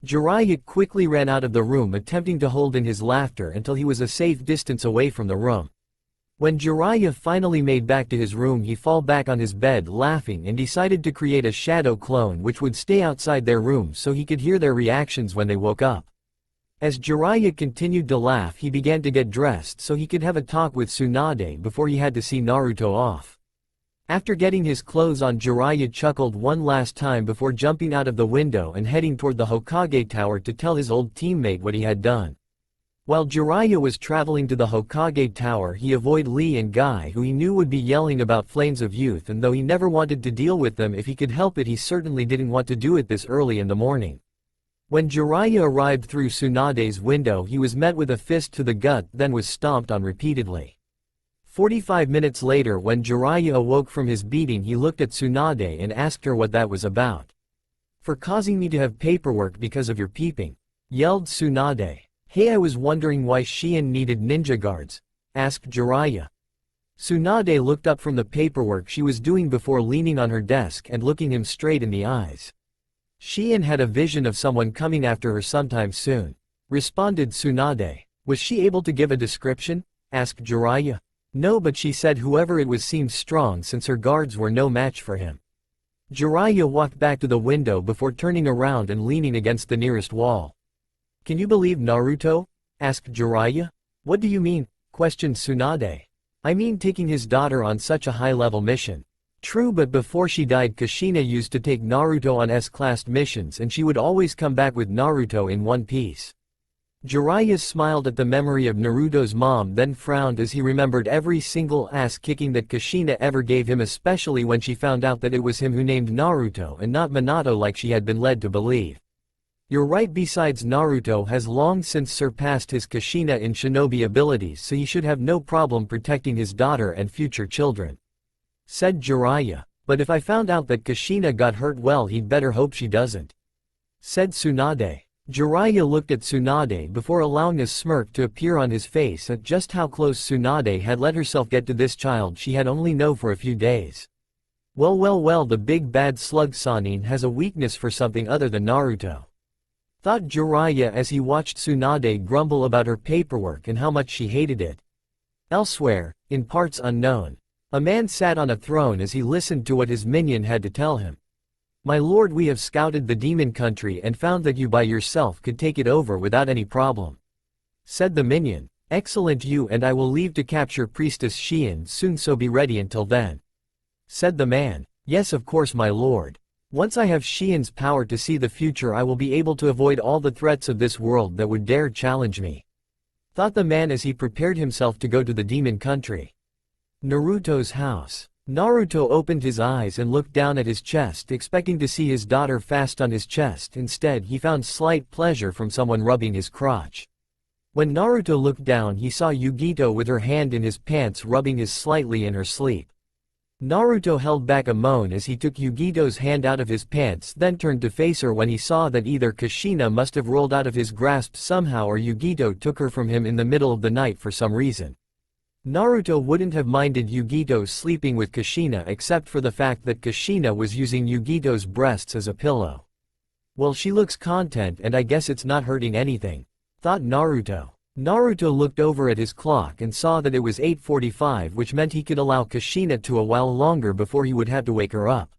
Speaker 1: Jiraiya quickly ran out of the room, attempting to hold in his laughter until he was a safe distance away from the room. When Jiraiya finally made back to his room, he fell back on his bed laughing and decided to create a shadow clone which would stay outside their room so he could hear their reactions when they woke up. As Jiraiya continued to laugh, he began to get dressed so he could have a talk with Tsunade before he had to see Naruto off. After getting his clothes on, Jiraiya chuckled one last time before jumping out of the window and heading toward the Hokage tower to tell his old teammate what he had done. While Jiraiya was traveling to the Hokage tower, he avoided Lee and Guy, who he knew would be yelling about flames of youth, and though he never wanted to deal with them if he could help it, he certainly didn't want to do it this early in the morning. When Jiraiya arrived through Tsunade's window, he was met with a fist to the gut, then was stomped on repeatedly. 45 minutes later, when Jiraiya awoke from his beating, he looked at Tsunade and asked her what that was about. "For causing me to have paperwork because of your peeping," yelled Tsunade. "Hey, I was wondering why Shien needed ninja guards," asked Jiraiya. Tsunade looked up from the paperwork she was doing before leaning on her desk and looking him straight in the eyes. "Shien had a vision of someone coming after her sometime soon," responded Tsunade. "Was she able to give a description?" asked Jiraiya. "No, but she said whoever it was seemed strong since her guards were no match for him." Jiraiya walked back to the window before turning around and leaning against the nearest wall. "Can you believe Naruto?" asked Jiraiya. "What do you mean?" questioned Tsunade. "I mean taking his daughter on such a high-level mission." "True, but before she died, Kushina used to take Naruto on S-class missions and she would always come back with Naruto in one piece." Jiraiya smiled at the memory of Naruto's mom, then frowned as he remembered every single ass-kicking that Kushina ever gave him, especially when she found out that it was him who named Naruto and not Minato like she had been led to believe. "You're right, besides Naruto has long since surpassed his Kushina in shinobi abilities, so he should have no problem protecting his daughter and future children," said Jiraiya. "But if I found out that Kushina got hurt, well, he'd better hope she doesn't," said Tsunade. Jiraiya looked at Tsunade before allowing a smirk to appear on his face at just how close Tsunade had let herself get to this child she had only known for a few days. Well, the big bad slug Sannin has a weakness for something other than Naruto," thought Jiraiya as he watched Tsunade grumble about her paperwork and how much she hated it. Elsewhere, in parts unknown, a man sat on a throne as he listened to what his minion had to tell him. "My lord, we have scouted the demon country and found that you by yourself could take it over without any problem," said the minion. "Excellent, you and I will leave to capture Priestess Shien soon, so be ready until then," said the man. "Yes, of course, my lord. Once I have Shien's power to see the future, I will be able to avoid all the threats of this world that would dare challenge me," thought the man as he prepared himself to go to the demon country. Naruto's house. Naruto opened his eyes and looked down at his chest, expecting to see his daughter fast on his chest. Instead, he found slight pleasure from someone rubbing his crotch. When Naruto looked down, he saw Yugito with her hand in his pants rubbing his slightly in her sleep. Naruto held back a moan as he took Yugito's hand out of his pants, then turned to face her when he saw that either Kushina must have rolled out of his grasp somehow or Yugito took her from him in the middle of the night for some reason. Naruto wouldn't have minded Yugito sleeping with Kushina except for the fact that Kushina was using Yugito's breasts as a pillow. "Well, she looks content and I guess it's not hurting anything," thought Naruto. Naruto looked over at his clock and saw that it was 8:45, which meant he could allow Kushina to a while longer before he would have to wake her up.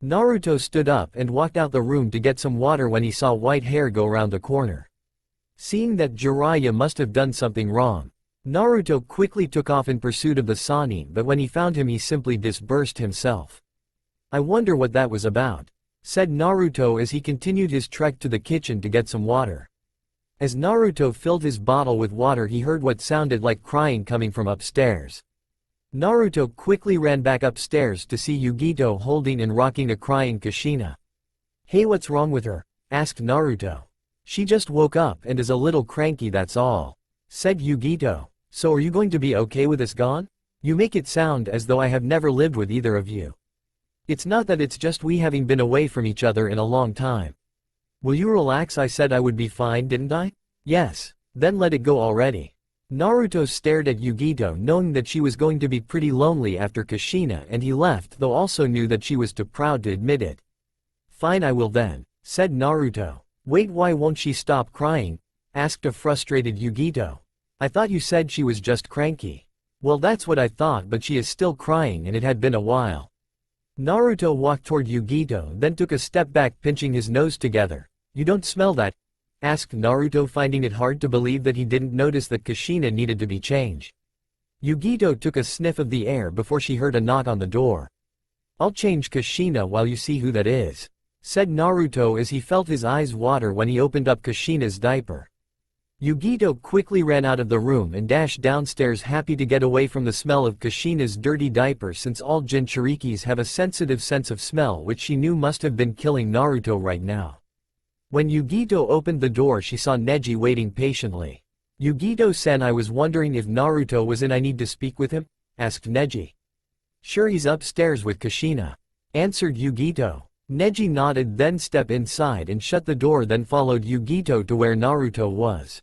Speaker 1: Naruto stood up and walked out the room to get some water when he saw white hair go around the corner. Seeing that Jiraiya must have done something wrong, Naruto quickly took off in pursuit of the Sannin, but when he found him he simply dispersed himself. "I wonder what that was about," said Naruto as he continued his trek to the kitchen to get some water. As Naruto filled his bottle with water, he heard what sounded like crying coming from upstairs. Naruto quickly ran back upstairs to see Yugito holding and rocking a crying Kushina. "Hey, what's wrong with her?" asked Naruto. "She just woke up and is a little cranky, that's all," said Yugito. "So are you going to be okay with us gone? You make it sound as though I have never lived with either of you. It's not that, it's just we having been away from each other in a long time." "Will you relax? I said I would be fine, didn't I?" "Yes. Then let it go already." Naruto stared at Yugito, knowing that she was going to be pretty lonely after Kushina, and he left, though also knew that she was too proud to admit it. "Fine, I will then," said Naruto. "Wait, why won't she stop crying?" asked a frustrated Yugito. "I thought you said she was just cranky." "Well, that's what I thought, but she is still crying and it had been a while." Naruto walked toward Yugito, then took a step back, pinching his nose together. "You don't smell that?" asked Naruto, finding it hard to believe that he didn't notice that Kushina needed to be changed. Yugito took a sniff of the air before she heard a knock on the door. I'll change Kushina while you see who that is," said Naruto as he felt his eyes water when he opened up Kushina's diaper. Yugito quickly ran out of the room and dashed downstairs, happy to get away from the smell of Kushina's dirty diaper, since all Jinchurikis have a sensitive sense of smell which she knew must have been killing Naruto right now. When Yugito opened the door, she saw Neji waiting patiently. "Yugito-sen, I was wondering if Naruto was in. I need to speak with him?" asked Neji. "Sure, he's upstairs with Kushina," answered Yugito. Neji nodded, then stepped inside and shut the door, then followed Yugito to where Naruto was.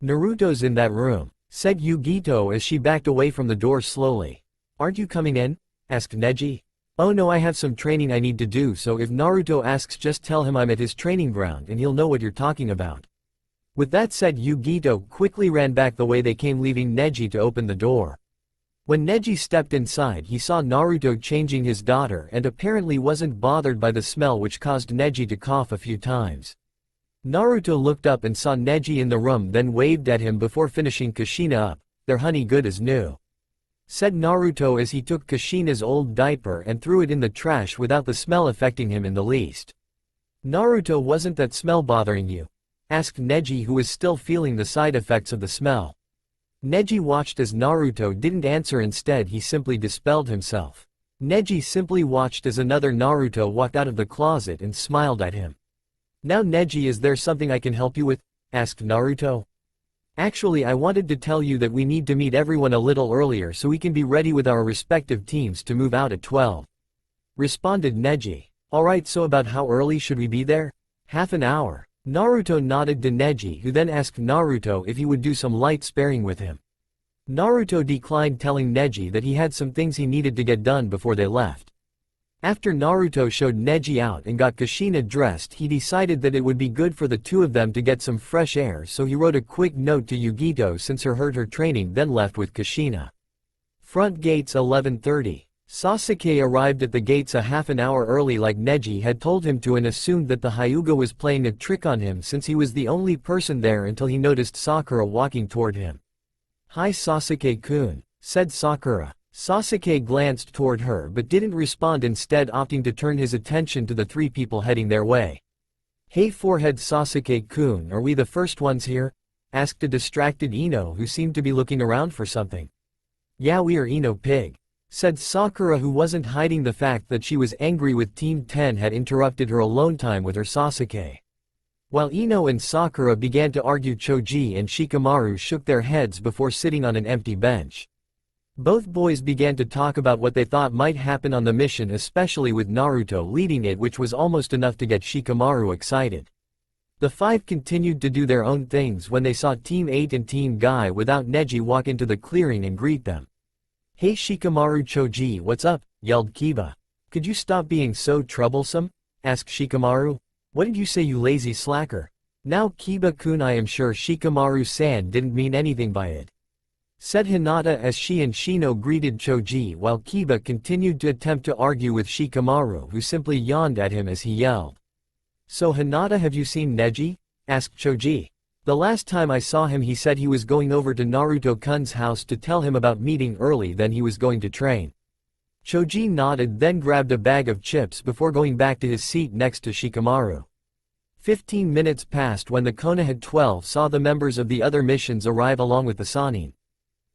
Speaker 1: "Naruto's in that room," said Yugito as she backed away from the door slowly. "Aren't you coming in?" asked Neji. "Oh no, I have some training I need to do, so if Naruto asks, just tell him I'm at his training ground and he'll know what you're talking about." With that said, Yugito quickly ran back the way they came, leaving Neji to open the door. When Neji stepped inside, he saw Naruto changing his daughter and apparently wasn't bothered by the smell, which caused Neji to cough a few times. Naruto looked up and saw Neji in the room, then waved at him before finishing Kushina up. "They're honey good as new," said Naruto as he took Kushina's old diaper and threw it in the trash without the smell affecting him in the least. "Naruto, wasn't that smell bothering you?" asked Neji, who was still feeling the side effects of the smell. Neji watched as Naruto didn't answer. Instead, he simply dispelled himself. Neji simply watched as another Naruto walked out of the closet and smiled at him. "Now Neji, is there something I can help you with?" asked Naruto. "Actually, I wanted to tell you that we need to meet everyone a little earlier so we can be ready with our respective teams to move out at 12. Responded Neji. "Alright, so about how early should we be there?" "Half an hour." Naruto nodded to Neji, who then asked Naruto if he would do some light sparring with him. Naruto declined, telling Neji that he had some things he needed to get done before they left. After Naruto showed Neji out and got Kushina dressed, he decided that it would be good for the two of them to get some fresh air, so he wrote a quick note to Yugito since her hurt her training, then left with Kushina. Front gates 11:30. Sasuke arrived at the gates a half an hour early like Neji had told him to, and assumed that the Hyuga was playing a trick on him since he was the only person there, until he noticed Sakura walking toward him. "Hi Sasuke-kun," said Sakura. Sasuke glanced toward her but didn't respond, instead opting to turn his attention to the three people heading their way. "Hey forehead Sasuke-kun, are we the first ones here?" asked a distracted Ino, who seemed to be looking around for something. "Yeah, we are, Ino Pig," said Sakura, who wasn't hiding the fact that she was angry with Team 10 had interrupted her alone time with her Sasuke. While Ino and Sakura began to argue, Choji and Shikamaru shook their heads before sitting on an empty bench. Both boys began to talk about what they thought might happen on the mission, especially with Naruto leading it, which was almost enough to get Shikamaru excited. The five continued to do their own things when they saw Team 8 and Team Guy without Neji walk into the clearing and greet them. "Hey Shikamaru, Choji, what's up?" yelled Kiba. "Could you stop being so troublesome?" asked Shikamaru. "What did you say, you lazy slacker?" "Now Kiba-kun, I am sure Shikamaru-san didn't mean anything by it," said Hinata as she and Shino greeted Choji, while Kiba continued to attempt to argue with Shikamaru, who simply yawned at him as he yelled. "So Hinata, have you seen Neji?" asked Choji. "The last time I saw him, he said he was going over to Naruto-kun's house to tell him about meeting early, then he was going to train." Choji nodded, then grabbed a bag of chips before going back to his seat next to Shikamaru. 15 minutes passed when the Konoha 12 saw the members of the other missions arrive along with the Sannin.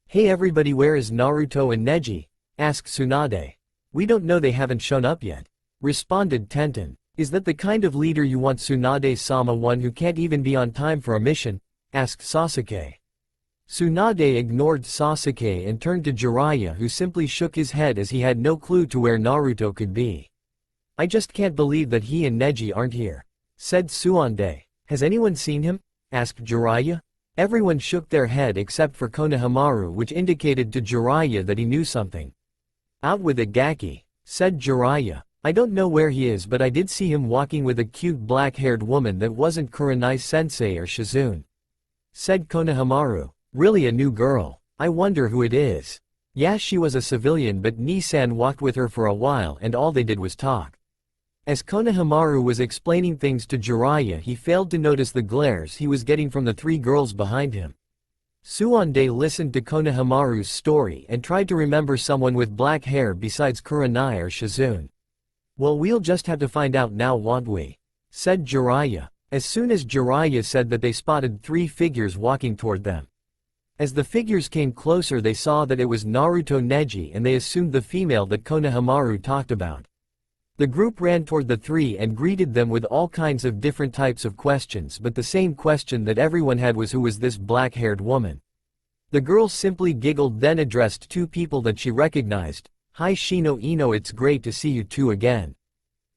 Speaker 1: "Hey everybody, where is Naruto and Neji?" asked Tsunade. "We don't know, they haven't shown up yet," responded Tenten. "Is that the kind of leader you want, Tsunade-sama, one who can't even be on time for a mission?" asked Sasuke. Tsunade ignored Sasuke and turned to Jiraiya, who simply shook his head as he had no clue to where Naruto could be. "I just can't believe that he and Neji aren't here," said Tsuande. "Has anyone seen him?" asked Jiraiya. Everyone shook their head except for Konohamaru, which indicated to Jiraiya that he knew something. "Out with it, Gaki," said Jiraiya. "I don't know where he is, but I did see him walking with a cute black-haired woman that wasn't Kurenai-sensei or Shizune," said Konohamaru. "Really, a new girl? I wonder who it is." "Yeah, she was a civilian, but Nissan walked with her for a while and all they did was talk." As Konohamaru was explaining things to Jiraiya, he failed to notice the glares he was getting from the three girls behind him. Suonde listened to Konohamaru's story and tried to remember someone with black hair besides Kurenai or Shizune. Well, we'll just have to find out now, won't we? Said Jiraiya. As soon as Jiraiya said that, they spotted 3 figures walking toward them. As the figures came closer, they saw that it was Naruto Neji, and they assumed the female that Konohamaru talked about. The group ran toward the 3 and greeted them with all kinds of different types of questions, but the same question that everyone had was, who was this black-haired woman? The girl simply giggled, then addressed 2 people that she recognized. "Hi Shino Ino, it's great to see you 2 again,"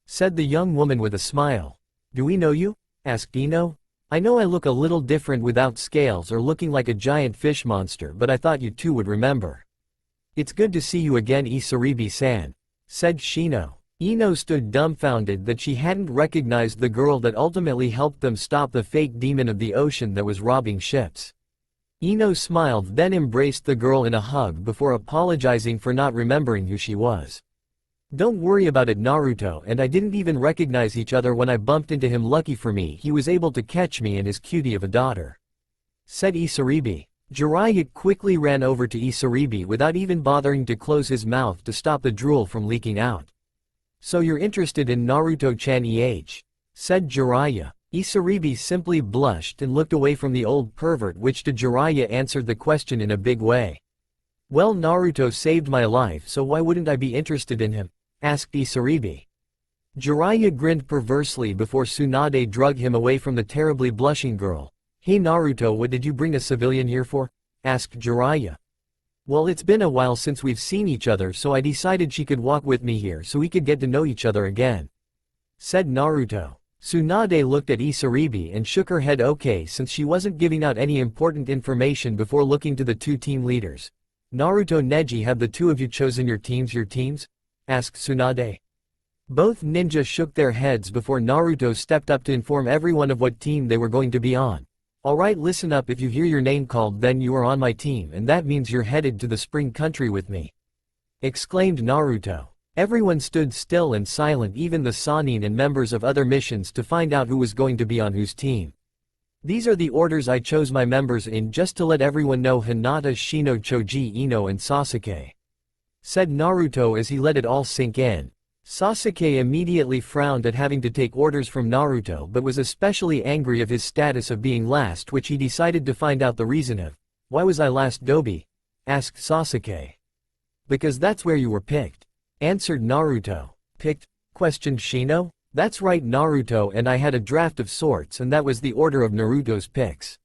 Speaker 1: said the young woman with a smile. "Do we know you?" asked Ino. "I know I look a little different without scales or looking like a giant fish monster, but I thought you 2 would remember." "It's good to see you again, Isaribi-san," said Shino. Ino stood dumbfounded that she hadn't recognized the girl that ultimately helped them stop the fake demon of the ocean that was robbing ships. Ino smiled, then embraced the girl in a hug before apologizing for not remembering who she was. "Don't worry about it, Naruto, and I didn't even recognize each other when I bumped into him. Lucky for me, he was able to catch me and his cutie of a daughter," said Isaribi. Jiraiya quickly ran over to Isaribi without even bothering to close his mouth to stop the drool from leaking out. "So you're interested in Naruto-chan said Jiraiya. Isaribi simply blushed and looked away from the old pervert, which to Jiraiya answered the question in a big way. "Well, Naruto saved my life, so why wouldn't I be interested in him?" asked Isaribi. Jiraiya grinned perversely before Tsunade dragged him away from the terribly blushing girl. "Hey Naruto, what did you bring a civilian here for?" asked Jiraiya. "Well, it's been a while since we've seen each other, so I decided she could walk with me here so we could get to know each other again," said Naruto. Tsunade looked at Isaribi and shook her head okay, since she wasn't giving out any important information, before looking to the 2 team leaders. "Naruto Neji, have the 2 of you chosen your teams? Asked Tsunade. Both ninjas shook their heads before Naruto stepped up to inform everyone of what team they were going to be on. "Alright, listen up, if you hear your name called, then you are on my team, and that means you're headed to the spring country with me," exclaimed Naruto. Everyone stood still and silent, even the Sannin and members of other missions, to find out who was going to be on whose team. "These are the orders I chose my members in, just to let everyone know: Hinata, Shino, Choji, Ino and Sasuke," said Naruto as he let it all sink in. Sasuke immediately frowned at having to take orders from Naruto, but was especially angry of his status of being last, which he decided to find out the reason of. "Why was I last, Dobi?" asked Sasuke. "Because that's where you were picked," answered Naruto. "Picked?" questioned Shino. "That's right, Naruto, and I had a draft of sorts, and that was the order of Naruto's picks,"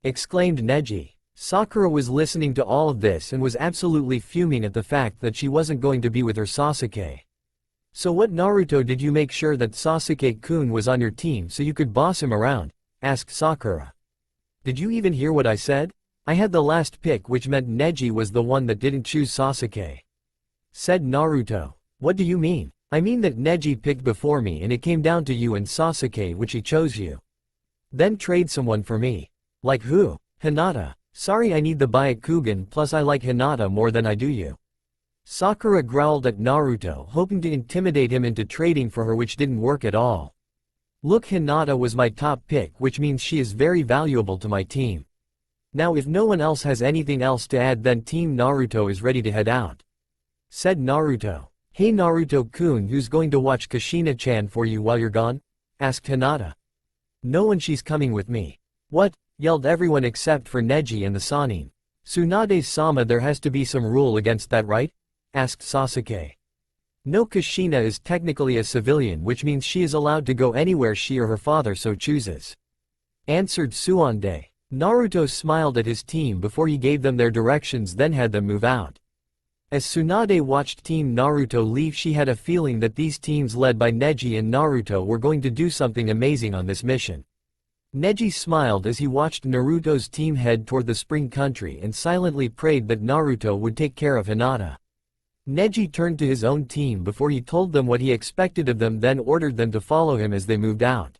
Speaker 1: exclaimed Neji. Sakura was listening to all of this and was absolutely fuming at the fact that she wasn't going to be with her Sasuke. "So what, Naruto, did you make sure that Sasuke-kun was on your team so you could boss him around?" asked Sakura. "Did you even hear what I said? I had the last pick, which meant Neji was the one that didn't choose Sasuke," said Naruto. "What do you mean?" "I mean that Neji picked before me and it came down to you and Sasuke, which he chose you. Then trade someone for me." "Like who?" "Hinata. Sorry, I need the Byakugan, plus I like Hinata more than I do you." Sakura growled at Naruto, hoping to intimidate him into trading for her, which didn't work at all. "Look, Hinata was my top pick, which means she is very valuable to my team. Now if no one else has anything else to add, then Team Naruto is ready to head out," said Naruto. "Hey Naruto-kun, who's going to watch Kushina-chan for you while you're gone?" asked Hinata. "No one, she's coming with me." "What?" yelled everyone except for Neji and the Sannin. "Tsunade-sama, there has to be some rule against that, right?" asked Sasuke. "No, Kushina is technically a civilian, which means she is allowed to go anywhere she or her father so chooses," answered Tsunade. Naruto smiled at his team before he gave them their directions, then had them move out. As Tsunade watched Team Naruto leave, she had a feeling that these teams led by Neji and Naruto were going to do something amazing on this mission. Neji smiled as he watched Naruto's team head toward the spring country and silently prayed that Naruto would take care of Hinata. Neji turned to his own team before he told them what he expected of them, then ordered them to follow him as they moved out.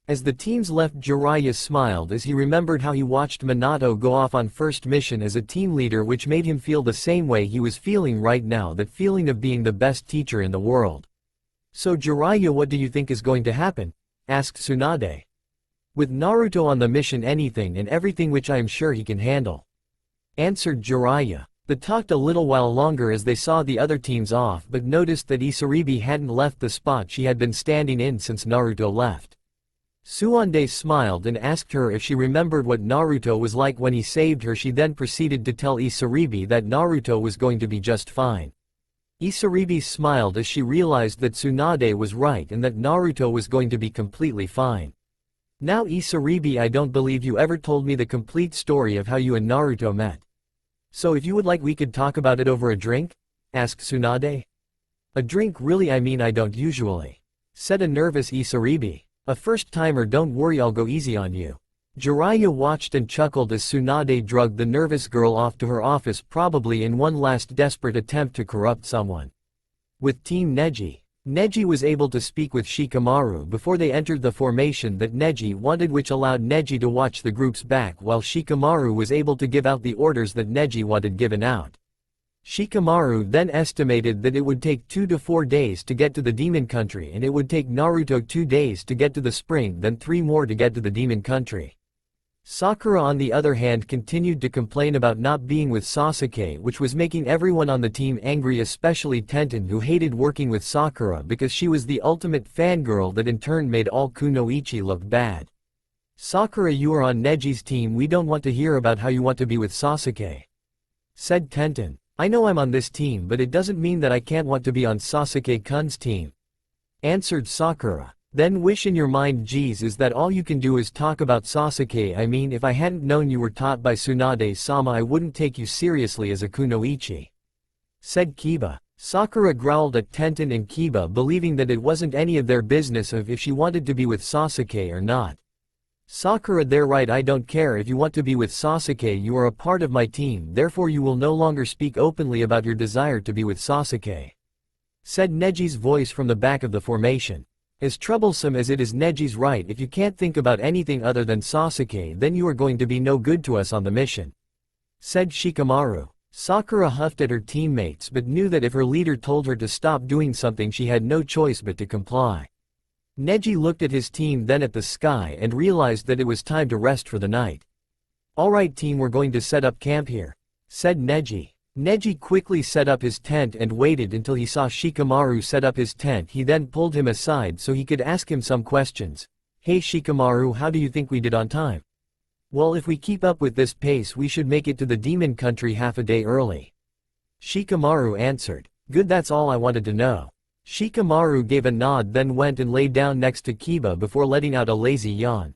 Speaker 1: As the teams left, Jiraiya smiled as he remembered how he watched Minato go off on first mission as a team leader, which made him feel the same way he was feeling right now, that feeling of being the best teacher in the world. "So Jiraiya, what do you think is going to happen?" asked Tsunade. With Naruto on the mission, anything and everything which I am sure he can handle," answered Jiraiya. They talked a little while longer as they saw the other teams off but noticed that Isaribi hadn't left the spot she had been standing in since Naruto left. Suande smiled and asked her if she remembered what Naruto was like when he saved her. She then proceeded to tell Isaribi that Naruto was going to be just fine. Isaribi smiled as she realized that Tsunade was right and that Naruto was going to be completely fine. "Now Isaribi, I don't believe you ever told me the complete story of how you and Naruto met. So if you would like we could talk about it over a drink?" asked Tsunade. "A drink? Really? I mean I don't usually," said a nervous Isaribi. "A first-timer, don't worry, I'll go easy on you." Jiraiya watched and chuckled as Tsunade drugged the nervous girl off to her office, probably in one last desperate attempt to corrupt someone. With Team Neji, Neji was able to speak with Shikamaru before they entered the formation that Neji wanted, which allowed Neji to watch the group's back while Shikamaru was able to give out the orders that Neji wanted given out. Shikamaru then estimated that it would take 2 to 4 days to get to the Demon Country, and it would take Naruto 2 days to get to the spring, then 3 more to get to the Demon Country. Sakura on the other hand continued to complain about not being with Sasuke, which was making everyone on the team angry, especially Tenten, who hated working with Sakura because she was the ultimate fangirl that in turn made all Kunoichi look bad. "Sakura, you are on Neji's team, we don't want to hear about how you want to be with Sasuke," said Tenten. "I know I'm on this team, but it doesn't mean that I can't want to be on Sasuke-kun's team," answered Sakura. "Then wish in your mind, geez, is that all you can do is talk about Sasuke? I mean, if I hadn't known you were taught by Tsunade-sama, I wouldn't take you seriously as a kunoichi," said Kiba. Sakura growled at Tenten and Kiba, believing that it wasn't any of their business if she wanted to be with Sasuke or not. "Sakura, they're right, I don't care if you want to be with Sasuke, you are a part of my team, therefore you will no longer speak openly about your desire to be with Sasuke," said Neji's voice from the back of the formation. "As troublesome as it is, Neji's right, if you can't think about anything other than Sasuke, then you are going to be no good to us on the mission," said Shikamaru. Sakura huffed at her teammates but knew that if her leader told her to stop doing something she had no choice but to comply. Neji looked at his team, then at the sky, and realized that it was time to rest for the night. "Alright team, we're going to set up camp here," said Neji. Neji quickly set up his tent and waited until he saw Shikamaru set up his tent. He then pulled him aside so he could ask him some questions. "Hey Shikamaru, how do you think we did on time?" "Well, if we keep up with this pace we should make it to the Demon Country half a day early," Shikamaru answered. "Good, that's all I wanted to know." Shikamaru gave a nod, then went and lay down next to Kiba before letting out a lazy yawn.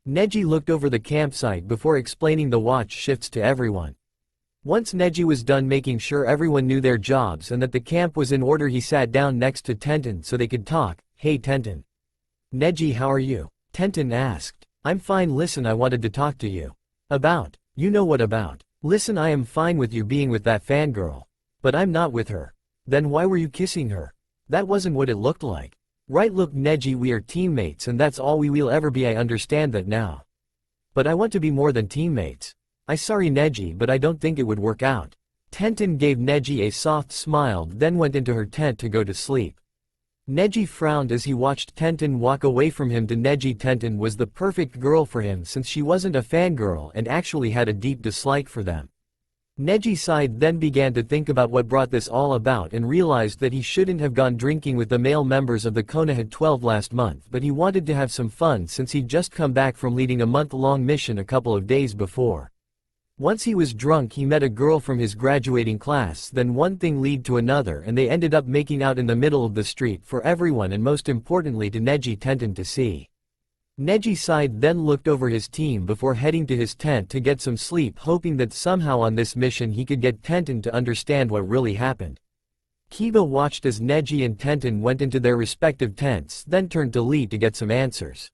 Speaker 1: Neji looked over the campsite before explaining the watch shifts to everyone. Once Neji was done making sure everyone knew their jobs and that the camp was in order, he sat down next to Tenten so they could talk. "Hey Tenten." "Neji, how are you?" Tenten asked. "I'm fine. Listen, I wanted to talk to you." "About? You know what about?" "Listen, I am fine with you being with that fangirl. But I'm not with her." "Then why were you kissing her? That wasn't what it looked like." "Right, look Neji, we are teammates and that's all we will ever be, I understand that now. But I want to be more than teammates. I sorry Neji, but I don't think it would work out." Tenten gave Neji a soft smile, then went into her tent to go to sleep. Neji frowned as he watched Tenten walk away from him. To Neji, Tenten was the perfect girl for him since she wasn't a fangirl and actually had a deep dislike for them. Neji sighed, then began to think about what brought this all about and realized that he shouldn't have gone drinking with the male members of the Konoha 12 last month, but he wanted to have some fun since he'd just come back from leading a month-long mission a couple of days before. Once he was drunk, he met a girl from his graduating class, then one thing led to another and they ended up making out in the middle of the street for everyone and most importantly to Neji Tenten to see. Neji sighed, then looked over his team before heading to his tent to get some sleep, hoping that somehow on this mission he could get Tenten to understand what really happened. Kiba watched as Neji and Tenten went into their respective tents, then turned to Lee to get some answers.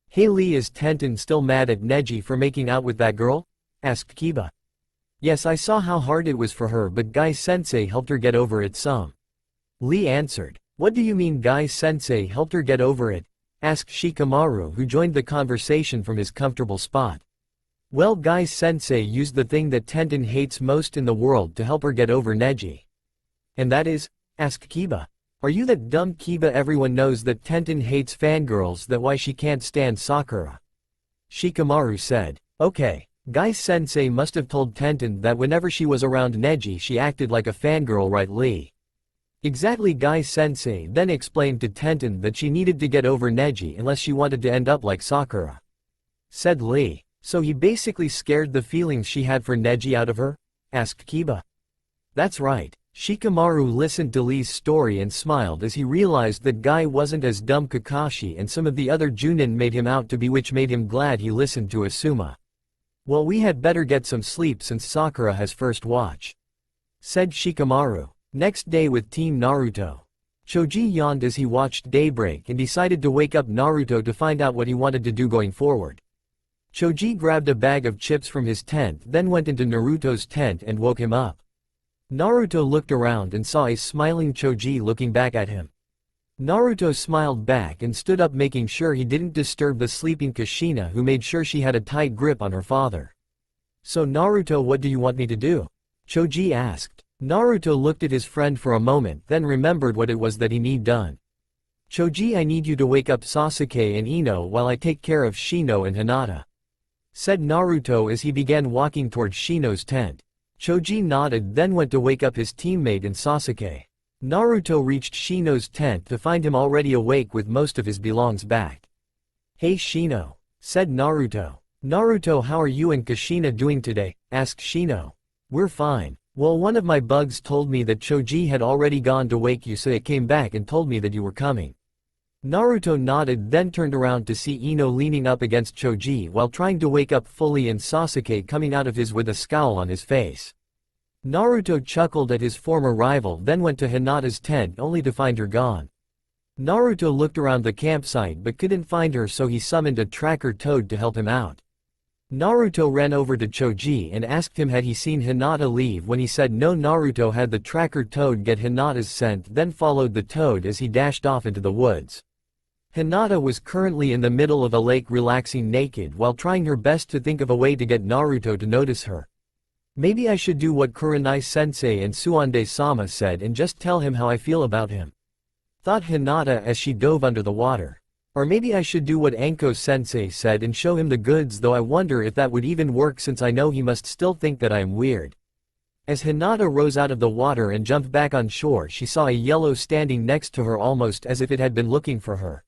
Speaker 1: "Hey Lee, is Tenten still mad at Neji for making out with that girl?" asked Kiba. "Yes, I saw how hard it was for her, but Guy-sensei helped her get over it some," Lee answered. "What do you mean Guy-sensei helped her get over it?" asked Shikamaru, who joined the conversation from his comfortable spot. "Well, Guy-sensei used the thing that Tenten hates most in the world to help her get over Neji." "And that is?" asked Kiba. "Are you that dumb?" "Kiba, everyone knows that Tenten hates fangirls, that's why she can't stand Sakura," Shikamaru said. Okay. Guy-sensei must have told Tenten that whenever she was around Neji she acted like a fangirl, right Lee? Exactly. Guy-sensei then explained to Tenten that she needed to get over Neji unless she wanted to end up like Sakura. Said Lee. So he basically scared the feelings she had for Neji out of her? Asked Kiba. That's right. Shikamaru listened to Lee's story and smiled as he realized that Guy wasn't as dumb Kakashi and some of the other Junin made him out to be, which made him glad he listened to Asuma. Well, we had better get some sleep since Sakura has first watch, said Shikamaru. Next day with Team Naruto. Choji yawned as he watched daybreak and decided to wake up Naruto to find out what he wanted to do going forward. Choji grabbed a bag of chips from his tent, then went into Naruto's tent and woke him up. Naruto looked around and saw a smiling Choji looking back at him. Naruto smiled back and stood up, making sure he didn't disturb the sleeping Kushina, who made sure she had a tight grip on her father. So Naruto, what do you want me to do? Choji asked. Naruto looked at his friend for a moment, then remembered what it was that he need done. Choji, I need you to wake up Sasuke and Ino while I take care of Shino and Hinata, said Naruto as he began walking toward Shino's tent. Choji nodded, then went to wake up his teammate and Sasuke. Naruto reached Shino's tent to find him already awake with most of his belongings back. Hey Shino, said Naruto. Naruto, how are you and Kushina doing today? Asked Shino. We're fine. Well, one of my bugs told me that Choji had already gone to wake you, so it came back and told me that you were coming. Naruto nodded, then turned around to see Ino leaning up against Choji while trying to wake up fully and Sasuke coming out of his with a scowl on his face. Naruto chuckled at his former rival, then went to Hinata's tent only to find her gone. Naruto looked around the campsite but couldn't find her, so he summoned a tracker toad to help him out. Naruto ran over to Choji and asked him had he seen Hinata leave. When he said no, Naruto had the tracker toad get Hinata's scent, then followed the toad as he dashed off into the woods. Hinata was currently in the middle of a lake relaxing naked while trying her best to think of a way to get Naruto to notice her. Maybe I should do what Kurenai-sensei and Suande-sama said and just tell him how I feel about him, thought Hinata as she dove under the water. Or maybe I should do what Anko-sensei said and show him the goods, though I wonder if that would even work since I know he must still think that I am weird. As Hinata rose out of the water and jumped back on shore, she saw a yellow standing next to her almost as if it had been looking for her.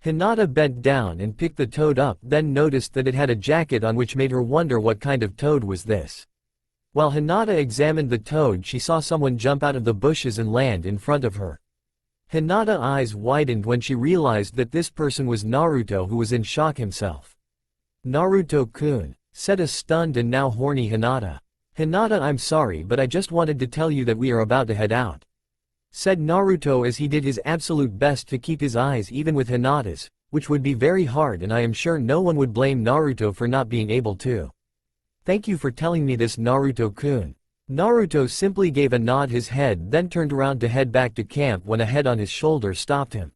Speaker 1: Hinata bent down and picked the toad up, then noticed that it had a jacket on, which made her wonder what kind of toad was this. While Hinata examined the toad, she saw someone jump out of the bushes and land in front of her. Hinata's eyes widened when she realized that this person was Naruto, who was in shock himself. Naruto-kun, said a stunned and now horny Hinata. Hinata, I'm sorry, but I just wanted to tell you that we are about to head out, said Naruto as he did his absolute best to keep his eyes even with Hinata's, which would be very hard, and I am sure no one would blame Naruto for not being able to. Thank you for telling me this, Naruto-kun. Naruto simply gave a nod his head, then turned around to head back to camp when a head on his shoulder stopped him.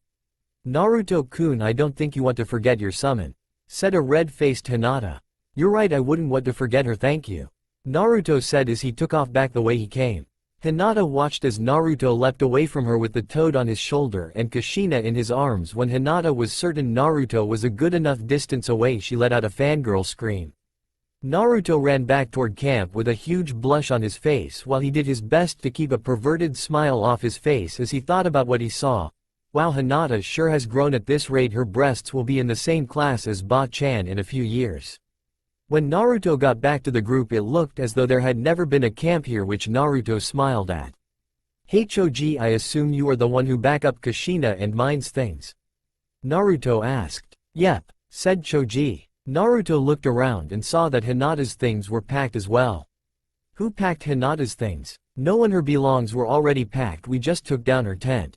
Speaker 1: Naruto-kun, I don't think you want to forget your summon, said a red-faced Hinata. You're right, I wouldn't want to forget her, thank you, Naruto said as he took off back the way he came. Hinata watched as Naruto leapt away from her with the toad on his shoulder and Kushina in his arms. When Hinata was certain Naruto was a good enough distance away, she let out a fangirl scream. Naruto ran back toward camp with a huge blush on his face while he did his best to keep a perverted smile off his face as he thought about what he saw. Wow, Hinata sure has grown. At this rate her breasts will be in the same class as Ba-chan in a few years. When Naruto got back to the group, it looked as though there had never been a camp here, which Naruto smiled at. Hey Choji, I assume you are the one who back up Kushina and mine's things? Naruto asked. Yep, said Choji. Naruto looked around and saw that Hinata's things were packed as well. Who packed Hinata's things? No one, her belongings were already packed, we just took down her tent,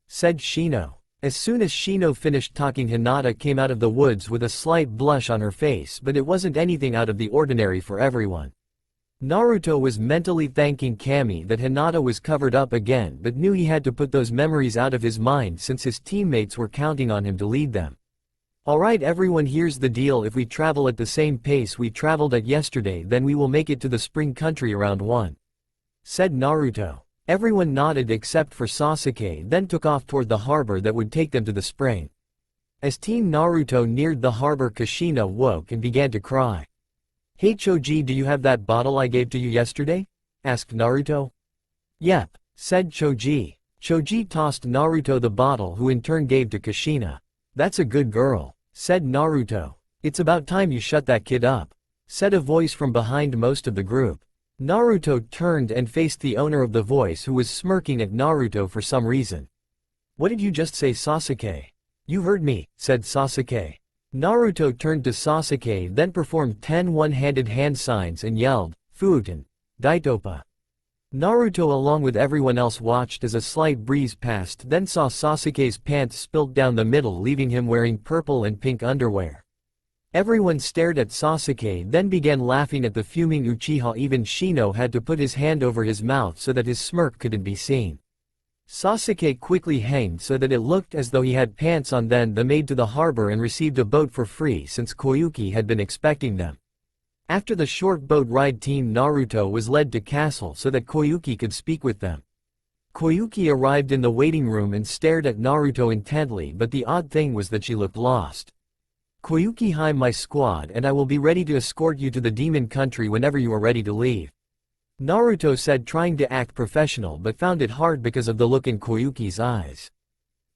Speaker 1: said Shino. As soon as Shino finished talking, Hinata came out of the woods with a slight blush on her face, but it wasn't anything out of the ordinary for everyone. Naruto was mentally thanking Kami that Hinata was covered up again, but knew he had to put those memories out of his mind since his teammates were counting on him to lead them. Alright everyone, here's the deal. If we travel at the same pace we traveled at yesterday, then we will make it to the spring country around 1, said Naruto. Everyone nodded except for Sasuke, then took off toward the harbor that would take them to the spring. As Team Naruto neared the harbor, Kushina woke and began to cry. "Hey Choji, do you have that bottle I gave to you yesterday?" asked Naruto. "Yep," said Choji. Choji tossed Naruto the bottle, who in turn gave to Kushina. "That's a good girl," said Naruto. "It's about time you shut that kid up," said a voice from behind most of the group. Naruto turned and faced the owner of the voice, who was smirking at Naruto for some reason. "What did you just say, Sasuke?" "You heard me," said Sasuke. Naruto turned to Sasuke, then performed 10 one-handed hand signs and yelled, "Fuuten! Daitopa!" Naruto along with everyone else watched as a slight breeze passed, then saw Sasuke's pants spilt down the middle, leaving him wearing purple and pink underwear. Everyone stared at Sasuke, then began laughing at the fuming Uchiha. Even Shino had to put his hand over his mouth so that his smirk couldn't be seen. Sasuke quickly hanged so that it looked as though he had pants on. Then they made to the harbor and received a boat for free since Koyuki had been expecting them. After the short boat ride, Team Naruto was led to castle so that Koyuki could speak with them. Koyuki arrived in the waiting room and stared at Naruto intently, but the odd thing was that she looked lost. "Koyuki, I'm my squad and I will be ready to escort you to the demon country whenever you are ready to leave," Naruto said, trying to act professional but found it hard because of the look in Koyuki's eyes.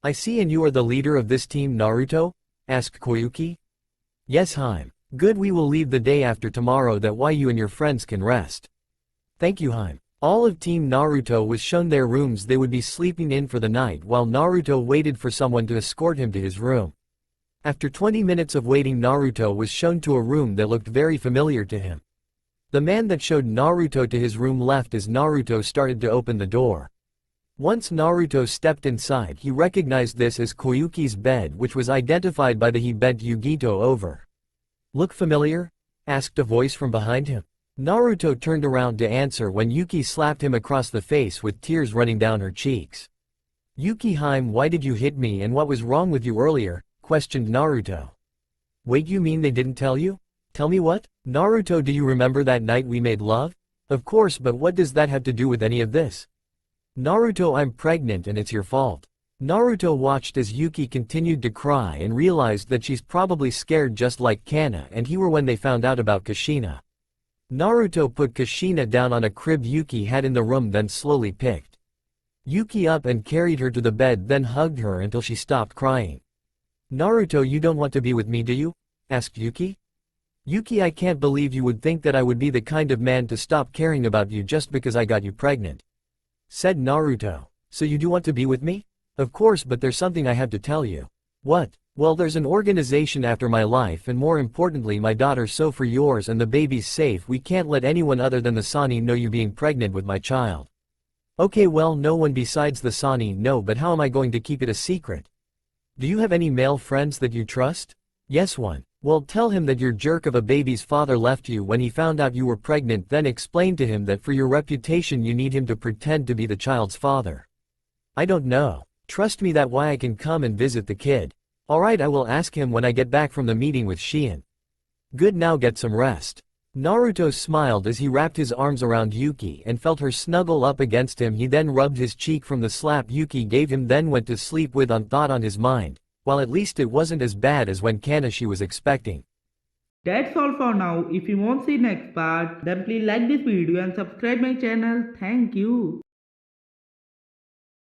Speaker 1: "I see, and you are the leader of this team, Naruto?" asked Koyuki. "Yes, Haim. Good, we will leave the day after tomorrow, that way you and your friends can rest." "Thank you, Haim." All of Team Naruto was shown their rooms they would be sleeping in for the night, while Naruto waited for someone to escort him to his room. After 20 minutes of waiting, Naruto was shown to a room that looked very familiar to him. The man that showed Naruto to his room left as Naruto started to open the door. Once Naruto stepped inside, he recognized this as Koyuki's bed, which was identified by the he bent Yugito over. "Look familiar?" asked a voice from behind him. Naruto turned around to answer when Yuki slapped him across the face with tears running down her cheeks. "Yuki, Haim, why did you hit me and what was wrong with you earlier?" questioned Naruto. "Wait, you mean they didn't tell you? Tell me what?" "Naruto, do you remember that night we made love?" "Of course, but what does that have to do with any of this?" "Naruto, I'm pregnant and it's your fault." Naruto watched as Yuki continued to cry and realized that she's probably scared just like Kana and he were when they found out about Kushina. Naruto put Kushina down on a crib Yuki had in the room, then slowly picked Yuki up and carried her to the bed, then hugged her until she stopped crying. "Naruto, you don't want to be with me, do you?" asked Yuki. "Yuki, I can't believe you would think that I would be the kind of man to stop caring about you just because I got you pregnant," said Naruto. "So you do want to be with me?" "Of course, but there's something I have to tell you." "What?" "Well, there's an organization after my life and more importantly my daughter, so for yours and the baby's safe we can't let anyone other than the Sani know you being pregnant with my child." "Okay, well, no one besides the Sani know, but how am I going to keep it a secret?" "Do you have any male friends that you trust?" "Yes, one." "Well, tell him that your jerk of a baby's father left you when he found out you were pregnant, then explain to him that for your reputation you need him to pretend to be the child's father." "I don't know. Trust me, that way I can come and visit the kid." "Alright, I will ask him when I get back from the meeting with Shion." "Good, now get some rest." Naruto smiled as he wrapped his arms around Yuki and felt her snuggle up against him. He then rubbed his cheek from the slap Yuki gave him, then went to sleep with a thought on his mind. Well, at least it wasn't as bad as when Kanashi was expecting.
Speaker 2: That's all for now. If you want to see next part, then please like this video and subscribe my channel. Thank you.